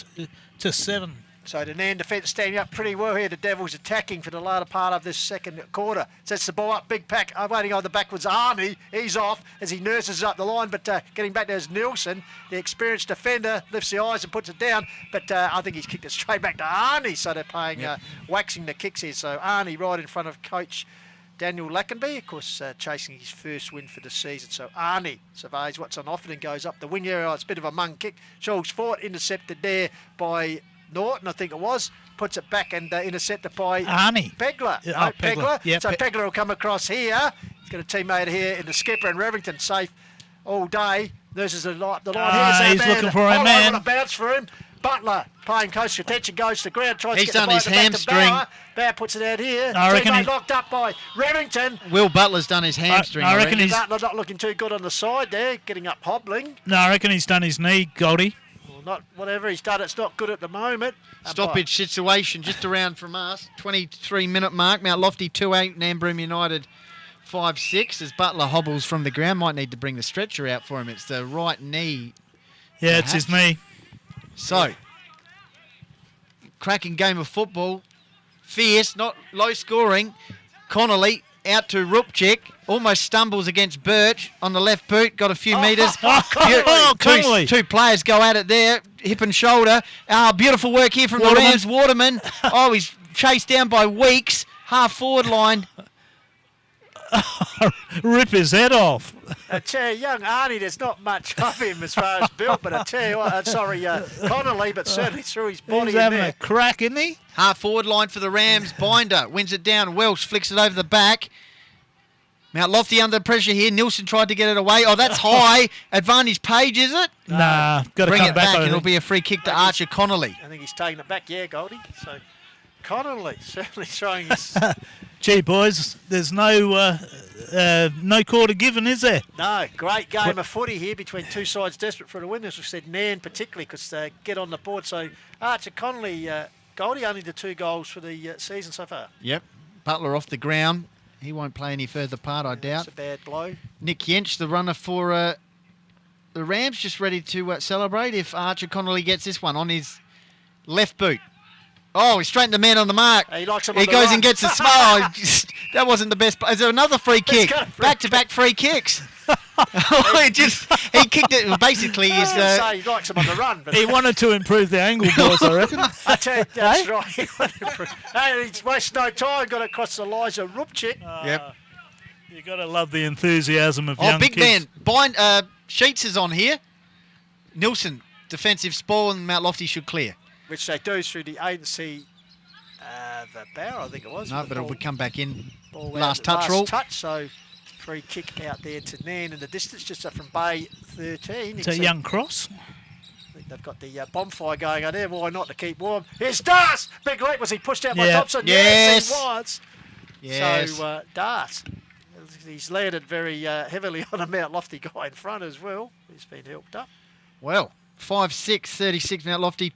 Speaker 4: to 7.
Speaker 2: So the Nairne defence standing up pretty well here. The Devils attacking for the latter part of this second quarter. Sets the ball up, big pack. Waiting on the backwards, Arnie. He's off as he nurses up the line, but getting back there's Nilsson. The experienced defender lifts the eyes and puts it down, but I think he's kicked it straight back to Arnie. So they're playing, waxing the kicks here. So Arnie right in front of coach Daniel Lackenby, of course, chasing his first win for the season. So Arnie surveys what's on offer and goes up the wing area. It's a bit of a mung kick. Schultz fought, intercepted there by Norton, I think it was, puts it back and intercepted by
Speaker 4: Arnie.
Speaker 2: Pegler.
Speaker 4: Pegler. Yep.
Speaker 2: So Pegler will come across here. He's got a teammate here in the skipper, and Revington safe all day. Nurses the line.
Speaker 4: He's looking for a man.
Speaker 2: A bounce for him. Butler paying close attention, goes to ground, tries
Speaker 3: He's
Speaker 2: to get
Speaker 3: done
Speaker 2: the
Speaker 3: his hamstring.
Speaker 2: Bauer puts it out here.
Speaker 4: I reckon
Speaker 2: Teammate locked up by Revington.
Speaker 3: Will Butler's done his hamstring.
Speaker 4: I reckon he's
Speaker 2: Butler not looking too good on the side there, getting up hobbling.
Speaker 4: No, I reckon he's done his knee, Goldie.
Speaker 2: Not whatever he's done, it's not good at the moment.
Speaker 3: Stoppage situation just around from us. 23-minute mark. Mount Lofty 2-8. Nairne Bremer United 5-6. As Butler hobbles from the ground, might need to bring the stretcher out for him. It's the right knee.
Speaker 4: Yeah, it's his knee.
Speaker 3: So, cracking game of football. Fierce, not low scoring. Connolly out to Rupchik. Almost stumbles against Birch on the left boot. Got a few metres.
Speaker 4: Connolly.
Speaker 3: Two players go at it there. Hip and shoulder. Beautiful work here from
Speaker 4: Waterman.
Speaker 3: the Rams. Waterman. He's chased down by Weeks. Half forward line.
Speaker 4: Rip his head off.
Speaker 2: I tell you, young Arnie, there's not much of him as far as built, but I tell you what, Connolly, but certainly through his body
Speaker 4: He's
Speaker 2: in
Speaker 4: having
Speaker 2: there.
Speaker 4: a crack, isn't he?
Speaker 3: Half forward line for the Rams. Binder wins it down. Welsh flicks it over the back. Mount Lofty under pressure here. Nilsson tried to get it away. Oh, that's high. Advantage Page, is it?
Speaker 4: Nah, got to
Speaker 3: Bring
Speaker 4: come
Speaker 3: it
Speaker 4: back.
Speaker 3: back and it'll be a free kick to Archer Connolly.
Speaker 2: I think he's taking it back, yeah, Goldie. So Connolly certainly showing his...
Speaker 4: Gee, boys, there's no quarter given, is there?
Speaker 2: No, great game of footy here between two sides desperate for the win. As we said, Nairne particularly because they get on the board. So Archer Connolly, Goldie, only the 2 goals for the season so far.
Speaker 3: Yep. Butler off the ground. He won't play any further part, I doubt.
Speaker 2: That's a bad blow.
Speaker 3: Nick Yench, the runner for the Rams, just ready to celebrate if Archer Connolly gets this one on his left boot. Oh, he's straightened the man on the mark.
Speaker 2: He likes him
Speaker 3: He
Speaker 2: on the
Speaker 3: goes
Speaker 2: run.
Speaker 3: and gets a smile. That wasn't the best. Is there another free kick?
Speaker 2: got a free
Speaker 3: Back-to-back free kicks. he kicked it. Well, basically,
Speaker 2: I
Speaker 3: he's...
Speaker 2: was gonna say he likes him on the run, but
Speaker 4: He wanted to improve the angle, boys, I reckon.
Speaker 2: I tell you, that's right. Hey, he's wasting no time. Got across Elijah Rupchik.
Speaker 3: Yep.
Speaker 4: You got to love the enthusiasm of young
Speaker 3: Oh, big
Speaker 4: kids.
Speaker 3: man. Sheets is on here. Nilsson, defensive spoil, and Mount Lofty should clear.
Speaker 2: Which they do through the agency, the Bower, I think it was.
Speaker 3: No,
Speaker 2: the
Speaker 3: but it
Speaker 2: ball-
Speaker 3: would come back in.
Speaker 2: ball
Speaker 3: Last
Speaker 2: out-
Speaker 3: touch rule.
Speaker 2: touch, so free kick out there to Nairne in the distance, just up from Bay 13.
Speaker 4: It's a young cross.
Speaker 2: I think they've got the bonfire going on there. Why not to keep warm? Here's Das! Big leap. Was he pushed out by
Speaker 4: Yeah.
Speaker 2: Thompson?
Speaker 3: Yes.
Speaker 2: He was.
Speaker 3: Yes.
Speaker 2: So Das, he's landed very heavily on a Mount Lofty guy in front as well. He's been helped up.
Speaker 3: Well, 5-6, 36 Mount Lofty.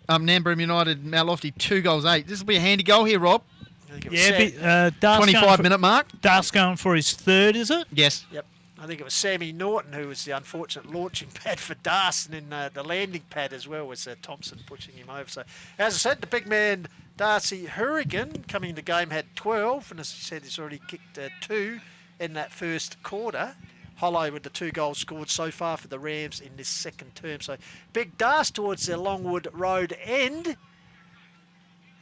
Speaker 3: Nairne Bremer United, Mount Lofty, 2 goals, 8. This will be a handy goal here, Rob.
Speaker 2: I think it was
Speaker 4: Yeah, Das
Speaker 3: 25-minute mark.
Speaker 4: Das going for his third, is it?
Speaker 3: Yes.
Speaker 2: Yep. I think it was Sammy Norton who was the unfortunate launching pad for Das, and then the landing pad as well was Thompson pushing him over. So, as I said, the big man Darcy Hurrigan coming into the game had 12, and as I said, he's already kicked 2 in that first quarter. Hollow with the 2 goals scored so far for the Rams in this second term. So, big Das towards the Longwood Road end. And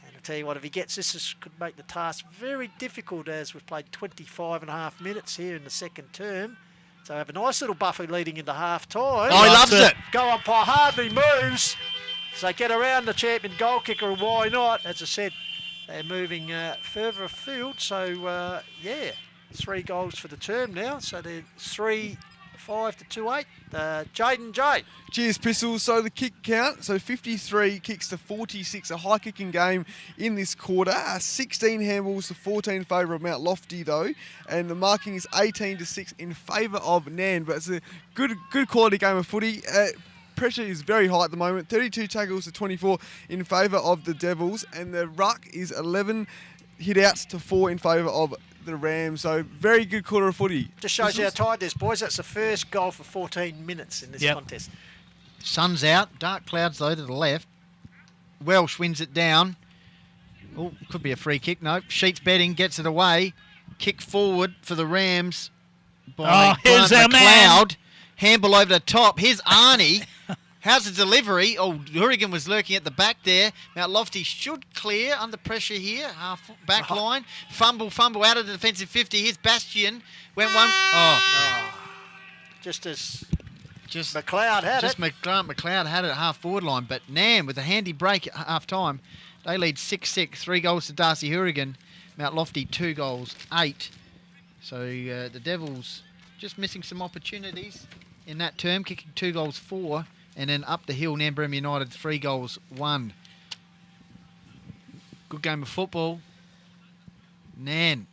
Speaker 2: I'll tell you what, if he gets this could make the task very difficult, as we've played 25 and a half minutes here in the second term. So have a nice little buffer leading into half time.
Speaker 3: Oh, he loves it.
Speaker 2: Go umpire hardly moves. So get around the champion goal kicker, and why not? As I said, they're moving further afield. So, yeah, 3 goals for the term now. So they're 3-5 to 2-8. Jaden J.
Speaker 5: Cheers, Pistols. So the kick count, so 53 kicks to 46, a high kicking game in this quarter. 16 handballs to 14 in favour of Mount Lofty, though, and the marking is 18-6 in favour of Nairne. But it's a good quality game of footy. Pressure is very high at the moment. 32 tackles to 24 in favour of the Devils, and the ruck is 11 hit outs to 4 in favour of the Rams. So very good quarter of footy.
Speaker 2: Just shows you how tight this, boys. That's the first goal for 14 minutes in this contest.
Speaker 3: Sun's out. Dark clouds, though, to the left. Welsh wins it down. Oh, could be a free kick. No. Sheets betting, gets it away. Kick forward for the Rams by
Speaker 4: here's
Speaker 3: Grant
Speaker 4: our man.
Speaker 3: McLeod. Handball over the top. Here's Arnie. How's the delivery? Oh, Hurrigan was lurking at the back there. Mount Lofty should clear under pressure here. Half back line. Fumble out of the defensive 50. Here's Bastian. Went one. Oh.
Speaker 2: Just as
Speaker 3: Just
Speaker 2: McLeod had it.
Speaker 3: Grant McLeod had it at half forward line, but Nairne with a handy break at half time. They lead 6-6, 3 goals to Darcy Hurrigan. Mount Lofty 2 goals, 8. So the Devils just missing some opportunities in that term, kicking 2 goals, 4, and then up the hill, Nairne Bremer United 3 goals, 1. Good game of football. Nairne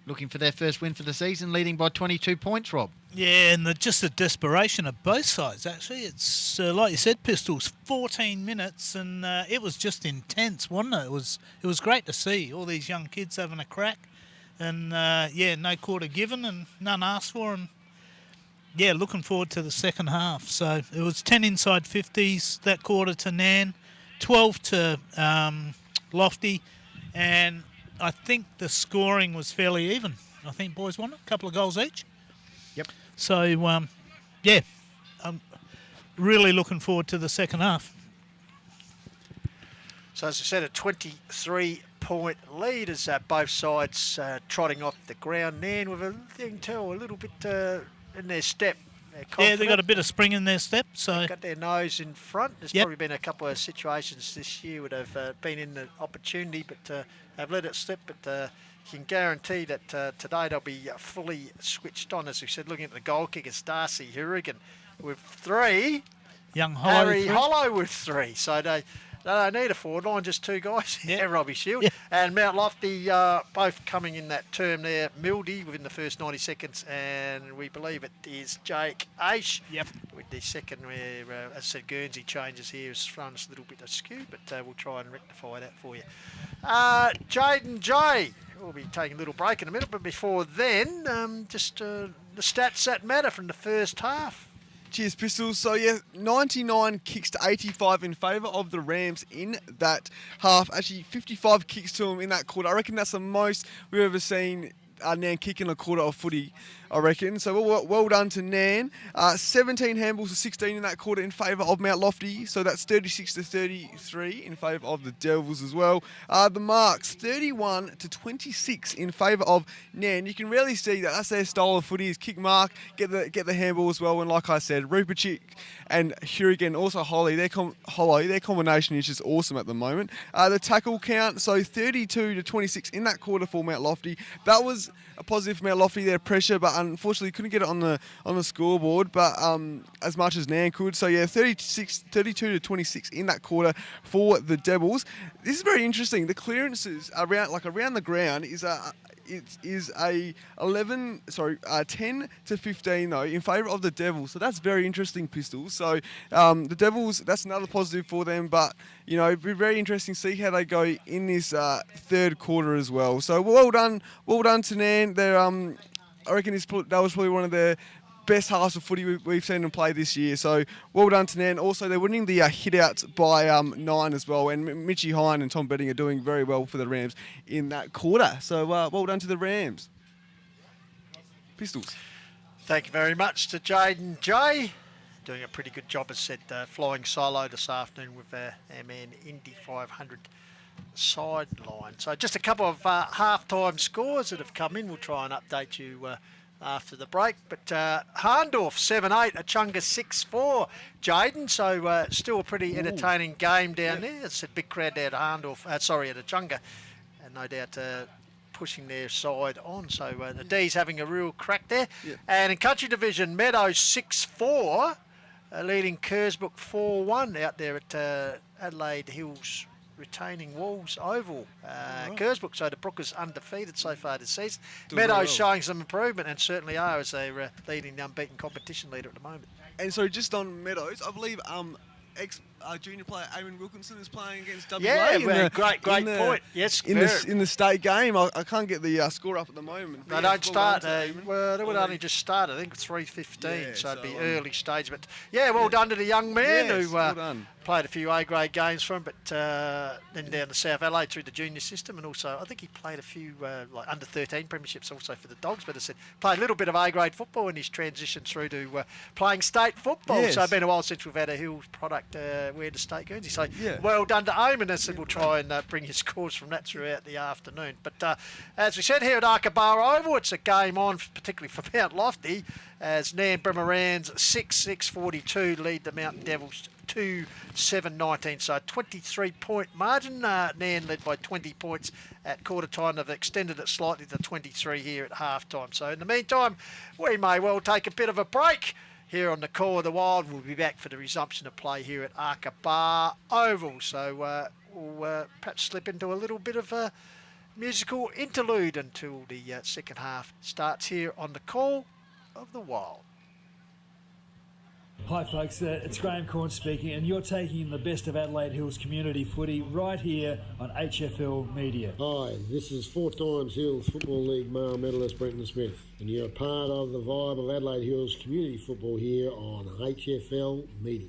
Speaker 3: looking for their first win for the season, leading by 22 points, Rob.
Speaker 4: Yeah, and just the desperation of both sides, actually. It's, like you said, Pistols, 14 minutes, and it was just intense, wasn't it? It was great to see all these young kids having a crack. And, yeah, no quarter given and none asked for. And, yeah, looking forward to the second half. So it was 10 inside 50s that quarter to Nairne, 12 to Lofty, and I think the scoring was fairly even. I think boys won it, a couple of goals each.
Speaker 3: Yep.
Speaker 4: So, yeah, I'm really looking forward to the second half.
Speaker 2: So as I said, a 23-point lead as both sides trotting off the ground. Nairne with you can tell, a little bit in their step.
Speaker 4: Yeah, they've got a bit of spring in their step. So
Speaker 2: they've got their nose in front. There's probably been a couple of situations this year would have been in the opportunity, but have let it slip. But you can guarantee that today they'll be fully switched on. As we said, looking at the goal kickers, Darcy Hurrigan with 3.
Speaker 4: Young Hollow.
Speaker 2: Harry Hollow with 3. So they don't need a forward line, just 2 guys. Yeah, Robbie Shield. And Mount Lofty both coming in that term there. Mildy within the first 90 seconds, and we believe it is Jake Aish.
Speaker 4: Yep.
Speaker 2: With the second, where, as I said, Guernsey changes here is thrown us a little bit askew, but we'll try and rectify that for you. Jaden J. we'll be taking a little break in a minute, but before then, just the stats that matter from the first half.
Speaker 5: Cheers, Pistols. So, 99 kicks to 85 in favour of the Rams in that half. Actually, 55 kicks to them in that quarter. I reckon that's the most we've ever seen Nairne kick in a quarter of footy, I reckon. So well done to Nairne. 17 handballs to 16 in that quarter in favour of Mount Lofty. So that's 36 to 33 in favour of the Devils as well. The marks 31 to 26 in favour of Nairne. You can really see that that's their style of footy, is kick mark, get the handball as well. And like I said, Ruperchik and Hurigan, also Holly, their combination is just awesome at the moment. The tackle count, so 32 to 26 in that quarter for Mount Lofty. That was a positive for Mount Lofty, their pressure, but unfortunately couldn't get it on the scoreboard, but as much as Nairne could. So 32 to 26 in that quarter for the Devils. This is very interesting. The clearances around the ground is a 10 to 15 though in favour of the Devils. So that's very interesting, Pistols. So the Devils, that's another positive for them, but it'll be very interesting to see how they go in this third quarter as well. So well done to Nairne. I reckon that was probably one of their best halves of footy we've seen them play this year. So well done to Nairne. Also, they're winning the hit-outs by 9 as well. And Mitchie Hine and Tom Betting are doing very well for the Rams in that quarter. So well done to the Rams. Pistols.
Speaker 2: Thank you very much to Jaden J. Doing a pretty good job, as said, flying solo this afternoon with our man Indy 500 sideline. So just a couple of half-time scores that have come in. We'll try and update you after the break. But Harndorf 7-8, Achunga 6-4, Jaden. So still a pretty entertaining game down there. It's a big crowd there at Harndorf, at Achunga, and no doubt pushing their side on. So the D's having a real crack there. Yeah. And in Country Division, Meadows 6-4, leading Kersbrook 4-1 out there at Adelaide Hills retaining Walls Oval. Kersbrook, so the Brookers undefeated so far this season. Meadows showing some improvement, and certainly are, as they're leading the unbeaten competition leader at the moment.
Speaker 5: And so just on Meadows, I believe ex-junior player Eamon Wilkinson is playing against WA.
Speaker 2: Yeah, great point. Yes,
Speaker 5: in the state game. I can't get the score up at the moment.
Speaker 2: They don't start. They would only just start. I think 3:15, so it'd be early stage. But well done to the young man who played a few A-grade games for him, but then down to South Adelaide through the junior system, and also I think he played a few like under-13 premierships also for the Dogs. But I said played a little bit of A-grade football in his transition through to playing state football. So it's been a while since we've had a Hills product wear the state Guernsey. So well done to Eamon. I said we'll try and bring his scores from that throughout the afternoon. But as we said here at Arkabar Oval, it's a game on, particularly for Mount Lofty, as Nairne Bremer 6-6-42 lead the Mountain Devils 2-7-19. So 23-point margin. Nairne led by 20 points at quarter time. They've extended it slightly to 23 here at half time. So in the meantime, we may well take a bit of a break here on the Call of the Wild. We'll be back for the resumption of play here at Arkabar Oval. So we'll perhaps slip into a little bit of a musical interlude until the second half starts here on the Call of the Wild.
Speaker 6: Hi folks, it's Graham Corn speaking, and you're taking in the best of Adelaide Hills community footy right here on HFL Media.
Speaker 7: Hi, this is 4 times Hills Football League male medalist Brenton Smith, and you're part of the vibe of Adelaide Hills community football here on HFL Media.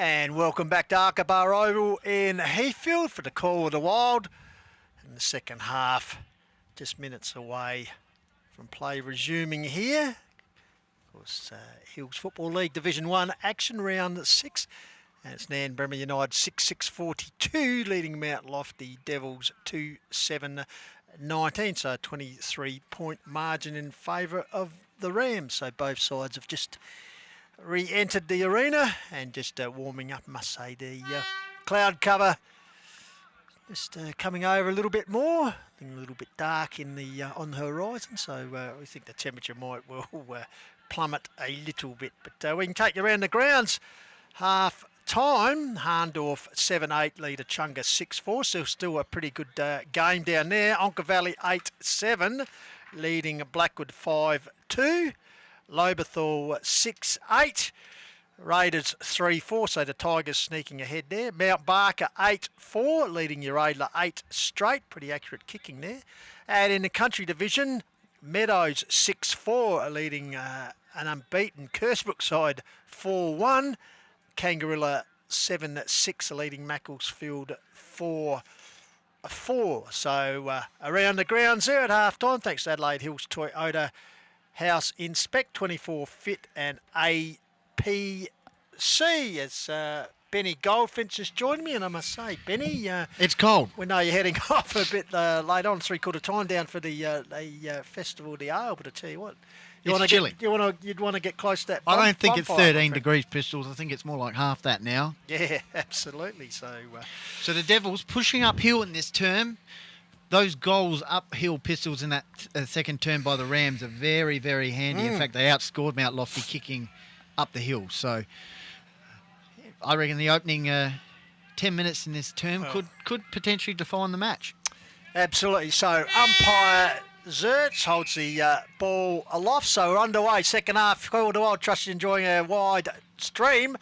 Speaker 2: And welcome back to Arkabar Oval in Heathfield for the Call of the Wild. In the second half, just minutes away from play resuming here. Of course, Hills Football League Division 1 action round 6. And it's Nairne Bremer United 6-6-42, leading Mount Lofty Devils 2-7-19. So a 23-point margin in favour of the Rams. So both sides have just re-entered the arena and just warming up, must say. The cloud cover just coming over a little bit more, a little bit dark in the on the horizon, so we think the temperature might well plummet a little bit. But we can take you around the grounds. Half time, Harndorf 7-8, leader Chunga 6-4, so still a pretty good game down there. Onka Valley 8-7, leading Blackwood 5-2. Loberthal 6-8, Raiders 3-4, so the Tigers sneaking ahead there. Mount Barker 8-4, leading Uradla 8 straight, pretty accurate kicking there. And in the country division, Meadows 6-4, leading an unbeaten Kersbrook side 4-1. Kangarilla 7-6, leading Macclesfield 4-4. So around the grounds there at half time, thanks to Adelaide Hills Toyota House Inspect 24 Fit and APC. As Benny Goldfinch has joined me, and I must say, Benny,
Speaker 3: it's cold.
Speaker 2: We know you're heading off a bit late on, 3/4 time down for the Festival of the Ale, but I tell you what,
Speaker 3: It's chilly.
Speaker 2: You'd want to get close to that.
Speaker 3: I don't think it's 13 degrees, Pistols. I think it's more like half that now.
Speaker 2: Yeah, absolutely. So
Speaker 3: the Devils pushing uphill in this term. Those goals uphill, Pistols, in that second term by the Rams are very, very handy. In fact, they outscored Mount Lofty kicking up the hill. So I reckon the opening 10 minutes in this term could potentially define the match.
Speaker 2: Absolutely. So umpire Zertz holds the ball aloft. So we're underway. Second half. Call the Wild Trust enjoying a wide stream.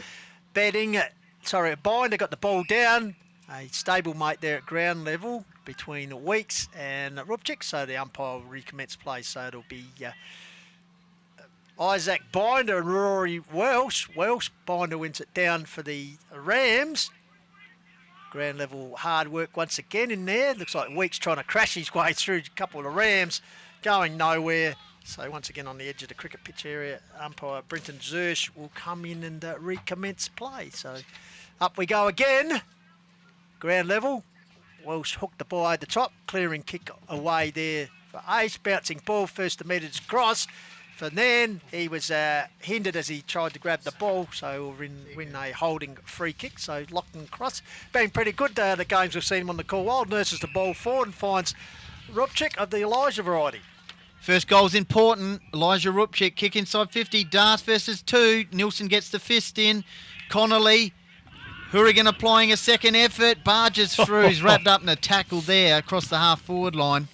Speaker 2: Binder got the ball down. A stablemate there at ground level between Weeks and Rupchik, so the umpire will recommence play. So it'll be Isaac Binder and Rory Welsh. Binder wins it down for the Rams. Ground level hard work once again in there. Looks like Weeks trying to crash his way through a couple of the Rams, going nowhere. So once again on the edge of the cricket pitch area, umpire Brenton Zersh will come in and recommence play. So up we go again. Ground level. Welsh hooked the ball over the top, clearing kick away there for Ace. Bouncing ball first to metres cross. For then he was hindered as he tried to grab the ball, so he'll win a holding free kick. So Lockton Cross been pretty good. The games we've seen him on the call. Wild nurses the ball forward and finds Rupchik of the Elijah variety.
Speaker 3: First goal's important. Elijah Rupchik, kick inside 50. Darth versus 2. Nilsson gets the fist in. Connolly. Hourigan applying a second effort, barges through, he's wrapped up in a tackle there across the half-forward line.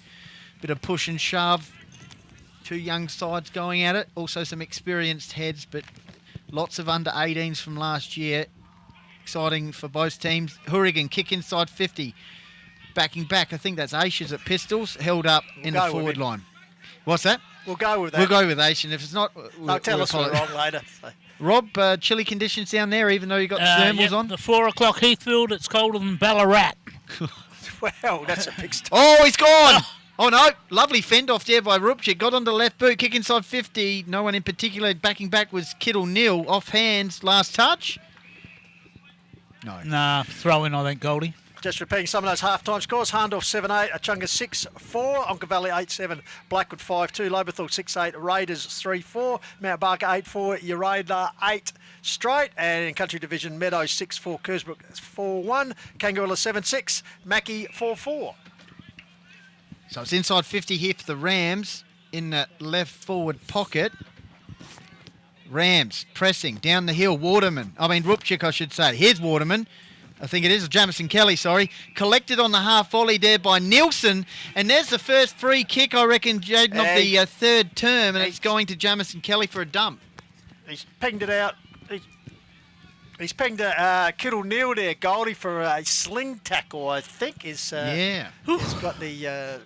Speaker 3: Bit of push and shove. Two young sides going at it. Also some experienced heads, but lots of under-18s from last year. Exciting for both teams. Hourigan, kick inside 50. Backing back, I think that's Aisha's at Pistols, held up in the forward line. What's that?
Speaker 2: We'll go with that.
Speaker 3: We'll go with Aisha. If it's not...
Speaker 2: They'll tell us we're wrong later. So.
Speaker 3: Rob, chilly conditions down there, even though you got the thermals on?
Speaker 4: The 4 o'clock Heathfield, it's colder than Ballarat.
Speaker 2: Well, that's a big start.
Speaker 3: Oh, he's gone! Oh, no. Lovely fend off there by Rupchik. Got on the left boot, kick inside 50. No one in particular. Backing back was Kittle Neal. Off hands, last touch. No.
Speaker 4: Nah, throw in, I think, Goldie.
Speaker 2: Just repeating some of those half-time scores. Harndorf 7-8, Achunga 6-4, Onka Valley 8-7, Blackwood 5-2, Loberthal 6-8, Raiders 3-4, Mount Barker 8-4, Uradla 8 straight, and in Country Division, Meadows 6-4, Kersbrook 4-1, Kangarilla 7-6, Mackie 4-4.
Speaker 3: So it's inside 50 here for the Rams in the left forward pocket. Rams pressing down the hill. Rupchik, I should say. Here's Waterman. I think it is Jamison Kelly, sorry. Collected on the half volley there by Nilsson. And there's the first free kick, I reckon, Jaden, of the third term. And it's going to Jamison Kelly for a dump.
Speaker 2: He's pinged it out. He's pinged Kittle Neal there, Goldie, for a sling tackle, I think. He's got the...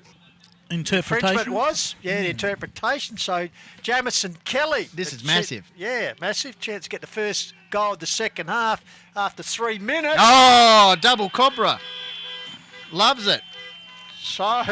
Speaker 4: Interpretation.
Speaker 2: infringement was. Yeah, the interpretation. So Jamison Kelly.
Speaker 3: This is massive.
Speaker 2: Yeah, massive chance to get the first goal of the second half after 3 minutes.
Speaker 3: Oh, double Cobra. Loves it.
Speaker 2: So,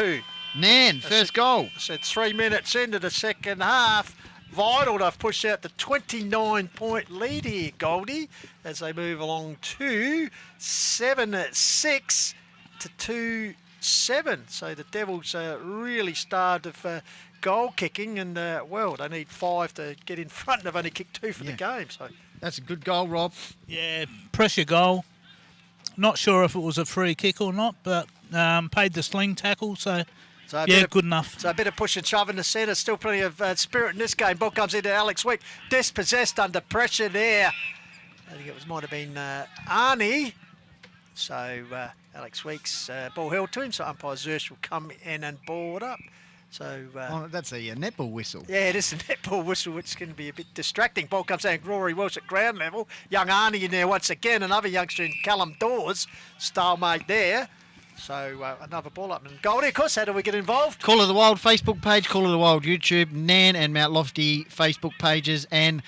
Speaker 3: Nairne, first goal.
Speaker 2: I said 3 minutes into the second half. Vital to have pushed out the 29-point lead here, Goldie, as they move along to 7-6 to 2-7. So the Devils really started for goal kicking, and they need 5 to get in front. They've only kicked 2 for the game. So
Speaker 3: that's a good goal, Rob.
Speaker 4: Yeah, pressure goal. Not sure if it was a free kick or not, but paid the sling tackle, so good enough.
Speaker 2: So a bit of push and shove in the centre. Still plenty of spirit in this game. Ball comes into Alex Week. Dispossessed under pressure there. I think it might have been Arnie. So Alex Weeks ball held to him. So umpire Zersh will come in and ball it up. So
Speaker 3: that's a netball whistle.
Speaker 2: Yeah, it is a netball whistle, which can be a bit distracting. Ball comes down. Rory Welsh at ground level. Young Arnie in there once again. Another youngster in Callum Dawes. Stalemate there. So another ball up. And Goldie, of course, how do we get involved?
Speaker 3: Call of the Wild Facebook page, Call of the Wild YouTube, Nairne and Mount Lofty Facebook pages, and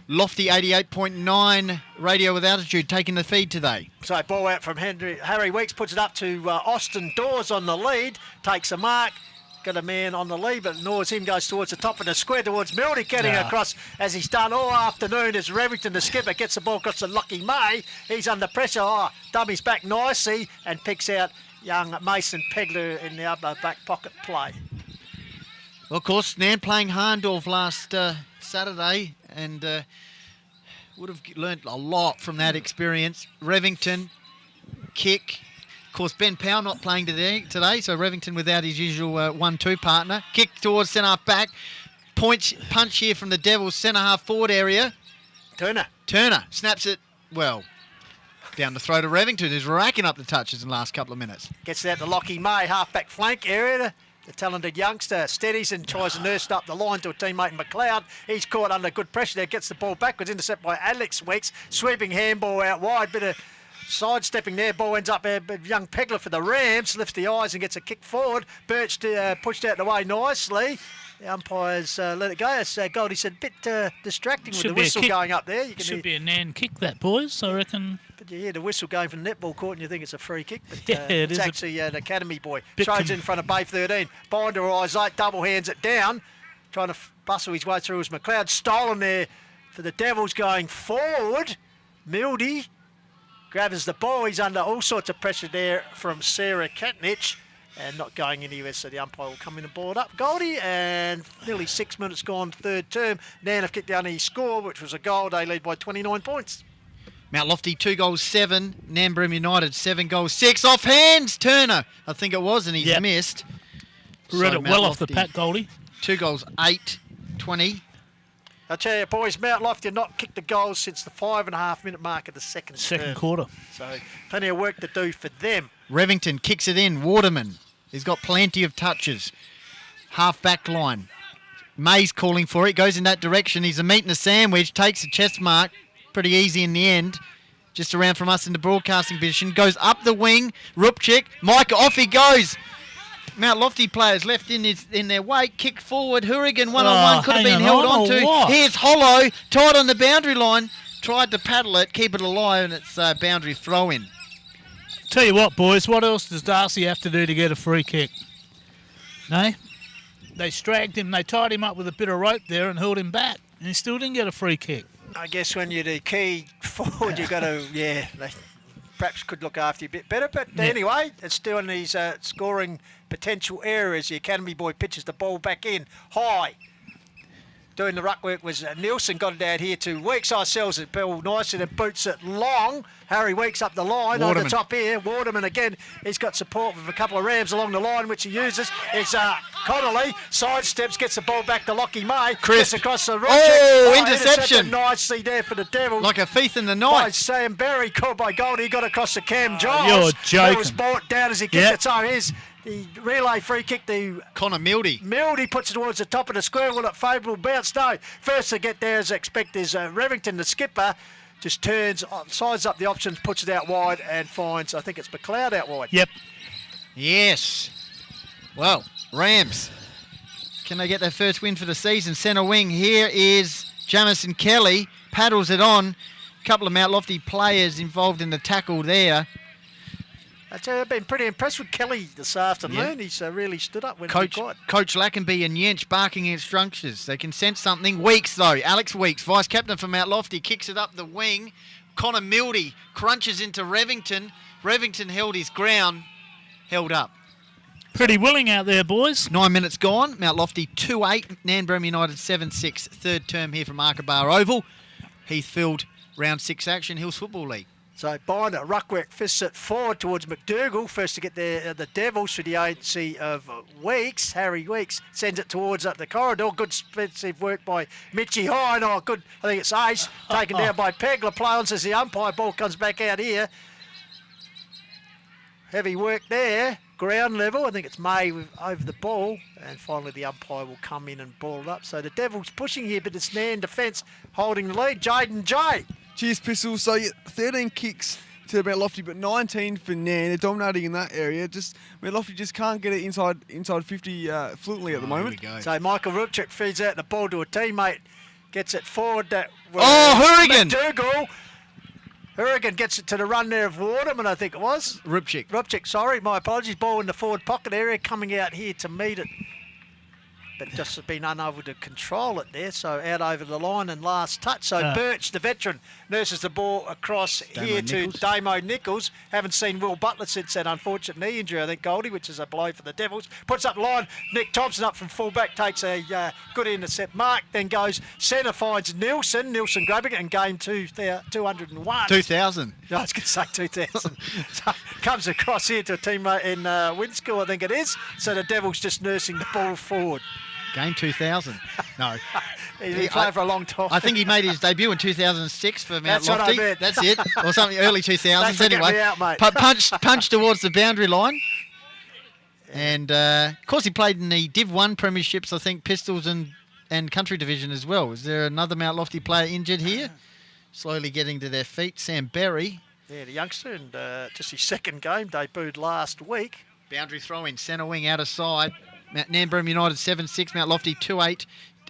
Speaker 3: Lofty 88.9 Radio with Altitude taking the feed today.
Speaker 2: So ball out from Harry Weeks, puts it up to Austin Dawes on the lead, takes a mark. Got a man on the lead, but ignores him, goes towards the top of the square, towards Mildy, getting across as he's done all afternoon as Revington, the skipper, gets the ball across to Lockie May. He's under pressure. Dummies back nicely and picks out young Mason Pegler in the upper back pocket play.
Speaker 3: Well, of course, Nairne playing Harndorf last Saturday and would have learnt a lot from that experience. Revington, kick. Of course, Ben Powell not playing today, so Revington without his usual 1-2 partner. Kick towards centre-half back. Punch here from the Devils centre-half forward area.
Speaker 2: Turner
Speaker 3: snaps it, down the throat of Revington, who's racking up the touches in the last couple of minutes.
Speaker 2: Gets it out to Lockie May, half-back flank area. The talented youngster steadies and tries to nurse up the line to a teammate McLeod. He's caught under good pressure there, gets the ball backwards, intercept by Alex Weeks. Sweeping handball out wide, bit of sidestepping there, ball ends up young Pegler for the Rams, lifts the eyes and gets a kick forward. Birch pushed out the way nicely. The umpires let it go. As Goldie said, a bit distracting with the whistle going up there.
Speaker 4: Should be a Nairne kick, that, boys, I reckon.
Speaker 2: But you hear the whistle going from the netball court and you think it's a free kick. But
Speaker 4: it's
Speaker 2: actually an academy boy. Throws in front of Bay 13. Binder eyes late, double hands it down. Trying to bustle his way through as McLeod. Stolen there for the Devils going forward. Mildy grabs the ball. He's under all sorts of pressure there from Sarah Katnich and not going anywhere, so the umpire will come in and ball it up. Goldie, and nearly 6 minutes gone, third term. Nairne have kicked down his score, which was a goal. They lead by 29 points.
Speaker 3: Mount Lofty 2 goals 7. Nairne Bremer United 7 goals 6. Off hands, Turner, I think it was, and he's missed.
Speaker 4: Read it well off the pat, Goldie.
Speaker 3: 2 goals 8, 20.
Speaker 2: I tell you, boys, Mount Lofty have not kicked the goals since the 5.5 minute mark of the second
Speaker 4: quarter.
Speaker 2: So plenty of work to do for them.
Speaker 3: Revington kicks it in. Waterman, he's got plenty of touches. Half back line. May's calling for it, goes in that direction. He's a meat and a sandwich, takes a chest mark. Pretty easy in the end. Just around from us in the broadcasting position. Goes up the wing. Rupchik. Mike, off he goes. Mount Lofty players left in their wake. Kick forward. Hourigan one-on-one could have been held on to. Here's Hollow. Tied on the boundary line. Tried to paddle it. Keep it alive, and it's boundary throw-in.
Speaker 4: Tell you what, boys. What else does Darcy have to do to get a free kick? No? They stragged him. They tied him up with a bit of rope there and held him back. And he still didn't get a free kick.
Speaker 2: I guess when you're the key forward, you've got to, they perhaps could look after you a bit better. But anyway, it's still in these scoring potential areas. The academy boy pitches the ball back in high. Doing the ruck work was Nielsen, got it out here to Weeks. Sells it ball nicely and boots it long. Harry Weeks up the line
Speaker 3: Waterman.
Speaker 2: over the top here. Waterman again, he's got support with a couple of Rams along the line, which he uses. It's Connolly, sidesteps, gets the ball back to Lockie May.
Speaker 3: Chris.
Speaker 2: Gets across the road.
Speaker 3: Interception.
Speaker 2: Nicely there for the Devils.
Speaker 3: Like a thief in the
Speaker 2: By
Speaker 3: night.
Speaker 2: Sam Berry, caught by Goldie, got across to Cam Giles.
Speaker 4: You're joking.
Speaker 2: He was brought down as he kicked it. So here's the relay free kick to
Speaker 3: Connor Mildy.
Speaker 2: Mildy, puts it towards the top of the square. Will it favourable bounce? No. First to get there, as expected, is Revington, the skipper. Just turns, sizes up the options, puts it out wide and finds, I think it's McLeod out wide.
Speaker 4: Yep.
Speaker 3: Yes. Well, Rams. Can they get their first win for the season? Centre wing. Here is Jamison Kelly. Paddles it on. A couple of Mount Lofty players involved in the tackle there.
Speaker 2: I've been pretty impressed with Kelly this afternoon.
Speaker 3: Yeah.
Speaker 2: He's really stood up when he
Speaker 3: Coach Lackenby and Yench barking instructions. They can sense something. Weeks, though. Alex Weeks, vice-captain for Mount Lofty, kicks it up the wing. Connor Mildy crunches into Revington. Revington held his ground. Held up.
Speaker 4: Pretty willing out there, boys.
Speaker 3: 9 minutes gone. Mount Lofty 2-8. Nairne Bremer United 7-6. Third term here from Arkabar Oval. Heathfield, round 6 action, Hills Football League.
Speaker 2: So Binder, ruckwork, fists it forward towards McDougall. First to get the Devils through the agency of Weeks. Harry Weeks sends it towards up the corridor. Good defensive work by Mitchie Hine. Oh, good. I think it's ace. Taken down by Pegler. Play on says the umpire. Ball comes back out here. Heavy work there. Ground level. I think it's May over the ball. And finally the umpire will come in and ball it up. So the Devils pushing here, but it's Nairne defence holding the lead. Jaden J.
Speaker 5: Cheers, Pistol. So 13 kicks to Mount Lofty, but 19 for Nairne. They're dominating in that area. Mount Lofty just can't get it inside 50 fluently at the moment.
Speaker 2: So Michael Rupchik feeds out the ball to a teammate, gets it forward.
Speaker 3: Hourigan!
Speaker 2: McDougall. Hourigan gets it to the run there of Waterman, I think it was.
Speaker 3: Rupchik,
Speaker 2: sorry. My apologies. Ball in the forward pocket area, coming out here to meet it. But just has been unable to control it there, so out over the line and last touch. So Birch, the veteran, nurses the ball across here to Damo Nichols. Haven't seen Will Butler since that unfortunate knee injury, I think, Goldie, which is a blow for the Devils. Puts up line, Nick Thompson up from full-back, takes a good intercept mark, then goes centre, finds Nilsson grabbing it, and game 201.
Speaker 3: 2,000.
Speaker 2: I was going to say 2,000. So comes across here to a teammate in Windschool, I think it is. So the Devils just nursing the ball forward.
Speaker 3: Game 2000. No.
Speaker 2: He's been playing for a long time.
Speaker 3: I think he made his debut in 2006 for Mount
Speaker 2: That's
Speaker 3: Lofty.
Speaker 2: What I meant.
Speaker 3: That's it. Or something, early 2000s anyway.
Speaker 2: Me out, mate.
Speaker 3: Punched towards the boundary line. And, of course, he played in the Div 1 premierships, I think, Pistols and Country Division as well. Is there another Mount Lofty player injured here? Slowly getting to their feet. Sam Berry.
Speaker 2: Yeah, the youngster, and just his second game, debuted last week.
Speaker 3: Boundary throw in, centre wing, out of side. Nairne Bremer United 7-6, Mount Lofty 2-8.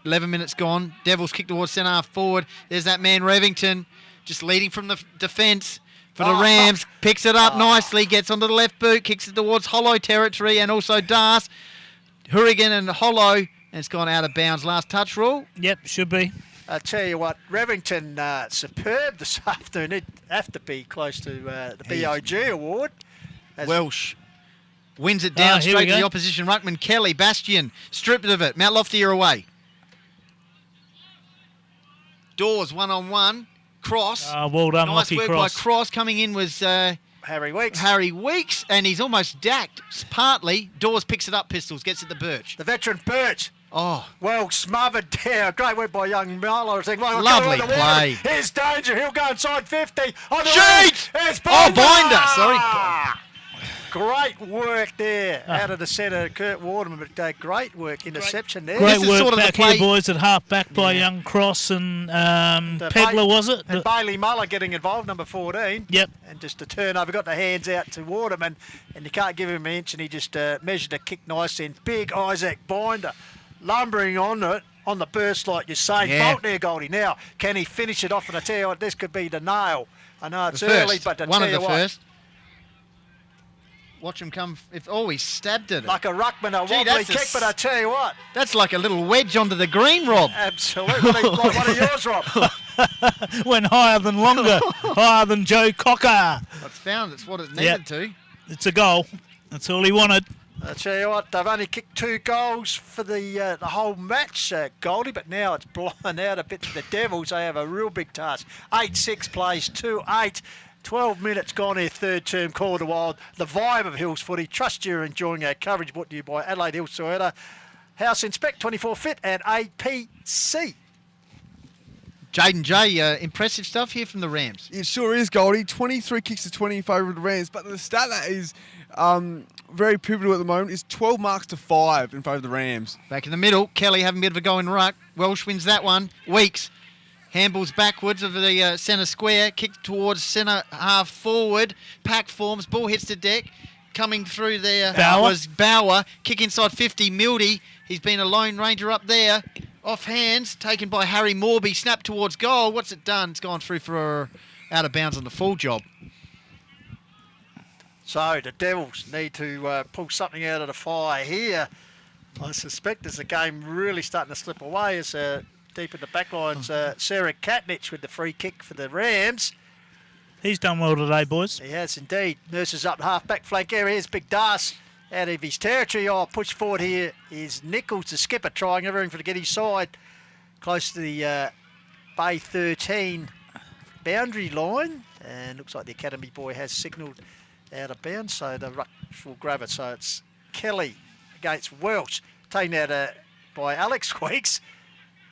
Speaker 3: 11 minutes gone. Devils kick towards centre half forward. There's that man Revington just leading from the defence for the Rams. Picks it up nicely, gets onto the left boot, kicks it towards Hollow territory and also Das. Hourigan and Hollow, and it's gone out of bounds. Last touch rule.
Speaker 4: Yep, should be.
Speaker 2: I tell you what, Revington, superb this afternoon. He'd have to be close to the BOG award.
Speaker 3: Welsh wins it down straight to the opposition ruckman. Kelly, Bastion, stripped of it. Mount Lofty are away. Dawes, one-on-one. Cross.
Speaker 4: Well done,
Speaker 3: nice
Speaker 4: lucky
Speaker 3: work
Speaker 4: Cross.
Speaker 3: by Cross. Coming in was
Speaker 2: Harry Weeks.
Speaker 3: Harry Weeks, and he's almost dacked. Partly, Dawes picks it up, Pistols, gets it to Birch.
Speaker 2: The veteran Birch.
Speaker 3: Oh.
Speaker 2: Well smothered there. Great work by young Marlow.
Speaker 3: Lovely play.
Speaker 2: Here's danger. He'll go inside 50.
Speaker 3: Shoot!
Speaker 2: It's Binder.
Speaker 3: Binder. Sorry.
Speaker 2: Great work there out of the centre, Kurt Waterman. But great work, interception there.
Speaker 4: Great work
Speaker 3: sort of
Speaker 4: back here, boys, at half back by young Cross and Pegler, was it?
Speaker 2: And Bailey Muller getting involved, number 14.
Speaker 4: Yep.
Speaker 2: And just a turnover, got the hands out to Waterman, and you can't give him an inch, and he just measured a kick nice in. Big Isaac Binder lumbering on it, on the burst like you say.
Speaker 3: Yeah.
Speaker 2: Bolt there, Goldie. Now, can he finish it off? And I tell you what, this could be the nail. I know it's
Speaker 3: The
Speaker 2: early,
Speaker 3: first.
Speaker 2: but to
Speaker 3: One
Speaker 2: tell
Speaker 3: of
Speaker 2: you
Speaker 3: the
Speaker 2: what,
Speaker 3: first. Watch him come. He stabbed at it.
Speaker 2: like a ruckman, a wobbly kick, but I tell you what.
Speaker 3: That's like a little wedge onto the green, Rob.
Speaker 2: Absolutely. Like one of yours, Rob.
Speaker 4: Went higher than longer. Higher than Joe Cocker.
Speaker 3: It's found it's what it needed to.
Speaker 4: It's a goal. That's all he wanted.
Speaker 2: I tell you what, they've only kicked 2 goals for the whole match, Goldie, but now it's blown out a bit for the Devils. They have a real big task. 8-6 plays 2-8. 12 minutes gone here, third term, Call of the Wild. The vibe of Hills footy. Trust you're enjoying our coverage, brought to you by Adelaide Hills Toyota, House Inspect, 24 Fit and APC.
Speaker 3: Jaden J, impressive stuff here from the Rams.
Speaker 5: It sure is, Goldie. 23 kicks to 20 in favour of the Rams, but the stat that is very pivotal at the moment is 12 marks to 5 in favour of the Rams.
Speaker 3: Back in the middle, Kelly having a bit of a go in ruck. Welsh wins that one. Weeks handballs backwards of the centre square, kick towards centre half forward. Pack forms, ball hits the deck. coming through there
Speaker 4: Bauer.
Speaker 3: was Bauer. Kick inside 50, Mildy. He's been a lone ranger up there. Off hands, taken by Harry Morby. Snap towards goal. What's it done? It's gone through for out of bounds on the full job.
Speaker 2: So the Devils need to pull something out of the fire here. I suspect as the game really starting to slip away as deep in the back lines, Sarah Katnich with the free kick for the Rams.
Speaker 4: He's done well today, boys.
Speaker 2: He has indeed. Nurses up the half-back flank area. Here's Big Das out of his territory. Oh, push forward here is Nichols, the skipper, trying everything for to get his side close to the Bay 13 boundary line. And looks like the Academy boy has signalled out of bounds, so the rush will grab it. So it's Kelly against Welsh, taken out by Alex Weeks.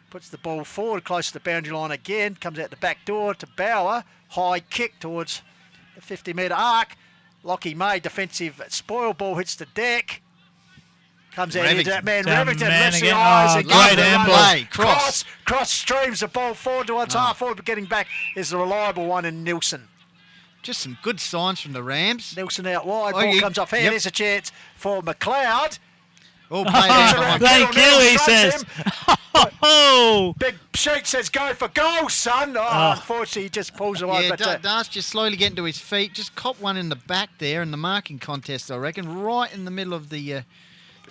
Speaker 2: Puts the ball forward close to the boundary line again. Comes out the back door to Bauer. High kick towards the 50-metre arc. Lockie May, defensive spoil ball, hits the deck. Comes out into that man. Revington lifts the eyes and
Speaker 3: great
Speaker 2: goes
Speaker 3: handball.
Speaker 2: Cross streams the ball forward towards half forward, but getting back is the reliable one in Nilsson.
Speaker 3: Just some good signs from the Rams.
Speaker 2: Nilsson out wide. Ball comes off hand.
Speaker 3: Yep.
Speaker 2: There's a chance for McLeod.
Speaker 3: All played out behind.
Speaker 4: Thank you, he says.
Speaker 2: Big Sheet says, go for goal, son. Unfortunately, he just pulls away.
Speaker 3: Yeah,
Speaker 2: but
Speaker 3: Das just slowly getting to his feet. Just caught one in the back there in the marking contest, I reckon, right in the middle of the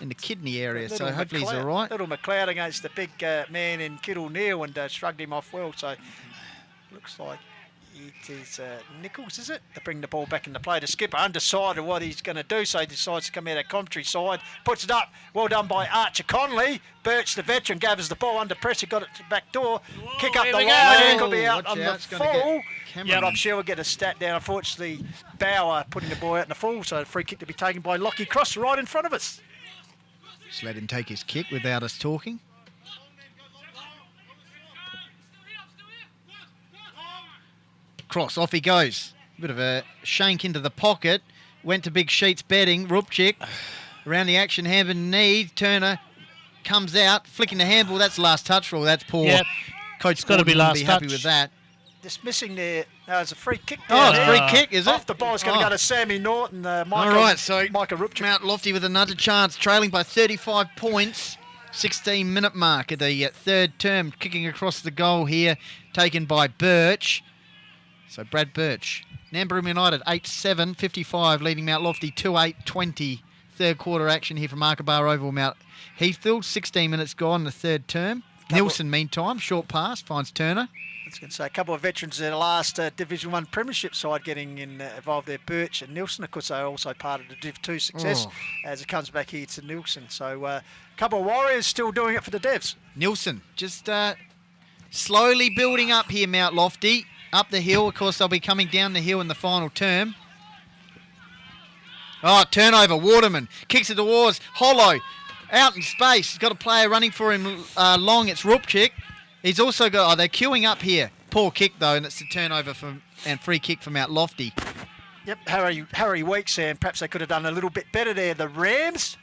Speaker 3: in the kidney area. So hopefully he's all right.
Speaker 2: Little McLeod against the big man in Kiddo Neal and shrugged him off well. So looks like it is Nichols, is it? To bring the ball back into play. The skipper undecided what he's going to do, so he decides to come out of commentary side. Puts it up. Well done by Archer Conley. Birch, the veteran, gave us the ball under pressure, got it to the back door. Kick up the line. It could be out on the full. Yeah, I'm sure we'll get a stat down. Unfortunately, Bauer putting the ball out in the full, so a free kick to be taken by Lockie Cross right in front of us.
Speaker 3: Just let him take his kick without us talking. Cross, off he goes. Bit of a shank into the pocket. Went to Big Sheets betting. Rupchik around the action, hand and knee. Turner comes out, flicking the handball. That's last touch rule. That's poor.
Speaker 4: Yep.
Speaker 3: Coach
Speaker 4: Got to be last
Speaker 3: be
Speaker 4: touch.
Speaker 3: happy with that.
Speaker 2: Just missing there. There's a free kick there.
Speaker 3: Oh, it's a free kick, is it?
Speaker 2: Off the ball, it's going to go to Sammy Norton.
Speaker 3: All right, so
Speaker 2: Micah Rupchik.
Speaker 3: Mount Lofty with another chance, trailing by 35 points. 16-minute mark of the third term, kicking across the goal here, taken by Birch. So Brad Birch. Nairne Bremer United 8-7, 55, leading Mount Lofty 2-8, 20. Third quarter action here from Markabar Oval, Mount Heathfield. 16 minutes gone in the third term. Nilsson, meantime, short pass, finds Turner.
Speaker 2: I was going to say a couple of veterans in the last Division 1 Premiership side getting involved there. Birch and Nilsson, of course, they're also part of the Div 2 success as it comes back here to Nilsson. So a couple of Warriors still doing it for the Devs.
Speaker 3: Nilsson just slowly building up here, Mount Lofty. Up the hill, of course, they'll be coming down the hill in the final term. Oh, turnover, Waterman. Kicks it towards Hollow. Out in space. He's got a player running for him long. It's Rupchik. He's also got... Oh, they're queuing up here. Poor kick, though, and it's a turnover and free kick from Mount Lofty.
Speaker 2: Yep, Harry Weeks, and perhaps they could have done a little bit better there, the Rams.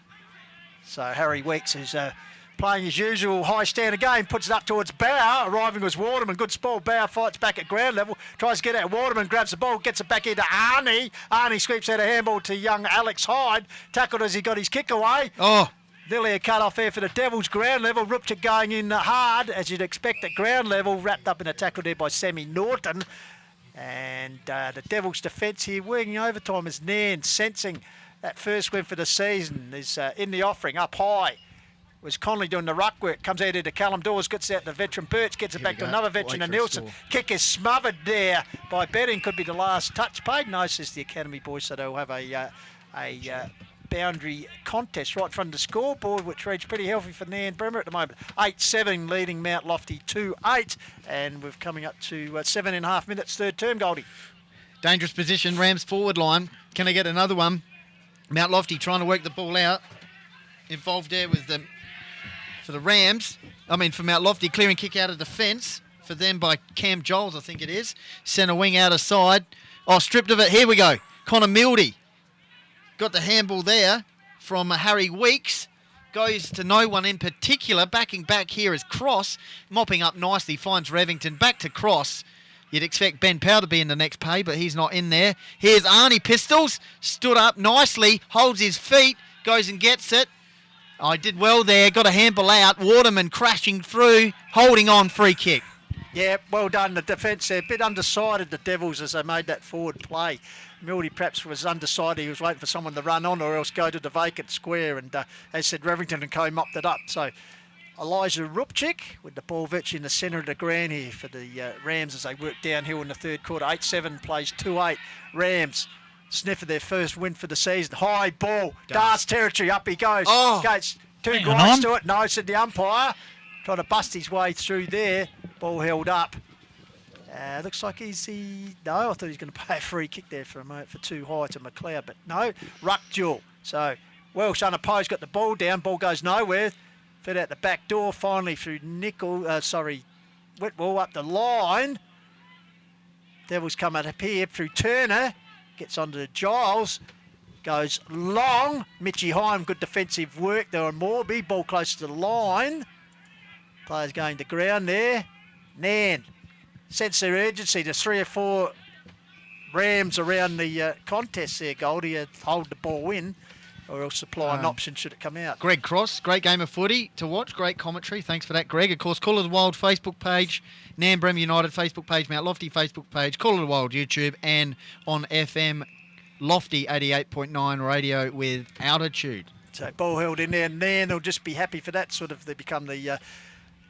Speaker 2: So Harry Weeks is... playing his usual high standard game, puts it up towards Bauer. Arriving was Waterman. Good sport. Bauer fights back at ground level. Tries to get out. Waterman grabs the ball, gets it back into Arnie. Arnie sweeps out a handball to young Alex Hyde. Tackled as he got his kick away.
Speaker 3: Oh.
Speaker 2: Nearly a cut off there for the Devils ground level. Rupchik going in hard, as you'd expect at ground level. Wrapped up in a tackle there by Sammy Norton. And the Devils' defence here working overtime as Nairne, sensing that first win for the season, is in the offering, up high. Was Conley doing the ruck work, comes out into Callum Dawes, gets out the veteran Birch, gets it back to another veteran, and Nilsson. Kick is smothered there by Betting, could be the last touch. Paid no, says the Academy boys, so they'll have a boundary contest right in front of the scoreboard, which reads pretty healthy for Nairne Bremer at the moment. 8-7 leading Mount Lofty 2-8, and we're coming up to 7.5 minutes, third term, Goldie.
Speaker 3: Dangerous position, Rams forward line. Can I get another one? Mount Lofty trying to work the ball out. Involved there with the... For the Rams, for Mount Lofty, clearing kick out of defence for them by Cam Joles, I think it is. Centre wing out of side. Oh, stripped of it. Here we go. Connor Mildy. Got the handball there from Harry Weeks. Goes to no one in particular. Backing back here is Cross. Mopping up nicely. Finds Revington. Back to Cross. You'd expect Ben Powell to be in the next pay, but he's not in there. Here's Arnie Pistols, stood up nicely, holds his feet, goes and gets it. Oh, he did well there, got a handball out. Waterman crashing through, holding on, free kick.
Speaker 2: Yeah, well done. The defence there, a bit undecided, the Devils, as they made that forward play. Mildy perhaps was undecided. He was waiting for someone to run on or else go to the vacant square. And as said, Revington and Co mopped it up. So Elijah Rupchik with the ball virtually in the centre of the ground here for the Rams as they work downhill in the third quarter. 8-7 plays 2-8. Rams sniff of their first win for the season. High ball, Darts territory, up he goes.
Speaker 3: Oh.
Speaker 2: Goes two guys to it. No, said the umpire. Trying to bust his way through there. Ball held up. Looks like no, I thought he was going to pay a free kick there for a moment for too high to McLeod, but no, ruck duel. So Welsh unopposed, got the ball down, ball goes nowhere. Fed out the back door, finally through Whitwell up the line. Devils come up here through Turner, gets onto Giles, goes long. Mitchie Heim, good defensive work there on Morby, ball close to the line. Players going to ground there. Nairne. Sense their urgency. There's 3 or 4 Rams around the contest there, Goldie, hold the ball in or else supply an option should it come out.
Speaker 3: Greg Cross, great game of footy to watch, great commentary. Thanks for that, Greg. Of course, Call of the Wild Facebook page, Nairne Bremer United Facebook page, Mount Lofty Facebook page, Call of the Wild YouTube, and on FM Lofty 88.9 radio with Altitude.
Speaker 2: So ball held in there, and Nairne will just be happy for that. Sort of they become the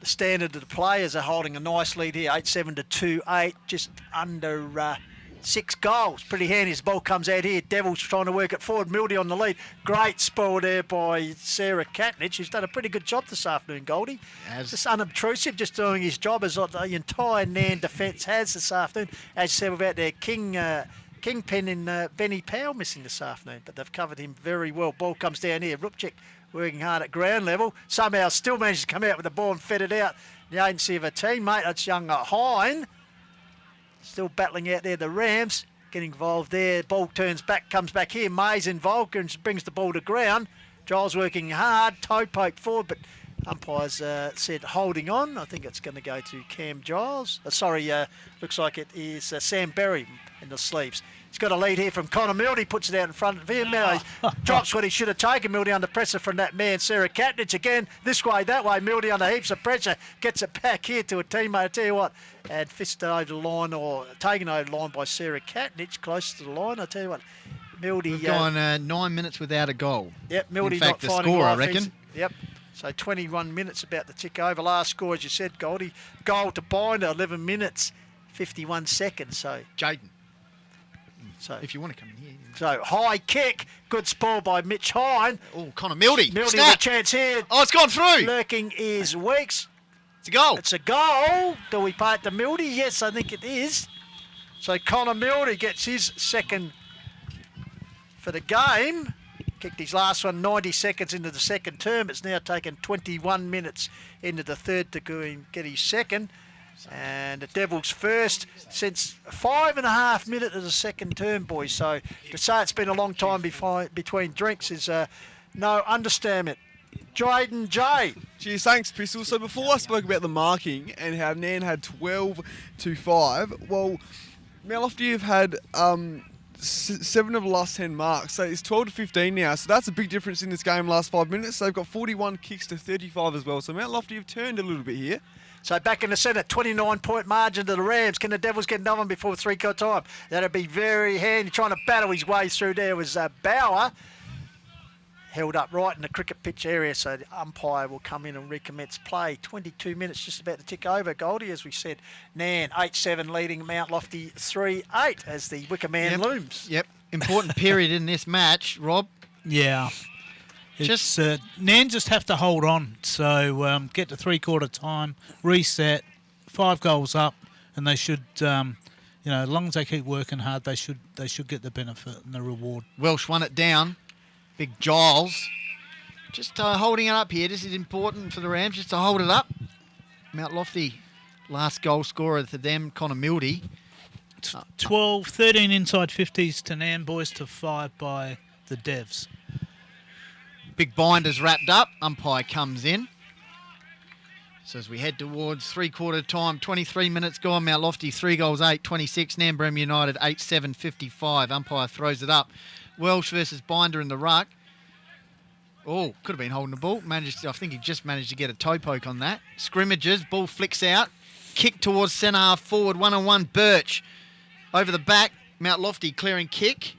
Speaker 2: standard of the players are holding a nice lead here, 8-7 to 2-8, just under 6 goals. Pretty handy as the ball comes out here. Devils trying to work it forward. Mildy on the lead. Great spell there by Sarah Katnich, who's done a pretty good job this afternoon, Goldie. Just unobtrusive, just doing his job as the entire Nairne defence has this afternoon. As you said, without their kingpin in Benny Powell missing this afternoon, but they've covered him very well. Ball comes down here. Rupchik working hard at ground level. Somehow still manages to come out with the ball and fed it out. The agency of a teammate, that's young Hine. Still battling out there, the Rams. Getting involved there. Ball turns back, comes back here. Mays involved, brings the ball to ground. Giles working hard, toe poked forward, but umpires said holding on. I think it's going to go to Cam Giles. Looks like it is Sam Berry in the sleeves. He's got a lead here from Connor Mildy, puts it out in front of him. Now he drops what he should have taken. Mildy under pressure from that man, Sarah Katnich. Again, this way, that way. Mildy under heaps of pressure. Gets it back here to a teammate. I tell you what, and fisted over the line or taken over the line by Sarah Katnich, close to the line. I tell you what, Mildy...
Speaker 3: We've gone 9 minutes without a goal.
Speaker 2: Yep, Mildy
Speaker 3: in fact,
Speaker 2: not
Speaker 3: the
Speaker 2: finding
Speaker 3: score, I
Speaker 2: life.
Speaker 3: reckon.
Speaker 2: Yep. So 21 minutes about to tick over. Last score, as you said, Goldie. Goal to Binder, 11 minutes, 51 seconds. So
Speaker 3: Jaden.
Speaker 2: So
Speaker 3: if you want to come in here.
Speaker 2: So high kick, good spoil by Mitch Hine.
Speaker 3: Oh, Connor Mildy.
Speaker 2: Mildy with a chance here.
Speaker 3: Oh, it's gone through.
Speaker 2: Lurking is Weeks.
Speaker 3: It's a goal.
Speaker 2: It's a goal. Do we pay it to Mildy? Yes, I think it is. So Connor Mildy gets his second for the game. Kicked his last one 90 seconds into the second term. It's now taken 21 minutes into the third to go and get his second. And the Devils first since 5.5 minutes of the second term, boys. So to say it's been a long time between drinks is no understatement. Drayden J.
Speaker 5: Cheers, thanks, Pistol. So before I spoke about the marking and how Nairne had 12-5, well, Mount Lofty have had 7 of the last 10 marks, so it's 12-15 now. So that's a big difference in this game last 5 minutes. They've got 41 kicks to 35 as well. So Mount Lofty have turned a little bit here.
Speaker 2: So back in the centre, 29-point margin to the Rams. Can the Devils get another one before 3-quarter time? That'd be very handy. Trying to battle his way through there was Bauer. Held up right in the cricket pitch area, so the umpire will come in and recommence play. 22 minutes just about to tick over, Goldie, as we said. Nairne 8-7 leading Mount Lofty 3-8 as the Wicker Man looms.
Speaker 3: Yep, important period in this match, Rob.
Speaker 4: Yeah. Nairne just have to hold on. So get to 3-quarter time, reset, 5 goals up, and they should, as long as they keep working hard, they should get the benefit and the reward.
Speaker 3: Welsh won it down. Big Giles. Just holding it up here. This is important for the Rams, just to hold it up. Mount Lofty, last goal scorer for them, Connor Mildy.
Speaker 4: 13 inside 50s to Nairne boys to 5 by the Devs.
Speaker 3: Big Binder's wrapped up. Umpire comes in. So as we head towards three-quarter time, 23 minutes gone, Mount Lofty 3 goals, 8-26. Nairne Bremer United 8-7-55. Umpire throws it up. Welsh versus Binder in the ruck. Oh, could have been holding the ball. I think he just managed to get a toe poke on that. Scrimmages, ball flicks out. Kick towards centre half forward, one-on-one. Birch over the back. Mount Lofty clearing kick.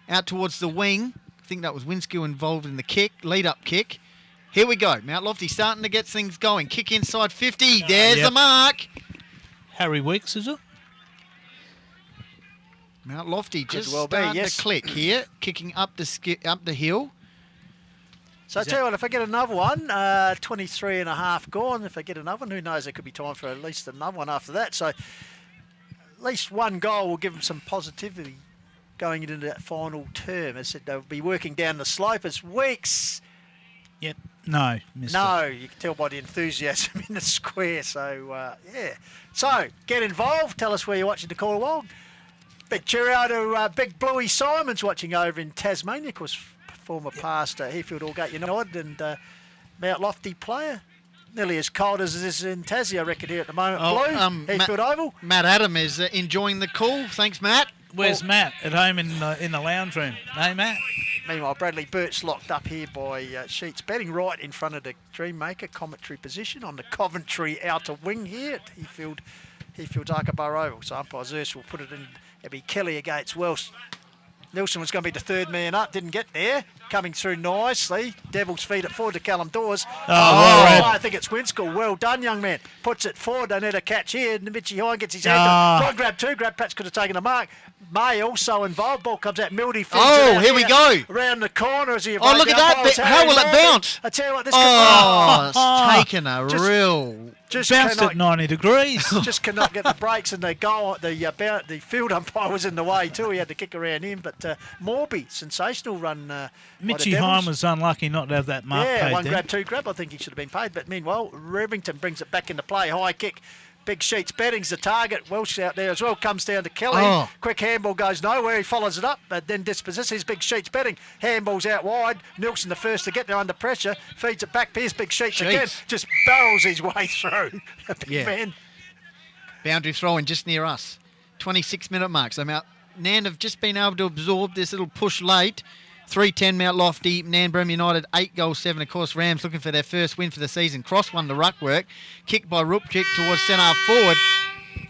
Speaker 3: Out towards the wing. I think that was Winskill involved in the kick. Lead-up kick. Here we go. Mount Lofty starting to get things going. Kick inside 50. There's the mark.
Speaker 4: Harry Weeks, is it?
Speaker 3: Mount Lofty just
Speaker 2: starting
Speaker 3: to click here. Kicking up the hill.
Speaker 2: So I tell you what, if I get another one, 23 and a half gone. If I get another one, who knows, there could be time for at least another one after that. So at least one goal will give them some positivity going into that final term. As I said, they'll be working down the slope. It's Weeks.
Speaker 4: Yep. No, missed
Speaker 2: No,
Speaker 4: it.
Speaker 2: you can tell by the enthusiasm in the square. So, yeah. So, get involved. Tell us where you're watching the Call of Wild. Big cheerio to Big Bluey Simons watching over in Tasmania. Of course, former past Heathfield Allgate United and Mount Lofty player. Nearly as cold as it is in Tassie, I reckon, here at the moment. Blue, Heathfield Oval.
Speaker 3: Matt Adam is enjoying the call. Thanks, Matt.
Speaker 4: Where's Matt? At home in the lounge room. Hey, Matt.
Speaker 2: Meanwhile, Bradley Burt's locked up here by Sheets betting right in front of the Dreammaker commentary position on the Coventry outer wing here at Heathfield's Arkabar Oval. So umpire Zerst will put it in. It'll be Kelly against Welsh. Nilsson was going to be the third man up, didn't get there. Coming through nicely. Devils feed it forward to Callum Dawes. I think it's Winskill. Well done, young man. Puts it forward. They need a catch here. Mitchie Hine gets his hand up. One grab, two grab. Perhaps could have taken a mark. May also involved. Ball comes out. Mildy feeds it out
Speaker 3: here we go.
Speaker 2: Around the corner as he
Speaker 3: look at that. How will it bounce?
Speaker 2: I tell you what, this
Speaker 3: it's taken a real...
Speaker 4: Just bounced at 90 degrees.
Speaker 2: Just cannot get the brakes, and the goal. The field umpire was in the way too. He had to kick around him. But Morby, sensational run.
Speaker 4: Mitchie Hine was unlucky not to have that mark paid.
Speaker 2: Yeah, one grab, two grab. I think he should have been paid. But meanwhile, Revington brings it back into play. High kick. Big Sheets betting's the target. Welsh out there as well. Comes down to Kelly. Quick handball goes nowhere. He follows it up, but then dispossesses. Big Sheets betting. Handball's out wide. Nilsson the first to get there under pressure. Feeds it back. Pierce Big Sheets again. Just barrels his way through. Big man.
Speaker 3: Boundary throwing just near us. 26-minute mark. So Nairne have just been able to absorb this little push late. 3-10 Mount Lofty, Nairne Bremer United, 8 goals, 7. Of course, Rams looking for their first win for the season. Cross won the ruck work. Kicked by Rupchik towards centre half forward.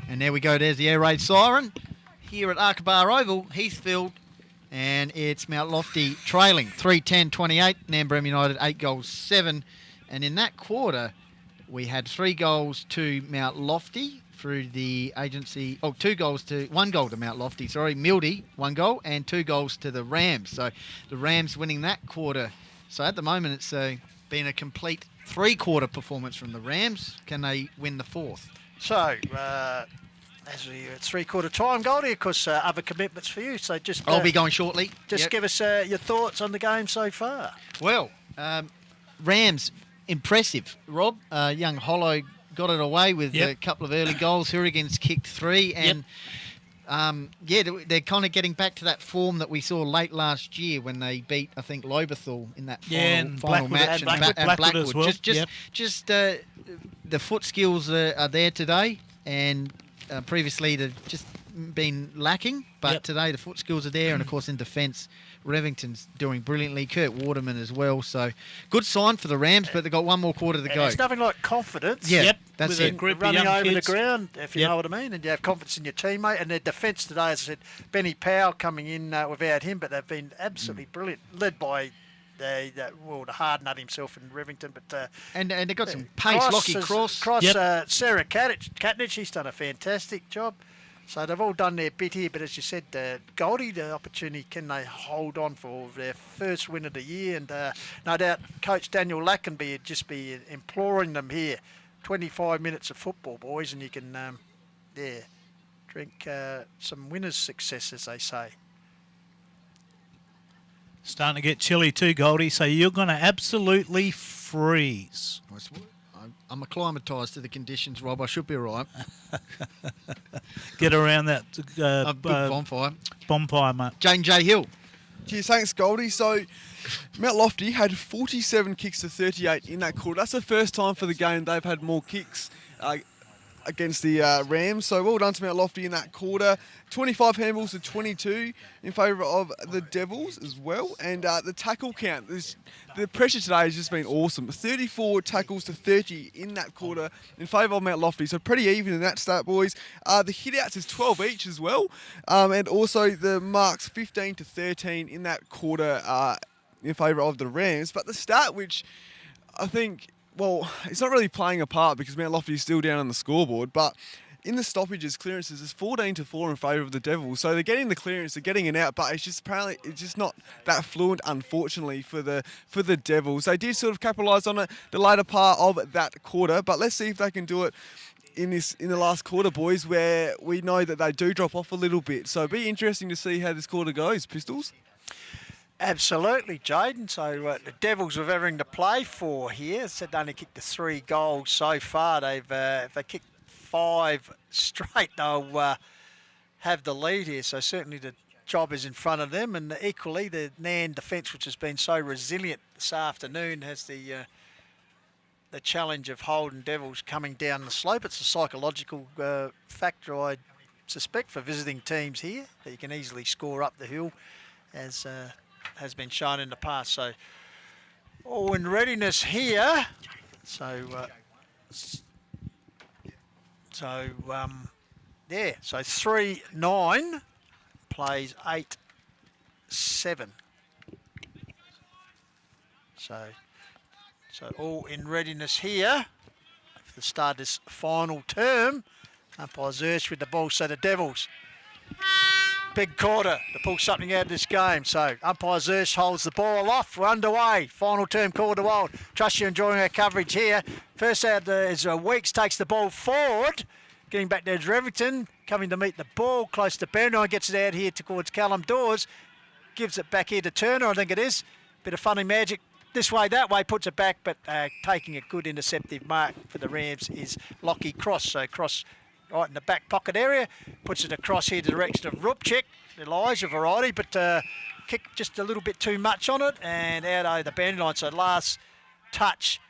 Speaker 3: And there we go. There's the air raid siren. Here at Arkabar Oval, Heathfield. And it's Mount Lofty trailing. 3-10-28. Nairne Bremer United, 8 goals, 7. And in that quarter, we had 3 goals to Mount Lofty through the agency. 1 goal to Mount Lofty, Mildy, 1 goal, and 2 goals to the Rams. So the Rams winning that quarter. So at the moment, it's been a complete 3-quarter performance from the Rams. Can they win the 4th?
Speaker 2: So, as we 3-quarter time, Goldie, of course, other commitments for you. So just
Speaker 3: I'll be going shortly.
Speaker 2: Just give us your thoughts on the game so far.
Speaker 3: Well, Rams, impressive. Rob, young Hollow got it away with a couple of early goals. Hurricanes kicked 3, and they're kind of getting back to that form that we saw late last year when they beat, I think, Lobethal in that final match,
Speaker 4: and Blackwood as well.
Speaker 3: Just the foot skills are there today, and previously they've just been lacking, but today the foot skills are there, and of course in defence, Revington's doing brilliantly. Kurt Waterman as well. So good sign for the Rams, but they've got 1 more quarter to go.
Speaker 2: It's nothing like confidence.
Speaker 3: That's it.
Speaker 2: Running over the ground, if you know what I mean, and you have confidence in your teammate. And their defence today, as I said, Benny Powell coming in without him, but they've been absolutely brilliant, led by the hard nut himself in Revington. But
Speaker 3: and they've got some pace. Lockie Cross.
Speaker 2: Sarah Katnich, she's done a fantastic job. So they've all done their bit here, but as you said, Goldie, the opportunity, can they hold on for their first win of the year? And no doubt Coach Daniel Lack can just be imploring them here. 25 minutes of football, boys, and you can, drink some winner's success, as they say.
Speaker 4: Starting to get chilly too, Goldie, so you're going to absolutely freeze.
Speaker 3: I'm acclimatised to the conditions, Rob. I should be all right.
Speaker 4: Get around that
Speaker 3: big bonfire.
Speaker 4: Bonfire, mate.
Speaker 3: Jane J. Hill.
Speaker 5: Cheers, thanks, Goldie. So, Mount Lofty had 47 kicks to 38 in that quarter. That's the first time for the game they've had more kicks against the Rams. So, well done to Mount Lofty in that quarter. 25 handballs to 22 in favour of the Devils as well. And the tackle count, the pressure today has just been awesome. 34 tackles to 30 in that quarter in favour of Mount Lofty. So pretty even in that start, boys. The hit-outs is 12 each as well. And also the marks 15 to 13 in that quarter in favour of the Rams. But the start, which I think, well, it's not really playing a part because Mount Lofty is still down on the scoreboard, but in the stoppages, clearances is 14 to 4 in favour of the Devils. So they're getting the clearance, they're getting it out, but it's just not that fluent, unfortunately, for the Devils. They did sort of capitalise on it the later part of that quarter, but let's see if they can do it in the last quarter, boys, where we know that they do drop off a little bit. So it'll be interesting to see how this quarter goes, Pistols.
Speaker 2: Absolutely, Jaden. So the Devils have everything to play for here. Said they only kicked the 3 goals so far. If they kick 5 straight, they'll have the lead here. So certainly the job is in front of them. And equally, the Nairne defence, which has been so resilient this afternoon, has the challenge of holding Devils coming down the slope. It's a psychological factor, I suspect, for visiting teams here, that you can easily score up the hill, as has been shown in the past. So all in readiness here. So 3-9 plays 8-7. So all in readiness here for the start of this final term. Umpire Zersh with the ball. So the Devils, big quarter to pull something out of this game. So umpire Zersh holds the ball off. We're underway. Final term quarter wild. Trust you're enjoying our coverage here. First out is Weeks, takes the ball forward. Getting back there's Revington, coming to meet the ball close to Bender. Gets it out here towards Callum Dawes. Gives it back here to Turner, I think it is. Bit of funny magic this way, that way, puts it back, but taking a good interceptive mark for the Rams is Lockie Cross. So Cross right in the back pocket area, puts it across here to the direction of Rupchik, Elijah variety, but kicked just a little bit too much on it and out over the boundary line. So last touch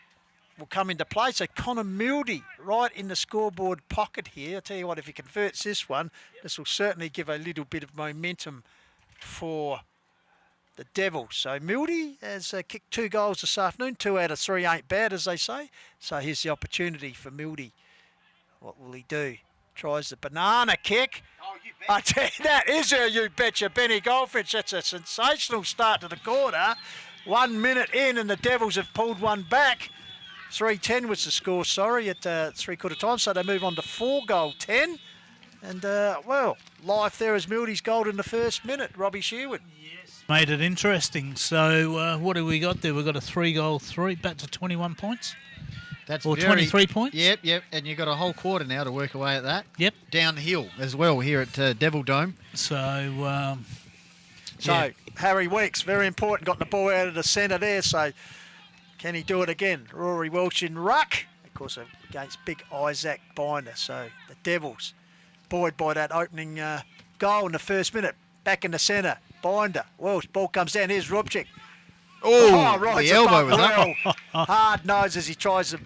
Speaker 2: will come into play. So Connor Mildy right in the scoreboard pocket here. I'll tell you what, if he converts this one, this will certainly give a little bit of momentum for the Devils. So Mildy has kicked 2 goals this afternoon. 2 out of 3 ain't bad, as they say. So here's the opportunity for Mildy. What will he do? Tries the banana kick. Oh, you bet. I tell you, that is a you betcha, Benny Goldfinch. That's a sensational start to the quarter. 1 minute in and the Devils have pulled one back. 3-10 was the score, at 3/4 time. So they move on to 4-goal 10. And, well, life there as Mildy's goal in the first minute, Robbie Sherwood.
Speaker 4: Yes. Made it interesting. So what have we got there? We've got a 3-goal 3, back to 21 points.
Speaker 3: That's
Speaker 4: or 23 points.
Speaker 3: Yep. And you've got a whole quarter now to work away at that.
Speaker 4: Yep.
Speaker 3: Downhill as well here at Devil Dome.
Speaker 4: So,
Speaker 2: Harry Weeks, very important, got the ball out of the centre there. So can he do it again? Rory Welch in ruck, of course, against big Isaac Binder. So the Devils, buoyed by that opening goal in the first minute, back in the centre. Binder, Welch, ball comes down. Here's Rubchik.
Speaker 3: Oh,
Speaker 2: right,
Speaker 3: the elbow was up.
Speaker 2: Hard nose as he tries to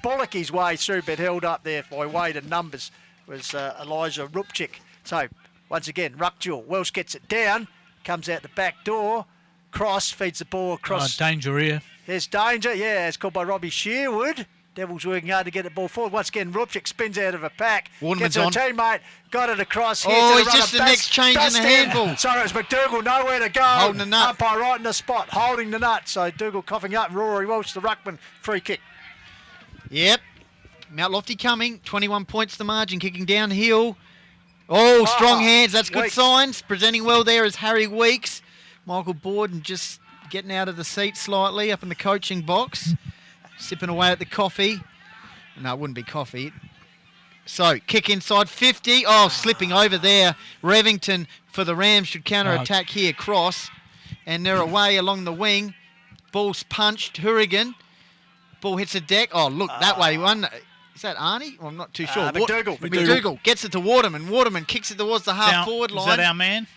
Speaker 2: bollock his way through, but held up there by weight and numbers was Elijah Rupchik. So once again, ruck duel. Welsh gets it down, comes out the back door, cross, feeds the ball across.
Speaker 4: Danger here.
Speaker 2: There's danger, yeah, it's called by Robbie Sherwood. Devils working hard to get the ball forward. Once again, Rupchik spins out of a pack.
Speaker 3: Waterman's
Speaker 2: gets a teammate, got it across here.
Speaker 3: Oh,
Speaker 2: to
Speaker 3: it's just the next change in the handball.
Speaker 2: So it's McDougall, nowhere to go.
Speaker 3: Holding the nut.
Speaker 2: Umpire right in the spot, holding the nut. So Dougal coughing up, Rory Welch, the ruckman, free kick.
Speaker 3: Yep. Mount Lofty coming, 21 points the margin, kicking downhill. Oh, strong hands, that's good signs. Presenting well there is Harry Weeks. Michael Borden just getting out of the seat slightly up in the coaching box, sipping away at the coffee. No, it wouldn't be coffee. So, kick inside 50. Oh, slipping over there. Revington for the Rams should counter-attack here. Cross. And they're away along the wing. Ball's punched. Hurrigan. Ball hits a deck. Oh, look, that way. One. Is that Arnie? Well, I'm not too sure.
Speaker 2: McDougall
Speaker 3: Gets it to Waterman. Waterman kicks it towards the half-forward line.
Speaker 4: Is that our man?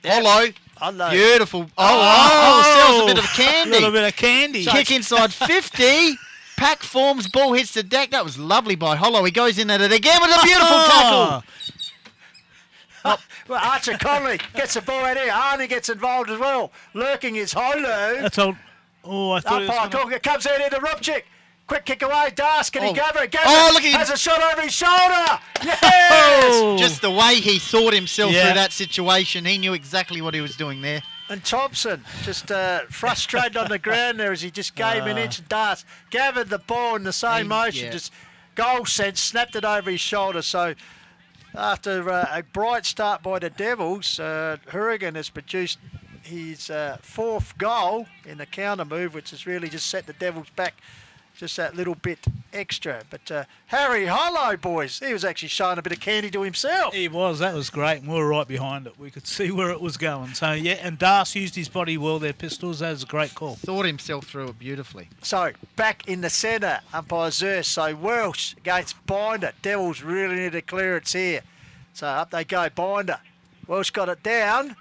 Speaker 3: Hollow.
Speaker 2: I know.
Speaker 3: Beautiful. Sells a bit of candy.
Speaker 4: A little bit of candy.
Speaker 3: Kick inside 50. Pack forms, ball hits the deck. That was lovely by Hollow. He goes in at it again with a beautiful tackle.
Speaker 2: Well, Archer Conley gets the ball out here. Arnie gets involved as well. Lurking is Holo.
Speaker 4: That's all. Oh, I thought
Speaker 2: It comes out into Rupchik. Quick kick away. Das, can he gather it?
Speaker 3: Look at him.
Speaker 2: Has a shot over his shoulder. Yes!
Speaker 3: Just the way he thought himself through that situation. He knew exactly what he was doing there.
Speaker 2: And Thompson just frustrated on the ground there as he just gave an inch. Das gathered the ball in the same motion. Just goal sense, snapped it over his shoulder. So after a bright start by the Devils, Hurrigan has produced his fourth goal in the counter move, which has really just set the Devils back just that little bit extra. But Harry Hollow, boys, he was actually showing a bit of candy to himself.
Speaker 4: He was. That was great. And we were right behind it. We could see where it was going. So, yeah, and Das used his body well there, Pistols. That was a great call.
Speaker 3: Thought himself through it beautifully.
Speaker 2: So, back in the centre, umpire Zerst. So, Welsh against Binder. Devils really need a clearance here. So, up they go, Binder. Welsh got it down.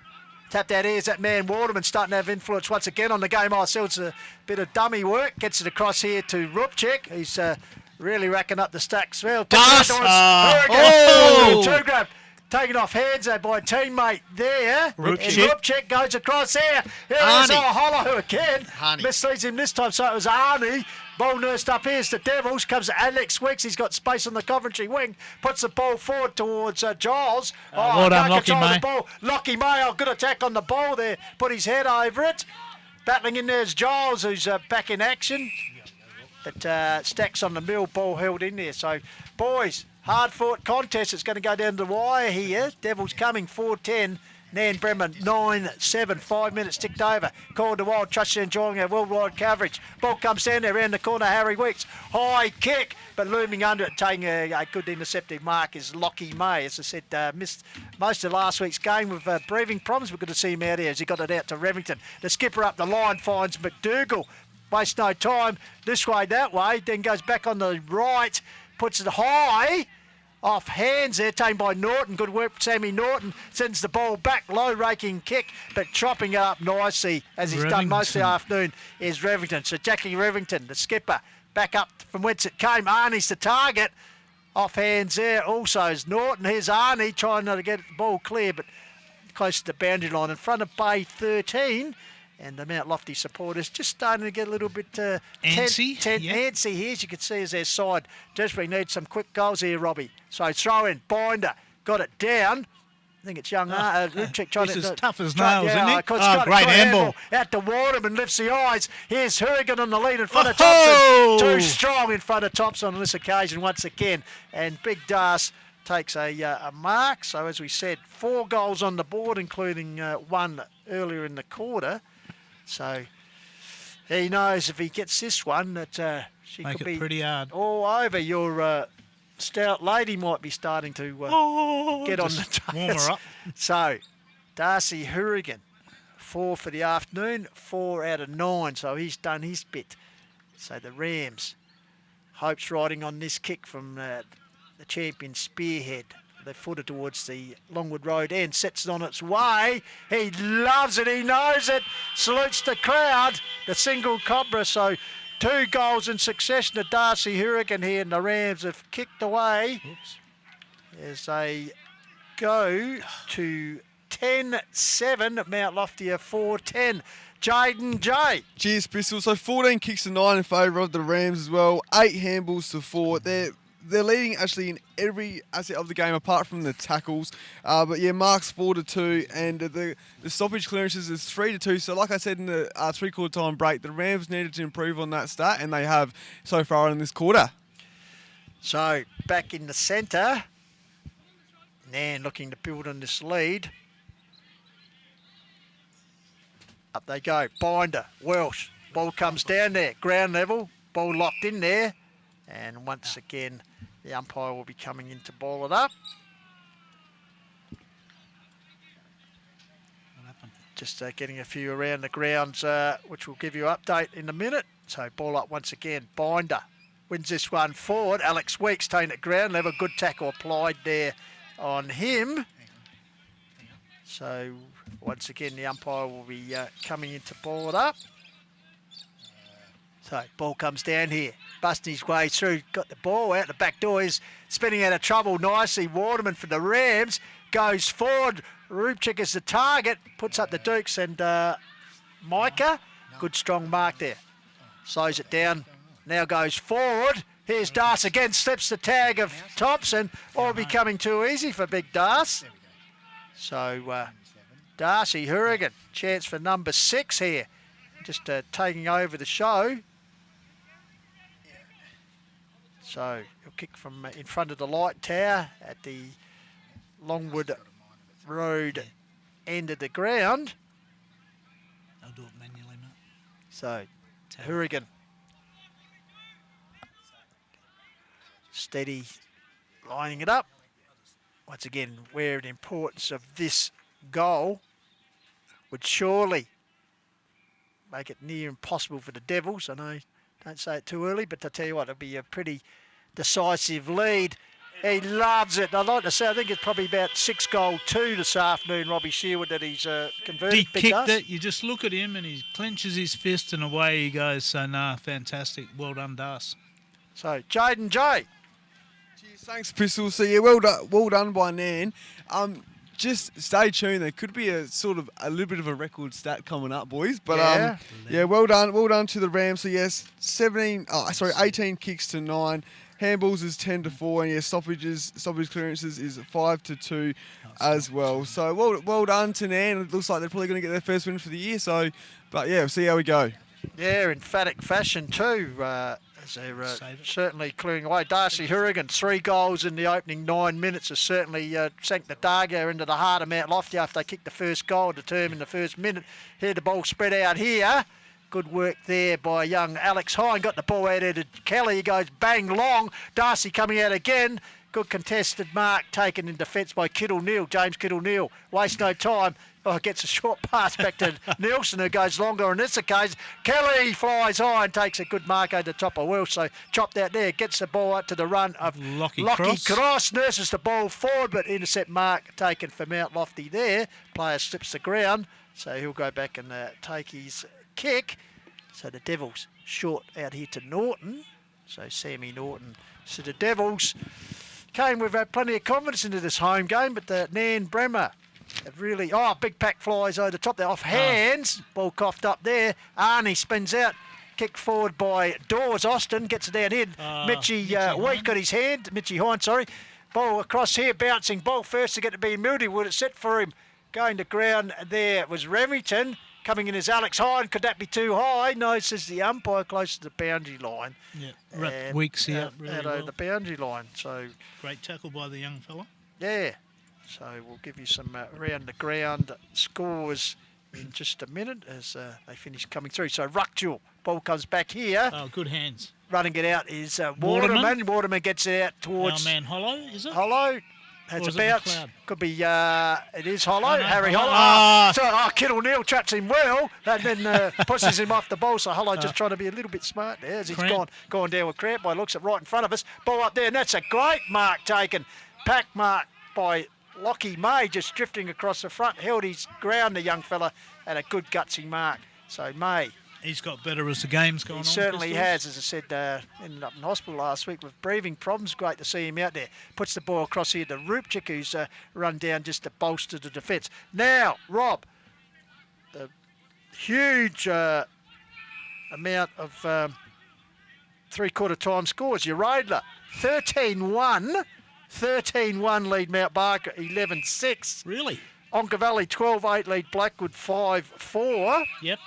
Speaker 2: Tapped out here's that man Waterman starting to have influence once again on the game. Ourselves a bit of dummy work. Gets it across here to Rupchik. He's really racking up the stacks. Well, two grab. Taken off hands there by a teammate there. Rupchik goes across here. Here's Hollow again. Misleads him this time, so it was Arnie. Ball nursed up. Here's the Devils. Comes Alex Weeks. He's got space on the Coventry wing. Puts the ball forward towards Giles.
Speaker 4: Well done, Lockie May.
Speaker 2: Lockie May, good attack on the ball there. Put his head over it. Battling in there is Giles, who's back in action. But Stacks on the mill, ball held in there. So, boys, hard-fought contest. It's going to go down the wire here. Devils coming 4-10. Nairne Bremer 9-7, 5 minutes ticked over. Called to Wild, trust you enjoying our worldwide coverage. Ball comes down there around the corner, Harry Weeks. High kick, but looming under it, taking a good interceptive mark is Lockie May. As I said, missed most of last week's game with breathing problems. We're good to see him out here as he got it out to Remington. The skipper up the line finds McDougall. Waste no time, this way, that way, then goes back on the right, puts it high. Off hands there, taken by Norton. Good work, Sammy Norton. Sends the ball back, low raking kick, but chopping it up nicely, as he's done most of the afternoon, is Revington. So Jackie Revington, the skipper, back up from whence it came. Arnie's the target. Off hands there also is Norton. Here's Arnie trying to get the ball clear, but close to the boundary line in front of Bay 13. And the Mount Lofty supporters just starting to get a little bit antsy here, as you can see, as their side desperately needs some quick goals here, Robbie. So throw in, Binder, got it down. I think it's young Rupchik trying to...
Speaker 4: He's as tough as nails, isn't he?
Speaker 2: Great handball. Out to Waterman, lifts the eyes. Here's Hurrigan on the lead in front of Thompson. Too strong in front of Thompson on this occasion once again. And Big Das takes a mark. So as we said, 4 goals on the board, including one earlier in the quarter. So he knows if he gets this one that she
Speaker 4: Make
Speaker 2: could
Speaker 4: it
Speaker 2: be
Speaker 4: pretty hard.
Speaker 2: all over. Your stout lady might be starting to get on the toes.
Speaker 4: Warm her up.
Speaker 2: So Darcy Hurrigan, 4 for the afternoon, 4 out of 9. So he's done his bit. So the Rams, hopes riding on this kick from the champion Spearhead. They footed towards the Longwood Road end, sets it on its way. He loves it, he knows it. Salutes the crowd, the single Cobra. So 2 goals in succession to Darcy Hurrigan here, and the Rams have kicked away as they go to 10-7 at Mount Lofty, 4-10. Jaden J.
Speaker 5: Cheers, Bristol. So 14 kicks to 9 in favour of the Rams as well. 8 handballs to 4. They're leading actually in every asset of the game apart from the tackles. But yeah, marks 4-2, and the stoppage clearances is 3-2. So like I said in the 3-quarter time break, the Rams needed to improve on that stat, and they have so far in this quarter.
Speaker 2: So back in the centre, Nairne looking to build on this lead. Up they go, Binder, Welsh. Ball comes down there, ground level, ball locked in there. And once again, the umpire will be coming in to ball it up. Just getting a few around the grounds, which we'll give you an update in a minute. So ball up once again. Binder wins this one forward. Alex Weeks taking it ground level. Good tackle applied there on him. So once again, the umpire will be coming in to ball it up. So ball comes down here, busting his way through, got the ball out the back door, is spinning out of trouble nicely. Waterman for the Rams goes forward. Rupchik is the target, puts up the Dukes, and Micah, good strong mark there. Slows it down, now goes forward. Here's Das again, slips the tag of Thompson, all becoming too easy for Big Das. So Darcy Hurrigan, chance for number 6 here, just taking over the show. So he'll kick from in front of the light tower at the Longwood Road end of the ground.
Speaker 4: I'll do it manually, mate.
Speaker 2: So Hurrigan, steady, lining it up. Once again, where the importance of this goal would surely make it near impossible for the Devils. I know, don't say it too early, but I tell you what, it'll be a pretty decisive lead. He loves it. I'd like to say, I think it's probably about 6-2 this afternoon, Robbie Sherwood, that he's converted.
Speaker 4: He kicked it. You just look at him and he clenches his fist and away he goes. So, fantastic. Well done, Das.
Speaker 2: So, Jaden J.
Speaker 5: Cheers, thanks, Pistols. So, yeah, well done by Nairne. Just stay tuned. There could be a little bit of a record stat coming up, boys. But well done to the Rams. So yes, 18 kicks to 9. Handballs is 10-4, and stoppage clearances is 5-2 as well. So well done to Nairne. It looks like they're probably going to get their first win for the year. So, but yeah, we'll see how we go.
Speaker 2: Yeah, emphatic fashion too. As they're certainly clearing away. Darcy Hurrigan, 3 goals in the opening 9 minutes, has certainly sank the Dargo into the heart of Mount Lofty after they kicked the first goal to determine the first minute. Here the ball spread out here. Good work there by young Alex Hine. Got the ball out there to Kelly. He goes bang long. Darcy coming out again. Good contested mark taken in defence by Kittle-Neal. James Kittle-Neal. Waste no time. Gets a short pass back to Nielsen, who goes longer on this occasion. Kelly flies high and takes a good mark over the top of Welsh. So chopped out there. Gets the ball out to the run of
Speaker 4: Lockie
Speaker 2: Cross. Nurses the ball forward, but intercept mark taken for Mount Lofty there. Player slips the ground. So he'll go back and take his kick. So the Devils short out here to Norton. So Sammy Norton. So the Devils came with plenty of confidence into this home game, but the Nairne Bremer have really... big pack flies over the top there, off hands. Ball coughed up there. Arnie spins out. Kick forward by Dawes. Austin gets it down here. Mitchie Wheat got his hand. Mitchie Hine, sorry. Ball across here, bouncing. Ball first to get to be Mildy. Would it set for him? Going to ground there was Remington. Coming in is Alex Hine. Could that be too high? No, says the umpire, close to the boundary line.
Speaker 4: Yeah, Weeks here really well.
Speaker 2: The boundary line. So
Speaker 4: great tackle by the young fella.
Speaker 2: Yeah. So we'll give you some around the ground scores in just a minute as they finish coming through. So Ruckjewel, ball comes back here.
Speaker 4: Oh, good hands.
Speaker 2: Running it out is Waterman. Waterman gets it out towards...
Speaker 4: Our man Hollow, is it?
Speaker 2: Hollow. Has a bounce. Could be, it is Hollow.
Speaker 4: No,
Speaker 2: Harry
Speaker 4: Hollow.
Speaker 2: Hollow. Kittle-Neal traps him well and then pushes him off the ball. So Hollow just trying to be a little bit smart there as he's gone down with cramp. By looks at right in front of us. Ball up there, and that's a great mark taken. Pack mark by Lockie May, just drifting across the front. Held his ground, the young fella, and a good gutsy mark. So May.
Speaker 4: He's got better as the game's gone on.
Speaker 2: He certainly has, as I said, ended up in hospital last week with breathing problems. Great to see him out there. Puts the ball across here to Rupchik, who's run down just to bolster the defence. Now, Rob, the huge amount of three-quarter time scores. Uradler, 13-1. 13-1 lead Mount Barker, 11-6.
Speaker 4: Really?
Speaker 2: Onka Valley, 12-8 lead Blackwood, 5-4.
Speaker 4: Yep.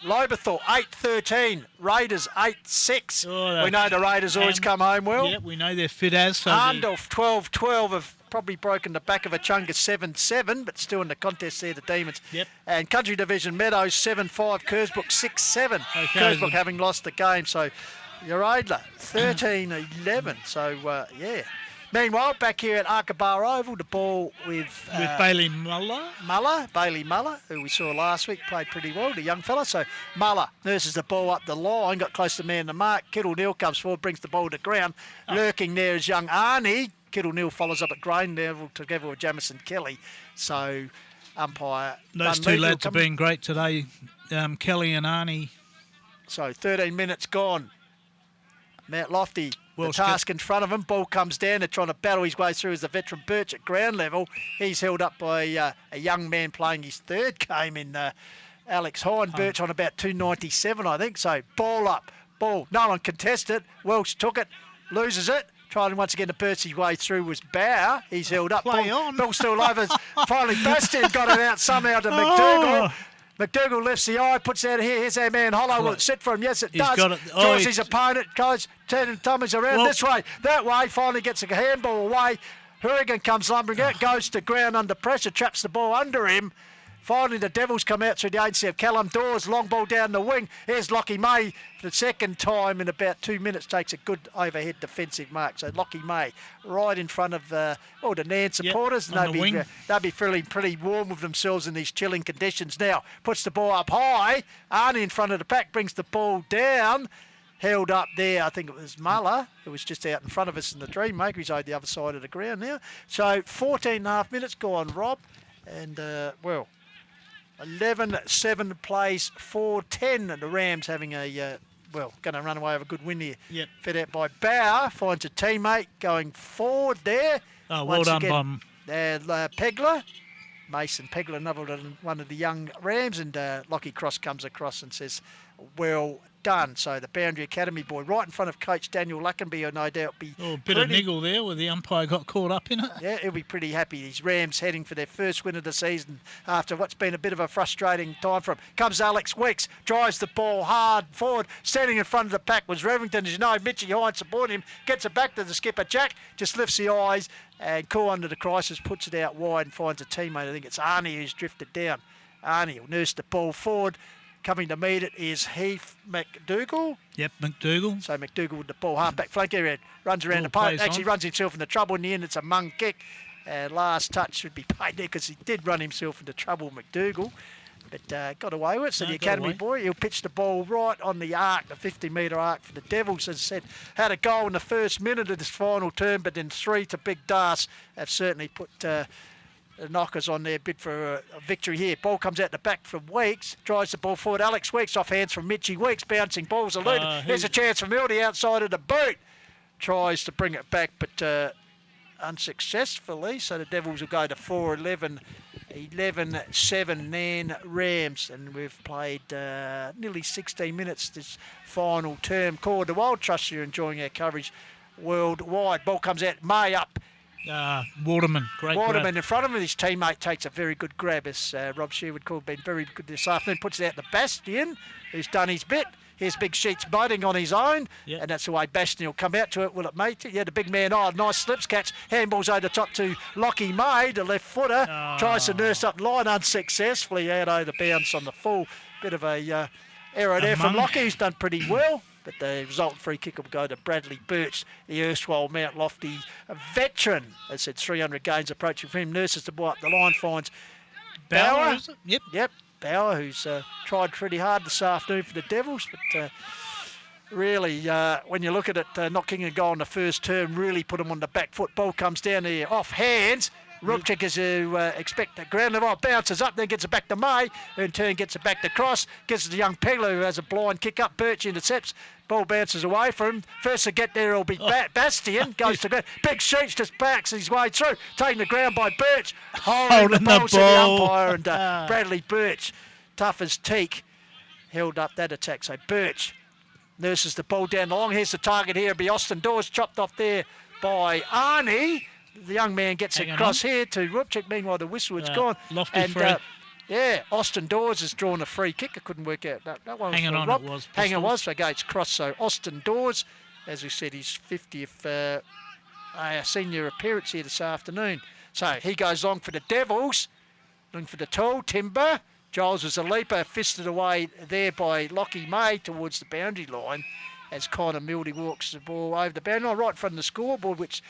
Speaker 2: Loberthal, 8-13. Raiders, 8-6.
Speaker 4: Oh,
Speaker 2: we know the Raiders always come home well.
Speaker 4: Yeah, we know they're fit as. So
Speaker 2: Arndorf, 12-12, have probably broken the back of a chunga 7-7, but still in the contest there, the Demons.
Speaker 4: Yep.
Speaker 2: And Country Division Meadows, 7-5. Kersbrook, 6-7. Okay, Kersbrook having lost the game, so Uradler, 13-11. So, yeah. Meanwhile, back here at Arkabar Oval, the ball with
Speaker 4: Bailey Muller.
Speaker 2: Bailey Muller, who we saw last week, played pretty well, the young fella. So Muller nurses the ball up the line, got close to man the mark. Kittle-Neal comes forward, brings the ball to ground. Lurking there is young Arnie. Kittle Neal follows up at Grain level together with Jamison Kelly. So umpire...
Speaker 4: Those two lads have been great today, Kelly and Arnie.
Speaker 2: So 13 minutes gone. Mount Lofty, the task in front of him. Ball comes down. They're trying to battle his way through as the veteran Birch at ground level. He's held up by a young man playing his third game in Alex Hine. Birch on about 297, I think. So ball up, ball. No one contested. Welsh took it, loses it. Trying once again to burst his way through was Bauer. He's held up. Ball still over. Finally, Bastian got it out somehow to McDougall. McDougall lifts the eye, puts it out here. Here's our man Hollow. Will it sit for him? Yes, it does. Draws his opponent. Goes turning tummies around this way, that way. Finally gets a handball away. Hourigan comes lumbering out, goes to ground under pressure, traps the ball under him. Finally, the Devils come out through the agency of Callum Dawes. Long ball down the wing. Here's Lockie May for the second time in about 2 minutes. Takes a good overhead defensive mark. So Lockie May right in front of the Nairne supporters.
Speaker 4: Yep,
Speaker 2: and they'll be feeling pretty warm with themselves in these chilling conditions. Now, puts the ball up high. Arnie in front of the pack brings the ball down. Held up there, I think it was Muller, who was just out in front of us in the Dreammaker. He's over the other side of the ground now. So 14 and a half minutes gone, Rob. And, 11-7 plays 4-10. The Rams having a, going to run away with a good win here.
Speaker 4: Yep.
Speaker 2: Fed out by Bauer, finds a teammate going forward there.
Speaker 4: Oh, well done, Bum.
Speaker 2: Pegler. Mason Pegler, another one of the young Rams, and Lockie Cross comes across and says, well done. So the Boundary Academy boy right in front of coach Daniel Luckenby, who no doubt be
Speaker 4: a bit of niggle there where the umpire got caught up in it.
Speaker 2: Yeah, he'll be pretty happy. These Rams heading for their first win of the season after what's been a bit of a frustrating time for him. Comes Alex Weeks, drives the ball hard forward. Standing in front of the pack was Revington. As you know, Mitchie Hine supporting him. Gets it back to the skipper. Jack just lifts the eyes and cool under the crisis, puts it out wide and finds a teammate. I think it's Arnie who's drifted down. Arnie will nurse the ball forward. Coming to meet it is Heath McDougall.
Speaker 4: Yep, McDougall.
Speaker 2: So McDougall with the ball, half-back flank area, runs around the post. Actually runs himself into trouble in the end. It's a mung kick. Last touch should be paid there because he did run himself into trouble, McDougall. But got away with it. So the academy boy, he'll pitch the ball right on the arc, the 50-metre arc for the Devils. As I said, had a goal in the first minute of this final term, but then 3 to Big Das have certainly put... the knockers on their bid for a victory here. Ball comes out the back from Weeks, drives the ball forward. Alex Weeks off hands from Mitchie Weeks, bouncing balls eluded. There's a chance for Mildy outside of the boot. Tries to bring it back, but unsuccessfully. So the Devils will go to 4-11, 11-7 Nairne Rams. And we've played nearly 16 minutes this final term. Call the Wild Trust, you're enjoying our coverage worldwide. Ball comes out, May up.
Speaker 4: Waterman, great
Speaker 2: Waterman
Speaker 4: grab.
Speaker 2: in front of him. His teammate takes a very good grab, as Rob Shear would call been very good this afternoon. Puts it out to Bastian, who's done his bit. Here's Big Sheets biting on his own, and that's the way Bastian will come out to it. Will it, mate? Yeah, the big man, nice slips catch. Handballs over the top to Lockie May, the left footer. Tries to nurse up line unsuccessfully out over the bounce on the full. Bit of a error there from Lockie, who's done pretty well. But the resultant free kick will go to Bradley Birch, the erstwhile Mount Lofty veteran. As I said, 300 games approaching for him. Nurses the ball up the line, finds Bauer. Yep, Bauer, who's tried pretty hard this afternoon for the Devils. But really, when you look at it, not kicking a goal in the first term, really put him on the back foot. Ball comes down there off hands. Rupchik is to expect the ground level, bounces up, then gets it back to May, who in turn gets it back to Cross, gives it to young Pegler, who has a blind kick up. Birch intercepts, ball bounces away from him. First to get there will be Bastian, goes to ground. Big Sheets just backs his way through, taking the ground by Birch, holding the ball to the umpire, and Bradley Birch, tough as teak, held up that attack. So Birch nurses the ball down long. Here's the target here, it'll be Austin Dawes, chopped off there by Arnie. The young man gets across here to Rupchik. Meanwhile, the whistle has gone.
Speaker 4: Lofty free.
Speaker 2: Austin Dawes has drawn a free kick. I couldn't work out that one.
Speaker 4: Hanging on,
Speaker 2: Rob.
Speaker 4: it was.
Speaker 2: Hanging was for Gates Cross. So Austin Dawes, as we said, his 50th senior appearance here this afternoon. So he goes long for the Devils, looking for the tall Timber. Giles was a leaper, fisted away there by Lockie May towards the boundary line as Connor Mildy walks the ball over the boundary line right in front of the scoreboard, which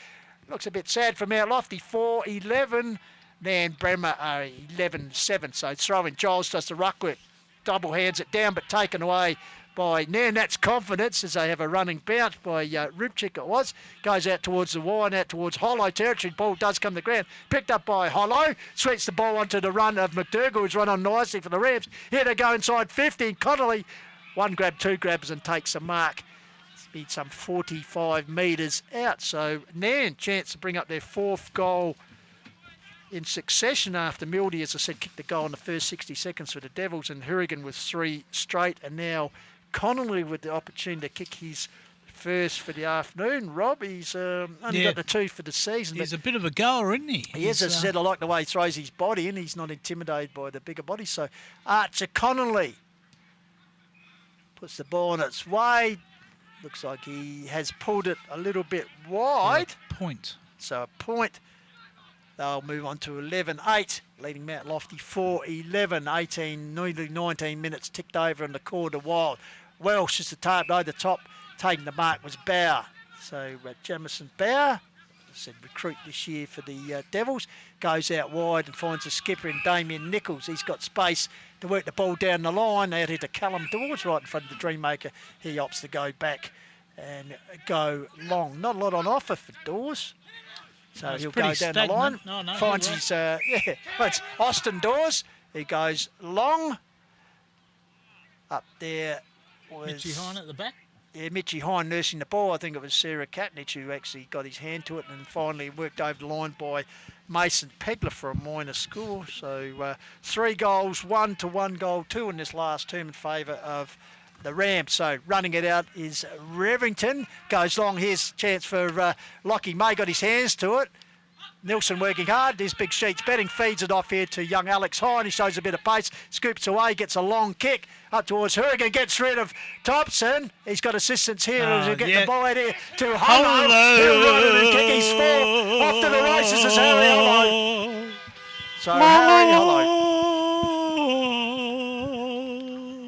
Speaker 2: looks a bit sad for Mount Lofty. 4-11. Nairne Bremer 11-7. So throwing. Giles does the ruck work. Double hands it down, but taken away by Nairne. That's confidence as they have a running bounce by Rubchik it was. Goes out towards the wire and out towards Hollow territory. Ball does come to ground. Picked up by Hollow. Sweeps the ball onto the run of McDougall, who's run on nicely for the Rams. Here they go inside 50. Connolly, one grab, two grabs and takes a mark. It's been some 45 metres out. So Nairne chance to bring up their 4th goal in succession after Mildy, as I said, kicked the goal in the first 60 seconds for the Devils, and Hurrigan with 3 straight, and now Connolly with the opportunity to kick his first for the afternoon. Rob, he's only got the 2 for the season.
Speaker 4: He's a bit of a goer, isn't he?
Speaker 2: He is, as I said, I like the way he throws his body in. He's not intimidated by the bigger body. So Archer Connolly puts the ball on its way. Looks like he has pulled it a little bit wide.
Speaker 4: Point.
Speaker 2: So a point. They'll move on to 11-8, leading Mount Lofty 4-11, 18, nearly 19 minutes ticked over in the quarter wild. Welsh is the target over the top. Taking the mark was Bauer. So Jamison Bauer, said recruit this year for the Devils, goes out wide and finds a skipper in Damien Nichols. He's got space to work the ball down the line. Out here to Callum Dawes right in front of the Dreammaker. He opts to go back and go long. Not a lot on offer for Dawes. So he'll go down
Speaker 4: stagnant.
Speaker 2: the line,
Speaker 4: No,
Speaker 2: finds his, it's Austin Dawes. He goes long. Up there was...
Speaker 4: Mitchie Hine at the back.
Speaker 2: Yeah, Mitchie Hine nursing the ball. I think it was Sarah Katnich who actually got his hand to it and finally worked over the line by Mason Pegler for a minor score. So 3 goals, 1 to 1 goal, 2 in this last term in favour of the Rams. So running it out is Revington. Goes long. Here's a chance for Lockie May. Got his hands to it. Nilsson working hard. There's Big Sheets betting. Feeds it off here to young Alex Hine. He shows a bit of pace. Scoops away. Gets a long kick up towards Hurrigan. Gets rid of Thompson. He's got assistance here. He'll get the ball out here to Hollow. He'll run it and kick his 4. Off to the races is Harry Hollow. So Harry Hollow.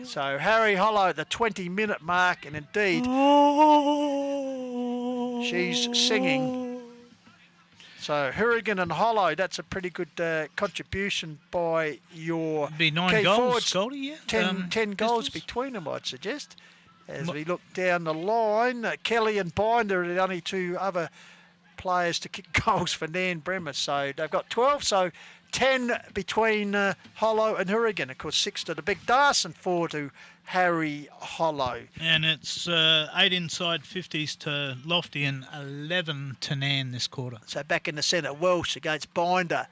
Speaker 2: So Harry Hollow at the 20-minute mark, and indeed she's singing. So Hurrigan and Hollow, that's a pretty good contribution by your
Speaker 4: Be 9
Speaker 2: key
Speaker 4: goals,
Speaker 2: forwards.
Speaker 4: Goldie, yeah.
Speaker 2: 10 goals between them, I'd suggest. As we look down the line, Kelly and Binder are the only 2 other players to kick goals for Nairne Bremer. So they've got 12, so 10 between Hollow and Hurrigan. Of course, 6 to the Big Das and 4 to Harry Hollow.
Speaker 4: And it's 8 inside 50s to Lofty and 11 to Nairne this quarter.
Speaker 2: So back in the centre, Welsh against Binder.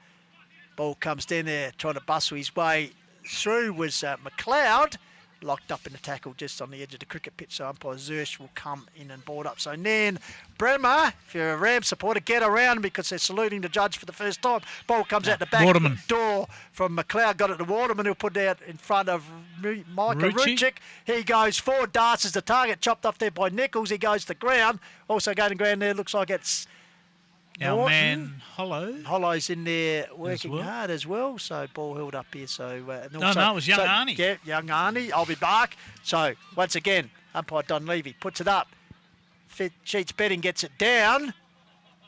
Speaker 2: Ball comes down there, trying to bustle his way through was McLeod. Locked up in the tackle just on the edge of the cricket pitch, so umpire Zersh will come in and board up. So Nairne Bremer, if you're a Ram supporter, get around because they're saluting the judge for the first time. Ball comes out the back
Speaker 4: Waterman.
Speaker 2: door from McLeod, got it to Waterman, who'll put it out in front of Micah Ruchik. He goes forward, darts as the target, chopped off there by Nichols. He goes to ground, also going to ground there, looks like it's
Speaker 4: Our
Speaker 2: Norton.
Speaker 4: man Hollow.
Speaker 2: Hollow's in there working hard as well, so ball held up here. So and
Speaker 4: No, it was young Arnie.
Speaker 2: Yeah, young Arnie. I'll be back. So once again, umpire Don Levy puts it up. Sheets betting gets it down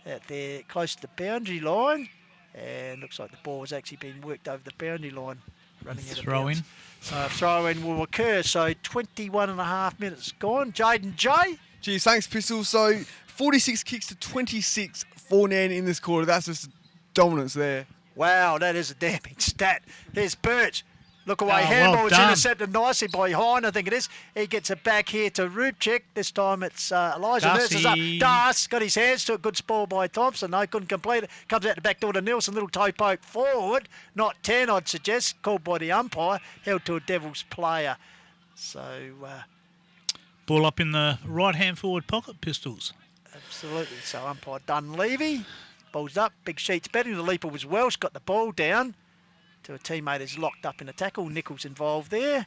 Speaker 2: out there close to the boundary line, and looks like the ball has actually been worked over the boundary line, running out of
Speaker 4: Throw in.
Speaker 2: bounds. So throw in will occur. So 21.5 minutes gone. Jaden J.
Speaker 5: Geez, thanks, Pistol. So 46 kicks to 26 for Nairne in this quarter. That's just dominance there.
Speaker 2: Wow, that is a damning stat. Here's Birch. Look away,
Speaker 4: Oh,
Speaker 2: handball.
Speaker 4: well
Speaker 2: It's
Speaker 4: done.
Speaker 2: intercepted nicely by Hine, I think it is. He gets it back here to Rubchik. This time it's Elijah Nurse is up.
Speaker 4: Darcy.
Speaker 2: Das got his hands to a good spoil by Thompson. No, couldn't complete it. Comes out the back door to Nielsen. Little toe poke forward. Not 10, I'd suggest. Called by the umpire. Held to a Devils player. So,
Speaker 4: Ball up in the right-hand forward pocket, Pistols.
Speaker 2: absolutely. So umpire Dunleavy. Ball's up. Big Sheets betting. The leaper was Welsh. Got the ball down to a teammate who's locked up in a tackle. Nichols involved there.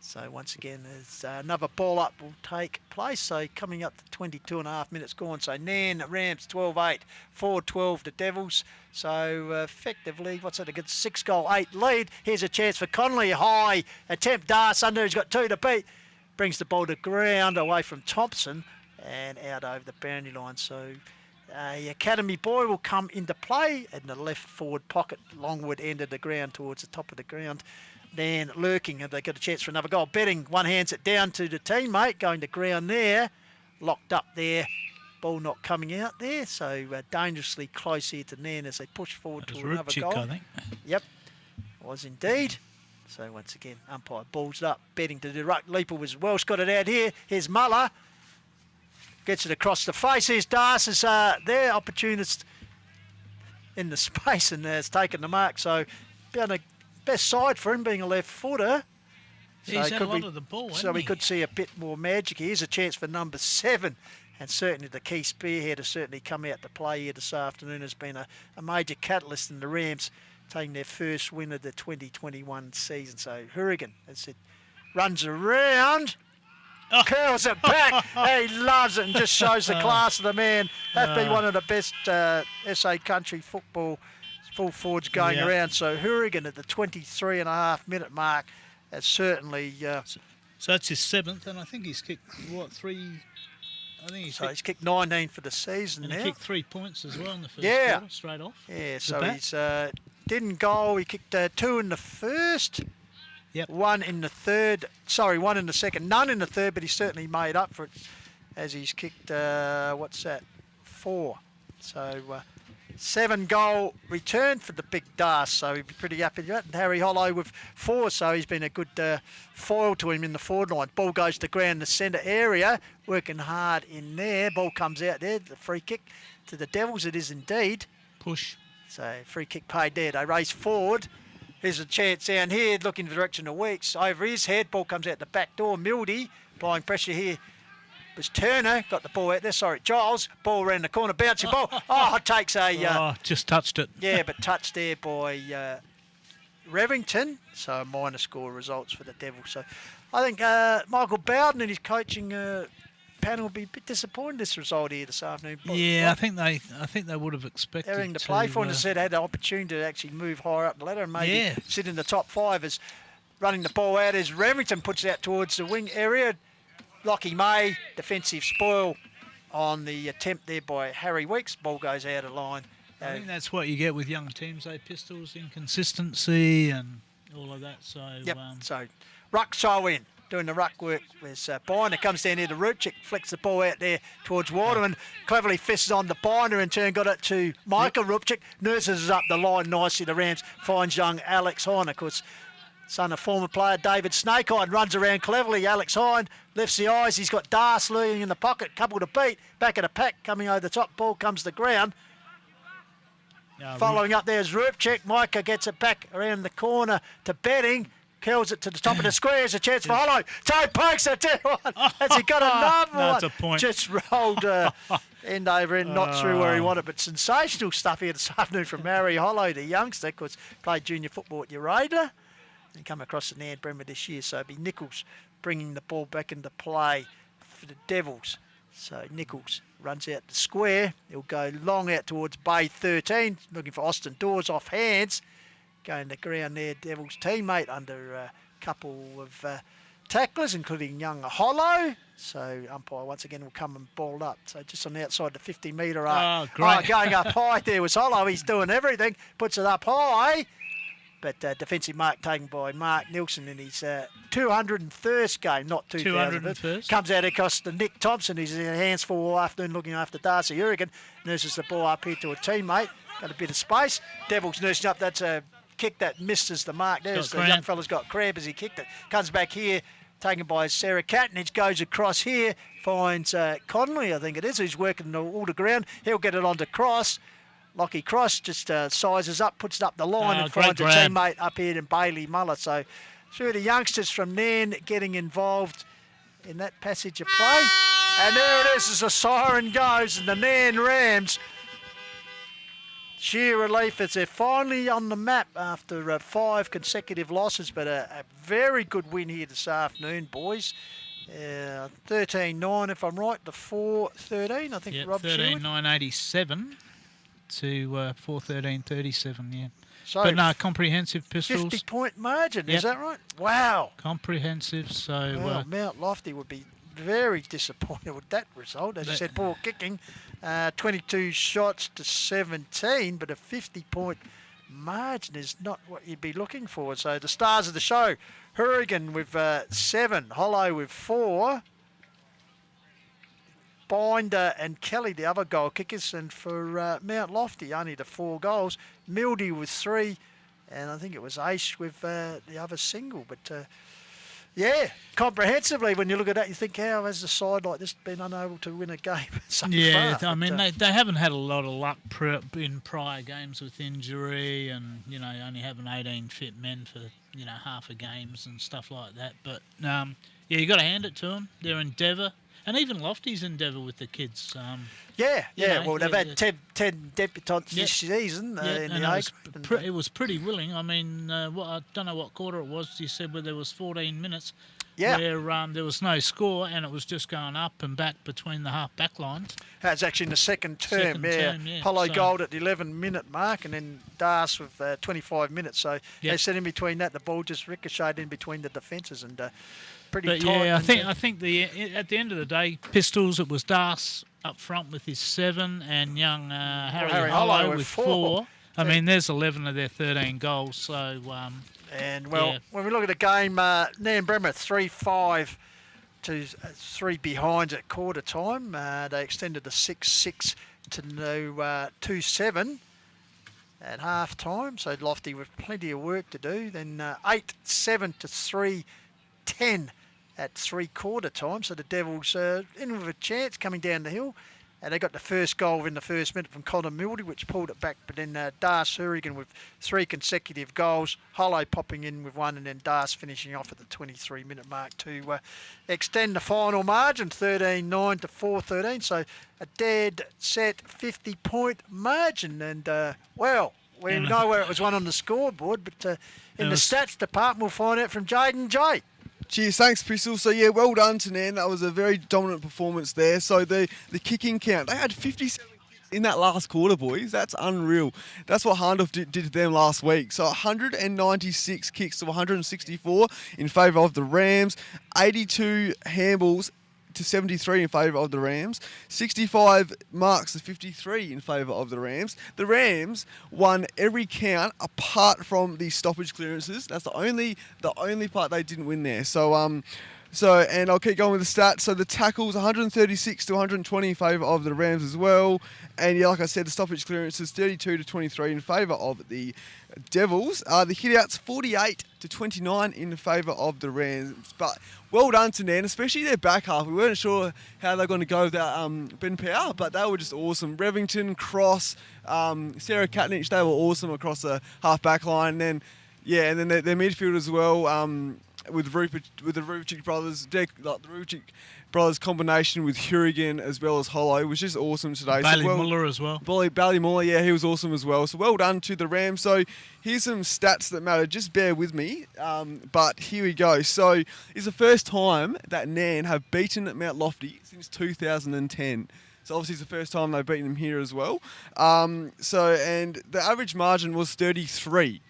Speaker 2: So once again, there's another ball up will take place. So coming up to 22.5 minutes gone. So Nairne Rams 12-8, 4-12 to Devils. So effectively, what's that? A good 6-goal, 8 lead. Here's a chance for Connolly. High attempt. Das under. He's got 2 to beat. Brings the ball to ground away from Thompson and out over the boundary line. So a academy boy will come into play in the left forward pocket, Longwood end of the ground towards the top of the ground. Nairne lurking. Have they got a chance for another goal? Betting, one hands it down to the teammate, going to ground there. Locked up there. Ball not coming out there, so dangerously close here to Nairne as they push forward to another goal.
Speaker 4: I think.
Speaker 2: Yep, was indeed. So once again, umpire balls it up, betting to the ruck. Leaper was Welsh, got it out here. Here's Muller. Gets it across the face. Here's Das is there, opportunist in the space, and has taken the mark. So on the best side for him, being a left footer. So
Speaker 4: He's had a lot of the ball,
Speaker 2: so we could see a bit more magic. Here's a chance for number 7. And certainly the key spearhead has certainly come out to play here this afternoon. Has been a major catalyst in the Rams taking their first win of the 2021 season. So Hurrigan, as it runs around, curls it back. He loves it and just shows the class of the man. That'd be one of the best SA country football full forwards going around. So Hurrigan at the 23.5-minute mark has certainly...
Speaker 4: so that's his 7th, and I think he's kicked, 3... I think
Speaker 2: he's kicked 19 for the season
Speaker 4: and
Speaker 2: now.
Speaker 4: He kicked 3 points as well in the first quarter, straight off.
Speaker 2: Yeah, so he's didn't goal. He kicked 2 in the first, 1 in the third. Sorry, 1 in the second, none in the third, but he certainly made up for it as he's kicked, 4. So 7-goal return for the big Das, so he'd be pretty happy with that. And Harry Hollow with 4, so he's been a good foil to him in the forward line. Ball goes to ground, the centre area, working hard in there. Ball comes out there, the free kick to the Devils. It is indeed.
Speaker 4: Push.
Speaker 2: So free kick paid there. They race forward. Here's a chance down here, looking in the direction of Weeks. Over his head, ball comes out the back door. Mildy applying pressure here. Was Turner, got the ball out there, sorry, Giles, ball around the corner, bouncing ball. It takes a...
Speaker 4: just touched it.
Speaker 2: Yeah, but touched there by Revington, so a minor score results for the Devils. So I think Michael Bowden and his coaching panel will be a bit disappointed this result here this afternoon.
Speaker 4: Yeah, I think they would have expected
Speaker 2: everything to play for, and as I said, had the opportunity to actually move higher up the ladder and maybe sit in the top 5 as running the ball out as Revington puts it out towards the wing area. Lockie May, defensive spoil on the attempt there by Harry Weeks. Ball goes out of line.
Speaker 4: I think that's what you get with young teams, Pistols, inconsistency and all of that. So,
Speaker 2: so ruck throw in, doing the ruck work. There's Binder comes down here to Rupchik, flicks the ball out there towards Waterman. Cleverly fists on the Binder, in turn got it to Michael Rupchik. Nurses up the line nicely. The Rams finds young Alex Hine, of course. Son of former player David Snakeeye, runs around cleverly. Alex Hine lifts the eyes. He's got Das lurking in the pocket. Couple to beat. Back of the pack coming over the top. Ball comes to the ground. Following up there is Rupchik. Micah gets it back around the corner to Betting. Curls it to the top of the square. There's a chance for Hollow. Toe pokes it down. Has he got another one?
Speaker 4: That's a point.
Speaker 2: Just rolled end over end, not through where he wanted. But sensational stuff here this afternoon from Harry Hollow, the youngster. Of course, played junior football at Uradler. And come across the Nairne Bremer this year, so it'll be Nichols bringing the ball back into play for the Devils. So Nichols runs out the square. He'll go long out towards Bay 13, looking for Austin Dawes off hands. Going to ground there, Devils teammate under a couple of tacklers, including young Hollow. So umpire once again will come and ball up. So just on the outside the 50-metre arc.
Speaker 4: Great.
Speaker 2: Going up high there was Hollow. He's doing everything. Puts it up high. But defensive mark taken by Mark Nielsen in his 201st game, not 200th. Comes out across to Nick Thompson. He's in hands full all afternoon looking after Darcy Hurrigan. Nurses the ball up here to a teammate. Got a bit of space. Devils nursing up. That's a kick that misses the mark. There's the young fella's got cramp as he kicked it. Comes back here, taken by Sarah Katnich. Goes across here, finds Connolly, I think it is, who's working all the ground. He'll get it onto Cross. Lockie Cross just sizes up, puts it up the line and finds a teammate up here in Bailey Muller. So through the youngsters from Nairne getting involved in that passage of play. And there it is as the siren goes, and the Nairne Rams, sheer relief as they're finally on the map after 5 consecutive losses, but a very good win here this afternoon, boys. 13-9 if I'm right, to 4-13, I think Rob Sherwood.
Speaker 4: 13-9-87. To 4-13-37, yeah.
Speaker 2: So
Speaker 4: but no, comprehensive Pistols.
Speaker 2: 50-point margin, is that right? Wow.
Speaker 4: Comprehensive, so...
Speaker 2: Well, Mount Lofty would be very disappointed with that result. As you said, poor kicking. 22 shots to 17, but a 50-point margin is not what you'd be looking for. So the stars of the show, Hurrigan with 7, Hollow with 4, Binder and Kelly, the other goal kickers, and for Mount Lofty, only the 4 goals. Mildy with 3, and I think it was Ace with the other single. But yeah, comprehensively, when you look at that, you think, how has a side like this been unable to win a game so far?
Speaker 4: I mean, they haven't had a lot of luck in prior games with injury and, only having 18 fit men for, half a games and stuff like that. But, you got to hand it to them. Their endeavour. And even Lofty's endeavour with the kids.
Speaker 2: Well, they've had 10 debutants this season in the Oak.
Speaker 4: It was pretty willing. I mean, I don't know what quarter it was. You said where there was 14 minutes where there was no score and it was just going up and back between the half-back lines.
Speaker 2: That's actually in the second term. Hollow Gold at the 11-minute mark and then Das with 25 minutes. So they said in between that, the ball just ricocheted in between the defences and... Pretty tight.
Speaker 4: Yeah, I think at the end of the day, Pistols, it was Das up front with his 7 and young Harry Hollow with 4. I mean, there's 11 of their 13 goals. So,
Speaker 2: when we look at the game, Nairne Bremer 3-5 to 3 behinds at quarter time. They extended the 6-6 to 2-7 at half time. So Lofty with plenty of work to do. Then 8-7 to 3-10 at 3/4 time. So the Devils in with a chance coming down the hill. And they got the first goal in the first minute from Connor Mildy, which pulled it back. But then Das Hurrigan with 3 consecutive goals. Hollow popping in with 1, and then Das finishing off at the 23-minute mark to extend the final margin, 13-9 to 4-13. So a dead set 50-point margin. And, we know where it was won on the scoreboard, but in the stats department, we'll find out from Jaden J.
Speaker 5: Cheers, thanks, Pistol. So, well done to Nairne. That was a very dominant performance there. So, the kicking count, they had 57 kicks in that last quarter, boys. That's unreal. That's what Hahndorf did to them last week. So, 196 kicks to 164 in favour of the Rams, 82 handballs to 73 in favour of the Rams, 65 marks to 53 in favour of the Rams. The Rams won every count apart from the stoppage clearances. That's the only part they didn't win there. So and I'll keep going with the stats. So the tackles 136 to 120 in favour of the Rams as well. And like I said, the stoppage clearances 32 to 23 in favour of the Devils. The hitouts 48 to 29 in favour of the Rams. But well done to Nairne, especially their back half. We weren't sure how they're going to go without Ben Power, but they were just awesome. Revington, Cross, Sarah Katnich, they were awesome across the half back line. And then their midfield as well. With the Rupchik brothers, the Rupchik brothers combination with Hurrigan as well as Hollow was just awesome today.
Speaker 4: Muller as well.
Speaker 5: Muller, he was awesome as well. So well done to the Rams. So here's some stats that matter. Just bear with me. But here we go. So it's the first time that Nairne have beaten Mount Lofty since 2010. So obviously it's the first time they've beaten them here as well. And the average margin was 33.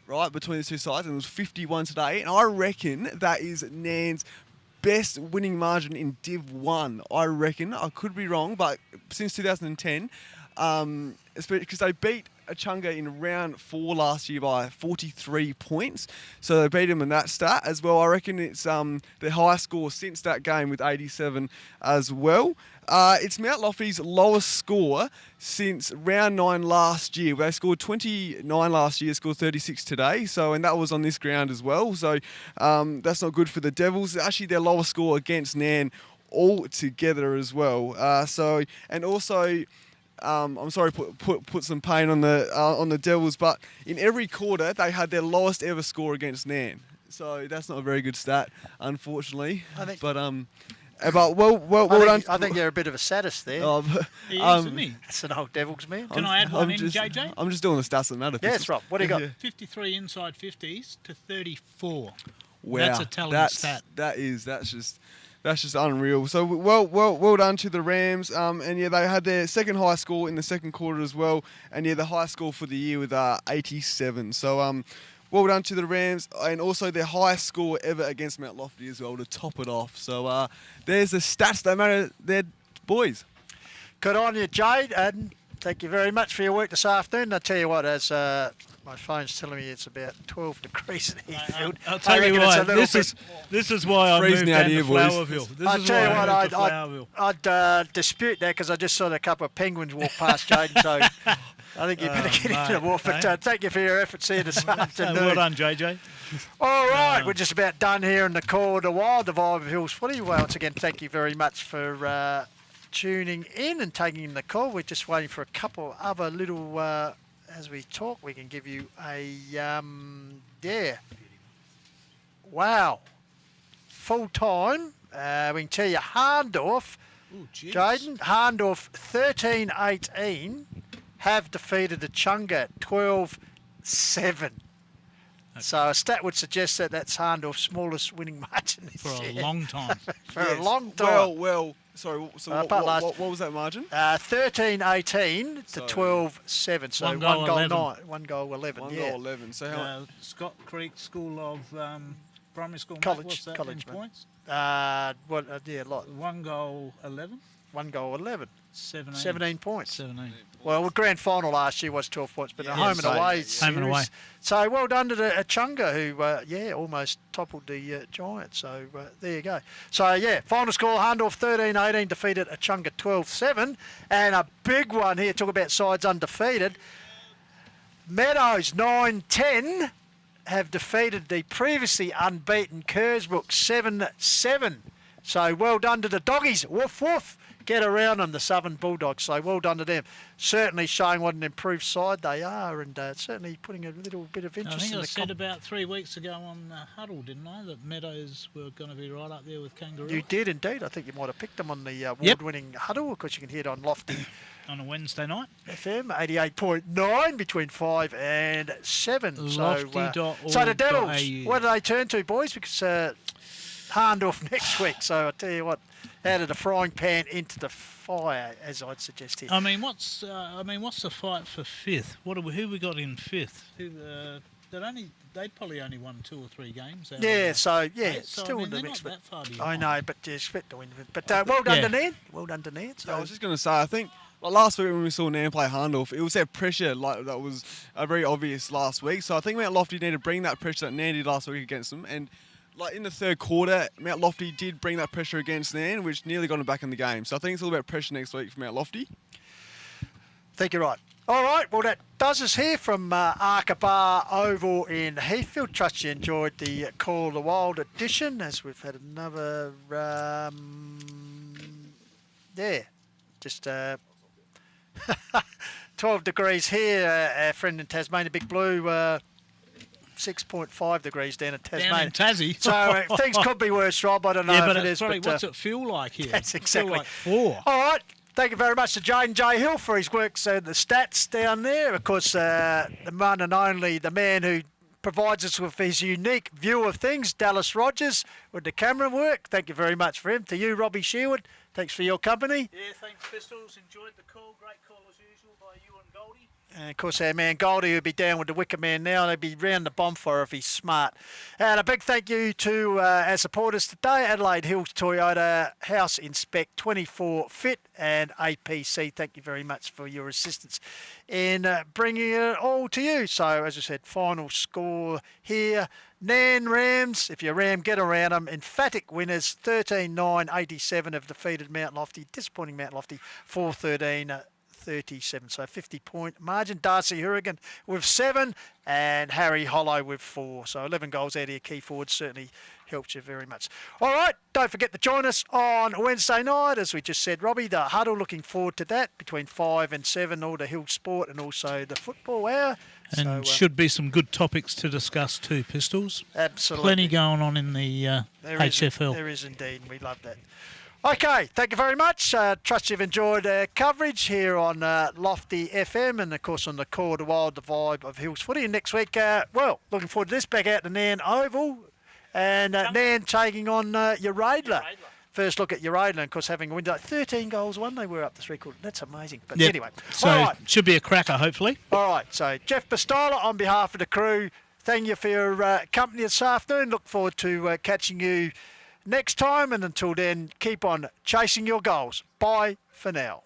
Speaker 5: Right, between the two sides, and it was 51 today. And I reckon that is Nairne's best winning margin in Div 1. I reckon. I could be wrong, but since 2010, because they beat Achunga in round 4 last year by 43 points. So they beat him in that stat as well. I reckon it's their highest score since that game with 87 as well. It's Mount Lofty's lowest score since round 9 last year. They scored 29 last year, scored 36 today. And that was on this ground as well. So that's not good for the Devils. Actually, their lowest score against Nairne altogether as well. I'm sorry, put some pain on the Devils, but in every quarter they had their lowest ever score against Nairne. So that's not a very good stat, unfortunately. Well done.
Speaker 2: I think you're a bit of a sadist there.
Speaker 4: He is, isn't he?
Speaker 2: That's an old Devils man.
Speaker 4: Can I add one in, JJ?
Speaker 5: I'm just doing the stats that matter.
Speaker 2: Yes, Rob. What do you got?
Speaker 4: 53 inside 50s to 34.
Speaker 5: Wow,
Speaker 4: that's a telling stat.
Speaker 5: That's just unreal. So well done to the Rams. They had their second highest score in the second quarter as well. And the highest score for the year with 87. So well done to the Rams, and also their highest score ever against Mount Lofty as well to top it off. So there's the stats that matter there, boys.
Speaker 2: Good on you, Jade, and thank you very much for your work this afternoon. I tell you what, as My phone's telling me it's about 12 degrees in Heathfield.
Speaker 4: I'll tell you why. This is why I moved down to Flowerville.
Speaker 2: I'll tell you what, I'd dispute that because I just saw a couple of penguins walk past Jaden, so I think you better get into the walk. But thank you for your efforts here this afternoon.
Speaker 4: Well done, JJ.
Speaker 2: All right, we're just about done here in the Call of the Wild, the Vibe of Hills Footy. Once again, thank you very much for tuning in and taking in the call. We're just waiting for a couple other little... as we talk, we can give you a, wow, full time. We can tell you Harndorf, Jaden, Harndorf 13-18 have defeated the Chunga 12-7. So a stat would suggest that that's Harndorf's smallest winning margin this
Speaker 4: For
Speaker 2: year.
Speaker 4: a long time.
Speaker 2: For a long time.
Speaker 5: Well, sorry, so what was that margin?
Speaker 2: 13-18 to 12-7. So one goal 11. 1 goal 11.
Speaker 5: One goal 11. So how
Speaker 4: Scott Creek School of Primary School.
Speaker 2: College.
Speaker 4: What's that
Speaker 2: College,
Speaker 4: in points?
Speaker 2: A lot.
Speaker 4: 1 goal 11.
Speaker 2: 1 goal 11. 17 points.
Speaker 4: 17.
Speaker 2: Well, the grand final last year was 12 points, but a home and away series.
Speaker 4: Home and away.
Speaker 2: So well done to the Chunga, who, almost toppled the Giants. So there you go. So, final score, Harndorf 13-18 defeated a Chunga 12-7. And a big one here, talk about sides undefeated. Meadows 9-10 have defeated the previously unbeaten Kersbrook 7-7. So well done to the doggies. Woof, woof. Get around them, the Southern Bulldogs. So well done to them. Certainly showing what an improved side they are, and certainly putting a little bit of interest in the...
Speaker 4: I said about 3 weeks ago on Huddle, didn't I, that Meadows were going to be right up there with Kangaroo.
Speaker 2: You did indeed. I think you might have picked them on the award-winning Huddle, because you can hear it on Lofty
Speaker 4: on a Wednesday night.
Speaker 2: FM 88.9 between 5 and 7.
Speaker 4: Lofty.org.au.
Speaker 2: So the Devils, what do they turn to, boys? Because Harndorf next week. So I tell you what, out of the frying pan into the fire, as I'd suggest here.
Speaker 4: I mean, what's the fight for fifth? Who we got in fifth? They'd probably only won 2 or 3 games.
Speaker 2: Still in the mix.
Speaker 4: Not that far behind.
Speaker 2: I know, but you expect to win. But well done to Nairne. Well done to Nairne. So.
Speaker 5: I was just going to say, I think last week when we saw Nairne play Harndorf, it was that pressure that was very obvious last week. So I think Mount Lofty need to bring that pressure that Nairne did last week against them. And in the third quarter, Mount Lofty did bring that pressure against Nairne, which nearly got them back in the game. So I think it's all about pressure next week for Mount Lofty.
Speaker 2: I think you're right. All right, well, that does us here from Arkabar Oval in Heathfield. Trust you enjoyed the Call of the Wild edition, as we've had another, 12 degrees here. Our friend in Tasmania, Big Blue, 6.5 degrees down in Tasmania.
Speaker 4: Down in Tassie.
Speaker 2: So things could be worse, Rob. I don't know if it is.
Speaker 4: But what's it feel like here?
Speaker 2: That's exactly.
Speaker 4: Feel like 4.
Speaker 2: All right. Thank you very much to Jaden J. Hill for his work. So the stats down there, of course, the one and only, the man who provides us with his unique view of things, Dallas Rogers, with the camera work. Thank you very much for him. To you, Robbie Sherwood, thanks for your company.
Speaker 4: Yeah, thanks, Pistols. Enjoyed the call. Great call as usual by you and Goldie.
Speaker 2: And of course, our man Goldie will be down with the Wicker Man now. They'll be round the bonfire if he's smart. And a big thank you to our supporters today, Adelaide Hills Toyota, House Inspect 24 Fit, and APC. Thank you very much for your assistance in bringing it all to you. So, as I said, final score here. Nairne Rams, if you Ram, get around them. Emphatic winners, 13-9-87 have defeated Mount Lofty. Disappointing Mount Lofty, 4-13. 37, so 50-point margin. Darcy Hurrigan with 7 and Harry Hollow with 4. So 11 goals out of your key forwards certainly helps you very much. All right, don't forget to join us on Wednesday night, as we just said, Robbie, the Huddle, looking forward to that, between 5 and 7, all the Hill Sport and also the Football Hour.
Speaker 4: And should be some good topics to discuss too, Pistols.
Speaker 2: Absolutely.
Speaker 4: Plenty going on in the HFL.
Speaker 2: There is indeed, and we love that. Okay, thank you very much. Trust you've enjoyed our coverage here on Lofty FM and, of course, on the Call of the Wild, the Vibe of Hills Footy. And next week, looking forward to this, back out to Nairne Oval and Nairne taking on Uradler. First look at Uradler, and, of course, having a win, 13 goals won they were up this record. That's amazing. But anyway.
Speaker 4: So
Speaker 2: all right.
Speaker 4: Should be a cracker, hopefully.
Speaker 2: All right, so Jeff Pistola on behalf of the crew, thank you for your company this afternoon. Look forward to catching you next time, and until then, keep on chasing your goals. Bye for now.